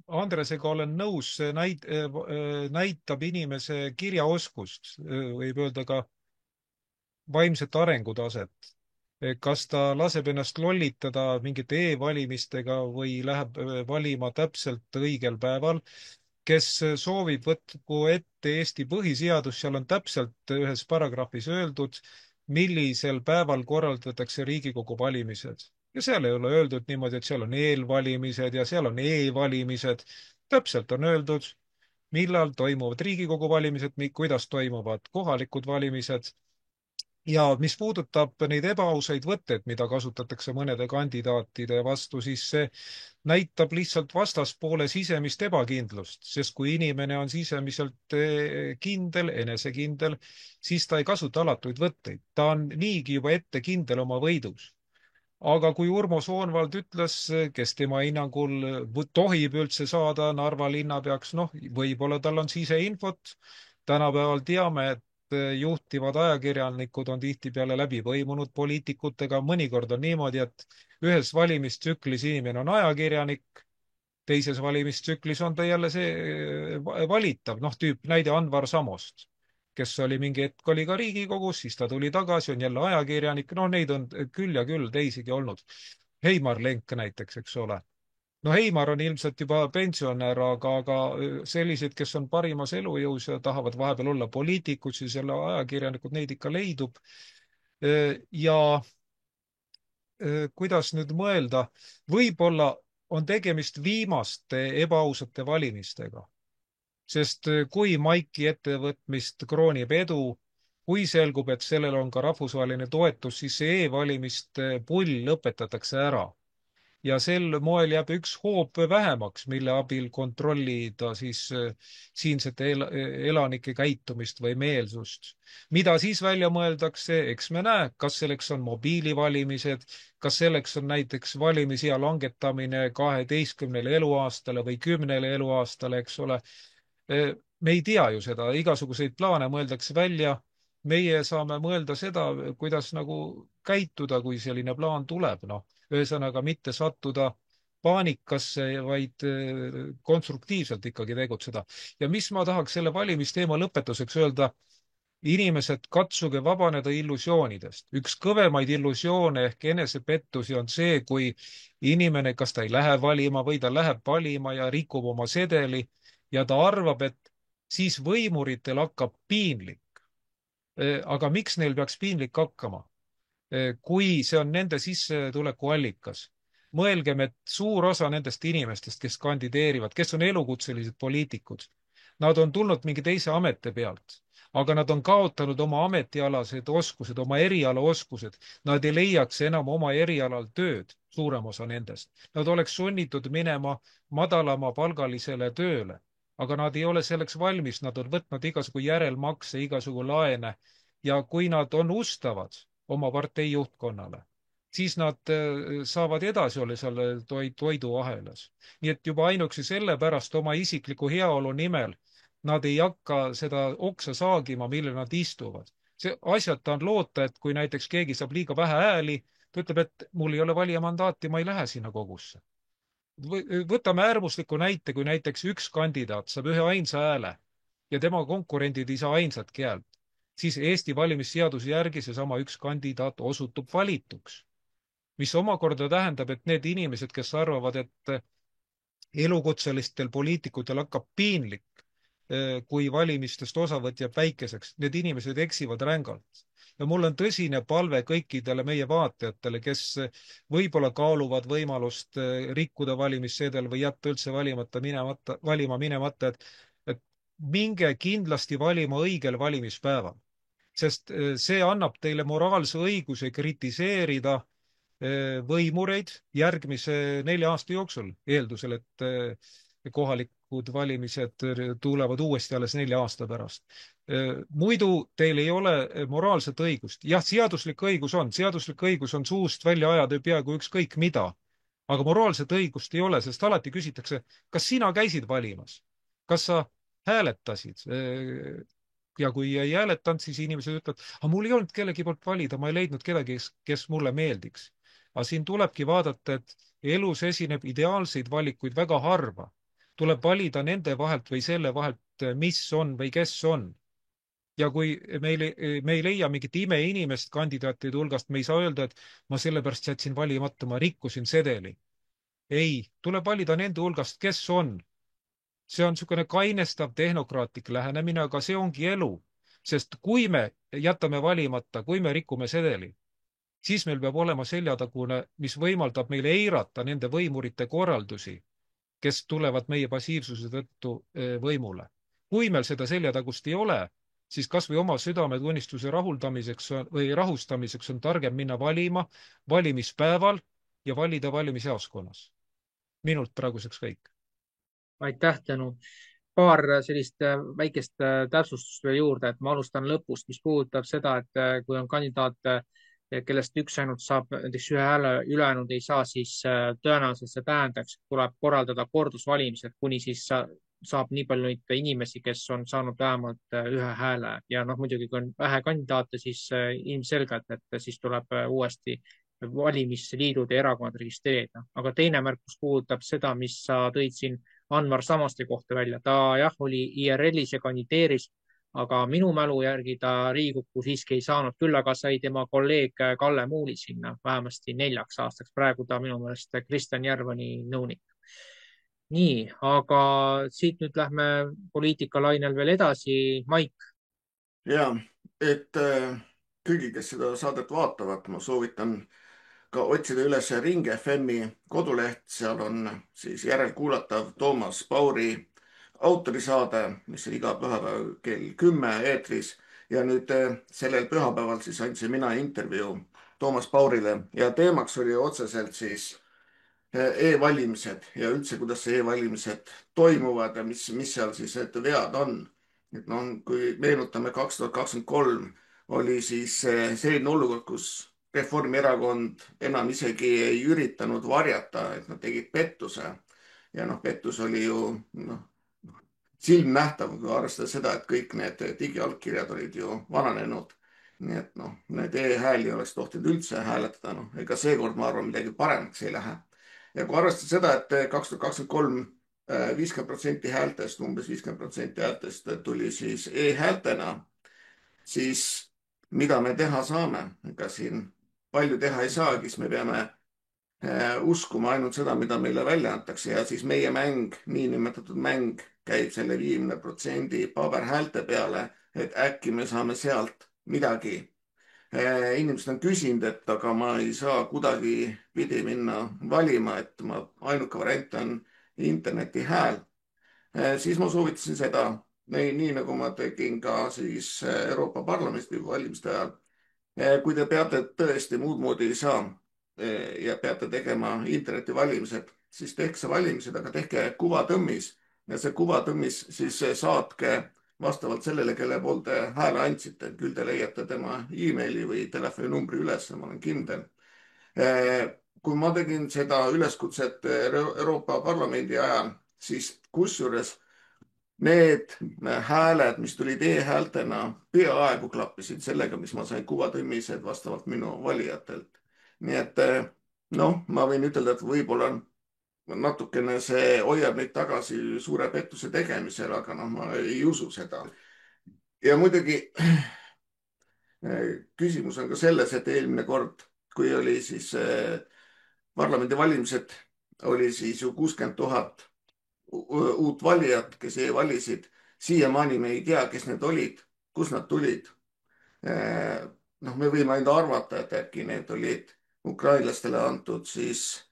Andresega olen nõus, see näitab inimese kirjaoskust, võib öelda ka vaimset arengutaset. Kas ta laseb ennast lollitada mingite e-valimistega või läheb valima täpselt õigel päeval. Kes soovib, võtku ette Eesti põhiseadus, seal on täpselt ühes paragrahvis öeldud, millisel päeval korraldatakse Riigikogu valimised. Ja seal ei ole öeldud niimoodi, et seal on eelvalimised ja seal on e-valimised. Täpselt on öeldud, millal toimuvad Riigikogu valimised, kuidas toimuvad kohalikud valimised. Ja mis puudutab neid ebaausaid võtteid, mida kasutatakse mõnede kandidaatide vastu, siis see näitab lihtsalt vastaspoole sisemist ebakindlust, sest kui inimene on sisemiselt kindel, enesekindel, siis ta ei kasuta alatuid võtteid. Ta on niigi juba ette kindel oma võidus. Aga kui Urmo Soonvald ütles, kes tema hinnangul tohib üldse saada Narva linnapeaks, võib-olla tal on siseinfot. Tänapäeval teame, et juhtivad ajakirjanikud on tihtipeale läbi põimunud poliitikutega. Mõnikord on niimoodi, et ühes valimistsüklis inimene on ajakirjanik, teises valimistsüklis on ta jälle see valitav, näide Anvar Samost, kes oli mingi hetk oli ka Riigikogus, siis ta tuli tagasi, on jälle ajakirjanik. Neid on küll ja küll teisigi olnud. Heimar Lenk näiteks, eks ole. Heimar on ilmselt juba pensionär, aga sellised, kes on parimas elujõus ja tahavad vahepeal olla poliitikud, siis jälle ajakirjanikud, neid ikka leidub. Ja kuidas nüüd mõelda, võib-olla on tegemist viimaste ebaausate valimistega, sest kui Maiki ettevõtmist kroonib edu, kui selgub, et sellel on ka rahvusvaheline toetus, siis see e-valimiste pull lõpetatakse ära. Ja sel moel jääb üks hoop vähemaks, mille abil kontrollida siis siinsete elanike käitumist või meelsust. Mida siis välja mõeldakse, eks me näe, kas selleks on mobiilivalimised, kas selleks on näiteks valimisia langetamine 12 eluaastale või 10 eluaastale, eks ole. Me ei tea ju seda, igasuguseid plaane mõeldakse välja. Meie saame mõelda seda, kuidas nagu käituda, kui selline plaan tuleb. Ühesõnaga mitte sattuda paanikasse, vaid konstruktiivselt ikkagi tegutseda. Ja mis ma tahaks selle valimisteema lõpetuseks öelda, inimesed, katsuge vabaneda illusioonidest. Üks kõvemaid illusioone ehk enesepettusi on see, kui inimene, kas ta ei lähe valima või ta läheb valima ja rikub oma sedeli ja ta arvab, et siis võimuritel hakkab piinlik. Aga miks neil peaks piinlik hakkama? Kui see on nende sissetuleku allikas. Mõelgem, et suur osa nendest inimestest, kes kandideerivad, kes on elukutselised poliitikud, nad on tulnud mingi teise ameti pealt, aga nad on kaotanud oma ametialased oskused, oma erialaoskused. Nad ei leiaks enam oma erialal tööd, suurem osa nendest. Nad oleks sunnitud minema madalama palgalisele tööle, aga nad ei ole selleks valmis, nad on võtnud igasugu järelmakse, igasugu laene ja kui nad on ustavad oma partei juhtkonnale, siis nad saavad edasi olla seal toiduahelas. Nii et juba ainuüksi sellepärast oma isikliku heaolu nimel nad ei hakka seda oksa saagima, millel nad istuvad. See asjata on loota, et kui näiteks keegi saab liiga vähe hääli, ta ütleb, et mul ei ole valijamandaati, ma ei lähe sinna kogusse. Võtame äärmusliku näite, kui näiteks üks kandidaat saab ühe ainsa hääle ja tema konkurendid ei saa ainsatki häält, siis Eesti valimisseaduse järgi seesama üks kandidaat osutub valituks, mis omakorda tähendab, et need inimesed, kes arvavad, et elukutselistel poliitikutel hakkab piinlik, kui valimistest osavõtt jääb väikeseks, need inimesed eksivad rängalt. Ja mul on tõsine palve kõikidele meie vaatajatele, kes võib-olla kaaluvad võimalust rikkuda valimissedel või jätta üldse valima minemata, et minge kindlasti valima õigel valimispäeval, sest see annab teile moraalse õiguse kritiseerida võimureid järgmise 4 aasta jooksul, eeldusel, et kohalikud valimised tulevad uuesti alles 4 aasta pärast. Muidu teil ei ole moraalset õigust. Jah, seaduslik õigus on suust välja ajada peaaegu ükskõik mida, aga moraalset õigust ei ole, sest alati küsitakse, kas sina käisid valimas, kas sa hääletasid? Ja kui ei hääletanud, siis inimesed ütlevad, aga mul ei olnud kellegi poolt valida, ma ei leidnud kedagi, kes mulle meeldiks. Aga siin tulebki vaadata, et elus esineb ideaalseid valikuid väga harva. Tuleb valida nende vahelt või selle vahelt, mis on või kes on. Ja kui me ei leia mingit imeinimest kandidaatide hulgast, me ei saa öelda, et ma sellepärast jätsin valimata, ma rikkusin sedeli. Ei, tuleb valida nende hulgast, kes on. See on niisugune kainestav tehnokraatlik lähenemine, aga see ongi elu. Sest kui me jätame valimata, kui me rikume sedeli, siis meil peab olema seljatagune, mis võimaldab meile eirata nende võimurite korraldusi, kes tulevad meie passiivsuse tõttu võimule. Kui meil seda seljatagust ei ole, siis kas või oma südametunnistuse rahuldamiseks või rahustamiseks on targem minna valima valimispäeval ja valida valimisjaoskonnas. Minult praeguseks kõik. Aitäh, Tõnu. Paar sellist väikest täpsustust veel juurde, et ma alustan lõpust, mis puudutab seda, et kui on kandidaat, kellest üks ainult saab näiteks ühe hääle, ülejäänud ei saa, siis tõenäoliselt see tähendaks, et tuleb korraldada kordusvalimised, kuni siis saab nii palju neid inimesi, kes on saanud vähemalt ühe hääle. Ja muidugi, kui on vähe kandidaate, siis ilmselgelt, et siis tuleb uuesti valimisliidud ja erakonnad registreerida. Aga teine märkus puudutab seda, mis sa tõid siin Anvar Samaste kohta välja. Ta jah, oli IRL-is ja kandideeris, aga minu mälu järgi ta Riigikokku siiski ei saanud, küll aga sai tema kolleeg Kalle Muuli sinna vähemasti 4 aastaks. Praegu ta minu meelest Kristjan Järvani nõunik. Nii, aga siit nüüd lähme poliitikalainel veel edasi. Maik. Ja, et kõigi, kes seda saadet vaatavad, ma soovitan ka otsida üles Ring FM-i koduleht, seal on siis järelkuulatav Toomas Pauri autorisaade, mis on iga pühapäev kell 10 eetris. Ja nüüd sellel pühapäeval siis andsin mina intervjuu Toomas Paurile ja teemaks oli otseselt siis e-valimised ja üldse, kuidas see e-valimised toimuvad ja mis seal siis need vead on. Et kui meenutame 2023 oli siis selline olukord, kus Reformierakond enam isegi ei üritanud varjata, et nad tegid pettuse. Ja pettus oli ju silmnähtav, kui arvestada seda, et kõik need digiallkirjad olid ju vananenud. Nii et need e-hääli oleks tohtinud üldse hääletada. Ega seekord, ma arvan, midagi paremaks ei lähe. ja kui arvestada seda, et 2023 50% häältest, umbes 50% häältest tuli siis e-häältena, siis mida me teha saame? Ega siin palju teha ei saagi, siis me peame uskuma ainult seda, mida meile välja antakse ja siis meie mäng, niinimetatud mäng käib selle 50% paberhäälte peale, et äkki me saame sealt midagi. Inimesed on küsinud, et aga ma ei saa kuidagi pidi minna valima, et ainuke variant on interneti hääl. Siis ma soovitasin seda, nii nagu ma tegin ka siis Euroopa Parlamendi valimiste ajal. Kui te peate tõesti muud moodi ei saa ja peate tegema internetivalimised, siis tehke see valimised, aga tehke kuvatõmmis ja see kuvatõmmis siis saatke vastavalt sellele, kelle poolt te hääle andsite. Küll te leiate tema emaili või telefoninumbri üles, ma olen kindel. Kui ma tegin seda üleskutset Euroopa Parlamendi ajal, siis kusjuures need hääled, mis tulid e-häältena, peaaegu klappisid sellega, mis ma sain kuvatõmmised vastavalt minu valijatelt. Nii et noh, ma võin ütelda, et võib-olla natukene see hoiab neid tagasi suure pettuse tegemisel, aga noh, ma ei usu seda. Ja muidugi küsimus on ka selles, et eelmine kord, kui oli siis parlamendivalimised, oli siis ju 60 000 uut valijat, kes e-valisid. Siiamaani me ei tea, kes need olid, kus nad tulid. Noh, me võime ainult arvata, et äkki need olid ukrainlastele antud siis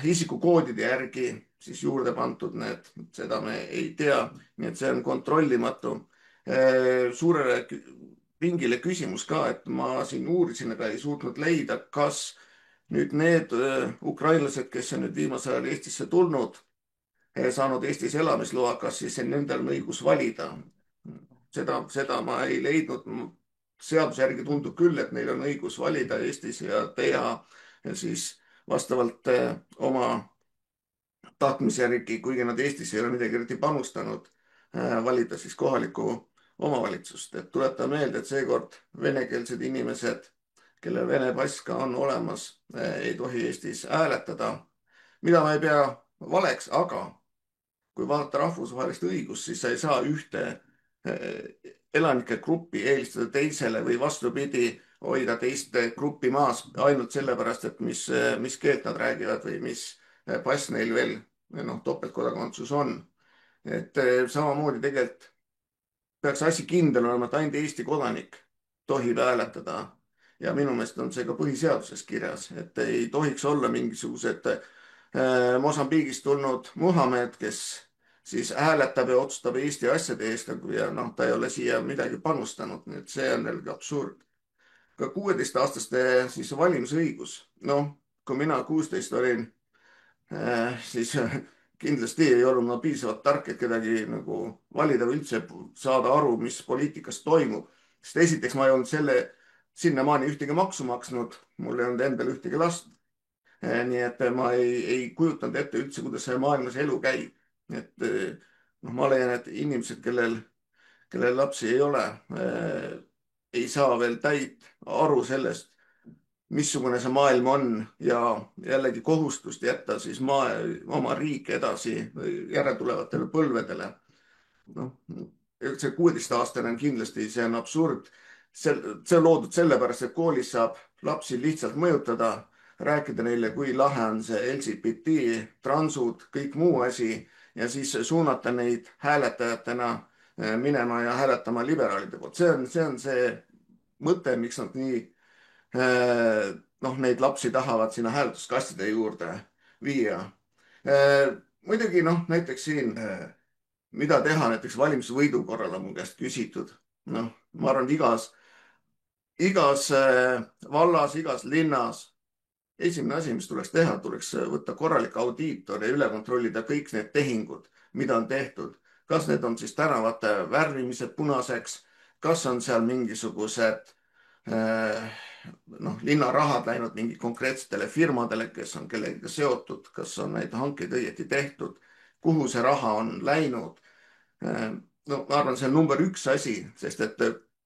isikukoodide järgi siis juurde pandud need, seda me ei tea, nii et see on kontrollimatu. Suurele pingile küsimus ka, et ma siin uurisin, aga ei suutnud leida, kas nüüd need ukrainlased, kes on nüüd viimasel ajal Eestisse tulnud, saanud Eestis elamisloa, kas siis nendel on õigus valida. Seda ma ei leidnud. Seaduse järgi tundub küll, et neil on õigus valida Eestis ja teha siis vastavalt oma tahtmise järgi, kuigi nad Eestis ei ole midagi eriti panustanud, valida siis kohalikku omavalitsust. Et tuleta meelde, et seekord venekeelsed inimesed, kellel Vene pass ka on olemas, ei tohi Eestis hääletada, mida ma ei pea valeks, aga kui vaadata rahvusvahelist õigust, siis sa ei saa ühte elanike gruppi eelistada teisele või vastupidi, hoida teist gruppi maas ainult sellepärast, et mis keelt nad räägivad või mis pass neil veel topeltkodakondsus on. Et samamoodi tegelikult peaks asi kindel olema, et ainult Eesti kodanik tohib hääletada. Ja minu meelest on see ka põhiseaduses kirjas, et ei tohiks olla mingisugused Mosambiigist tulnud Muhamed, kes siis hääletab ja otsustab Eesti asjade eest ja ta ei ole siia midagi panustanud, nii et see on jällegi absurd. Ka 16-aastaste siis valimisõigus. Kui mina 16 olin, siis kindlasti ei olnud ma piisavalt tark, et kedagi nagu valida või üldse saada aru, mis poliitikas toimub. Sest esiteks ma ei olnud sinnamaani ühtegi maksu maksnud, mul ei olnud endal ühtegi last. Nii et ma ei kujutanud ette üldse, kuidas see maailmas elu käib. Et ma leian, et inimesed, kellel lapsi ei ole, ei saa veel täit aru sellest, missugune see maailm on ja jällegi kohustust jätta siis oma riik edasi järeltulevatele põlvedele. See 16-aastane on kindlasti, see on absurd. See on loodud sellepärast, et koolis saab lapsi lihtsalt mõjutada, rääkida neile, kui lahe on see LGBT, transud, kõik muu asi ja siis suunata neid hääletajatena minema ja hääletama liberaalide poolt. See on see mõte, miks nad nii neid lapsi tahavad sinna hääletuskastide juurde viia. Muidugi näiteks siin, mida teha näiteks valimisvõidu korral on mu käest küsitud. Ma arvan, igas vallas, igas linnas esimene asi, mis tuleks teha, tuleks võtta korralik audiitor ja üle kontrollida kõik need tehingud, mida on tehtud. Kas need on siis tänavate värvimised punaseks, kas on seal mingisugused linnarahad läinud mingi konkreetsetele firmadele, kes on kellegagi seotud, kas on neid hankeid õieti tehtud, kuhu see raha on läinud. Ma arvan, see on number 1 asi, sest et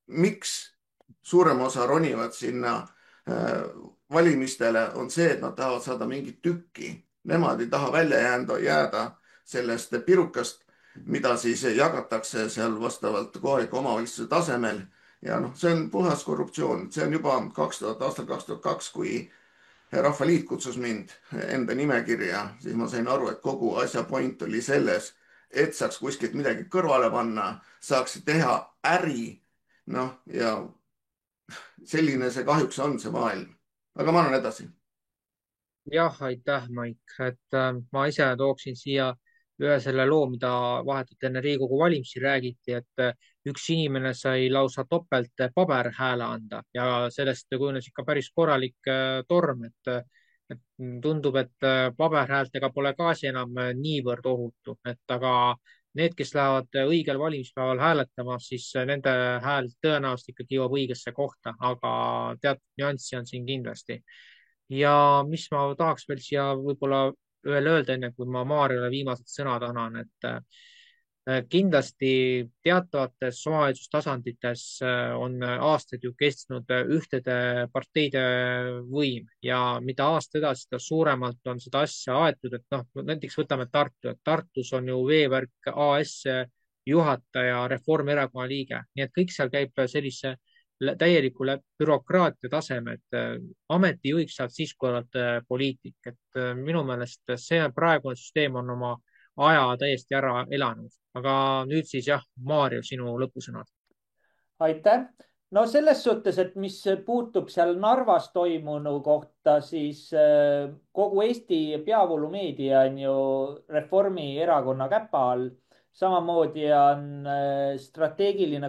miks suurem osa ronivad sinna valimistele, on see, et nad tahavad saada mingit tükki. Nemad ei taha välja jääda sellest pirukast, mida siis jagatakse seal vastavalt kohaliku omavalitsuse tasemel. Ja noh, see on puhas korruptsioon. See on juba aastal 2002, kui Rahvaliit kutsus mind enda nimekirja, siis ma sain aru, et kogu asja point oli selles, et saaks kuskilt midagi kõrvale panna, saaks teha äri. Noh, ja selline see kahjuks on see maailm. Aga ma annan edasi. Jah, aitäh, Maik. Ma ise tooksin siia ühe selle loo, mida vahetult enne Riigikogu valimisi räägiti, et üks inimene sai lausa topelt paberhääle anda ja sellest kujunes ikka päris korralik torm, et tundub, et paberhäältega pole ka asi enam niivõrd ohutu, aga need, kes lähevad õigel valimispäeval hääletama, siis nende hääl tõenäoliselt ikkagi jõuab õigesse kohta, aga teatud nüanssi on siin kindlasti. Ja mis ma tahaks veel siia võib-olla veel öelda, enne kui ma Maarjale viimased sõnad annan, et kindlasti teatavates omavalitsustasandites on aastaid ju kestnud ühtede parteide võim ja mida aasta edasi, seda suuremalt on seda asja aetud, et noh, näiteks võtame Tartu, et Tartus on ju Veevärk AS juhataja Reformierakonna liige, nii et kõik seal käib sellise täieliku bürokraatia taseme, et ametijuhiks saad siis, kui oled poliitik, et minu meelest see praegune süsteem on oma aja täiesti ära elanud, aga nüüd siis jah, Maarjo, sinu lõpusõnad. Aitäh. No selles suhtes, et mis puutub seal Narvas toimunu kohta, siis kogu Eesti peavoolumeedia on ju Reformierakonna käpa all. Samamoodi on strateegiline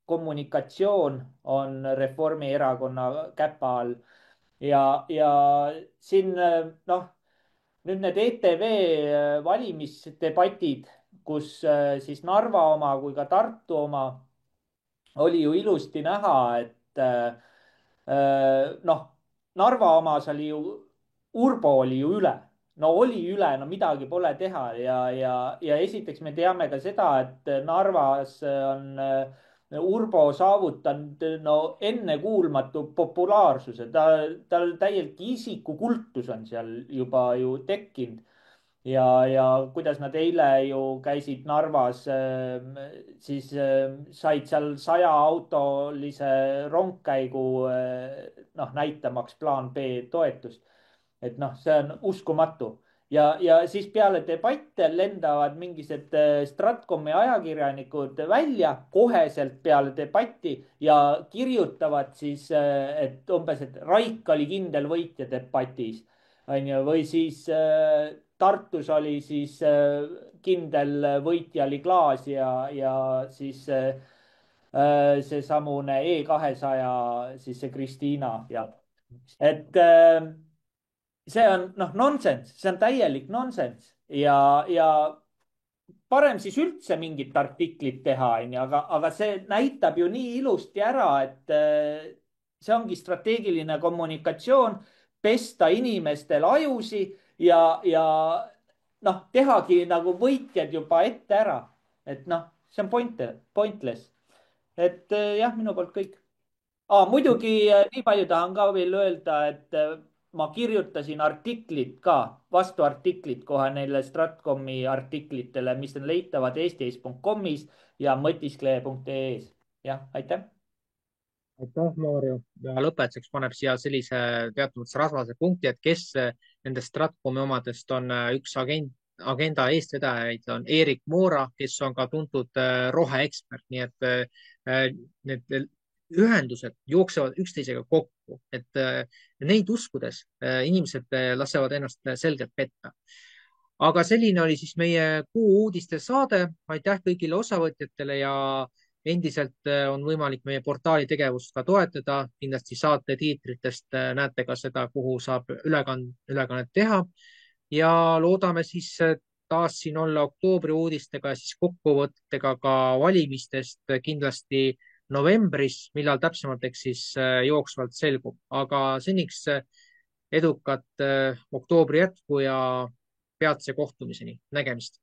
kommunikatsioon on Reformierakonna käpa all ja siin noh, nüüd need ETV valimisdebatid, kus siis Narva oma kui ka Tartu oma oli ju ilusti näha, et noh, Narva omas oli ju, Urbo oli ju üle. No oli üle, no midagi pole teha ja esiteks me teame ka seda, et Narvas on Urbo saavutanud no ennekuulmatu populaarsuse, tal täielik isikukultus on seal juba ju tekkinud ja kuidas nad eile ju käisid Narvas, siis said seal 100-autolise rongkäigu noh, näitamaks plaan B toetust. Et noh, see on uskumatu ja siis peale debatte lendavad mingised Stratkomi ajakirjanikud välja koheselt peale debatti ja kirjutavad siis, et umbes, et Raik oli kindel võitja debatis, on ju, või siis Tartus oli siis kindel võitja oli Klaas ja siis seesamune E200, siis see Kristiina ja et see on noh, nonsense, see on täielik nonsense ja parem siis üldse mingit artiklit teha, onju, aga see näitab ju nii ilusti ära, et see ongi strateegiline kommunikatsioon, pesta inimestel ajusi ja noh, tehagi nagu võitjad juba ette ära. Et noh, see on pointless. Et jah, minu poolt kõik. Muidugi nii palju tahan ka veel öelda, et ma kirjutasin artiklit ka, vastuartiklit kohe neile Stratkomi artiklitele, mis on leitavad eesti.com-is ja mõtiskleja.ee-s. Jah, aitäh. Aitäh, Maarjo. Ja lõpetuseks paneb siia sellise teatud mõttes rasvase punkti, et kes nendest Stratkomi omadest on üks agenda eestvedajaid, on Erik Moora, kes on ka tuntud roheekspert, nii et need ühendused jooksevad üksteisega kokku, et neid uskudes inimesed lasevad ennast selgelt petta. Aga selline oli siis meie kuu uudiste saade. Aitäh kõigile osavõtjatele ja endiselt on võimalik meie portaali tegevust ka toetada. Kindlasti saate tiitritest näete ka seda, kuhu saab ülekannet teha ja loodame siis taas siin olla oktoobri uudistega, siis kokkuvõttega ka valimistest kindlasti novembris, millal täpsemalt, eks siis jooksvalt selgub, aga seniks edukat oktoobri jätku ja peatse kohtumiseni. Nägemist.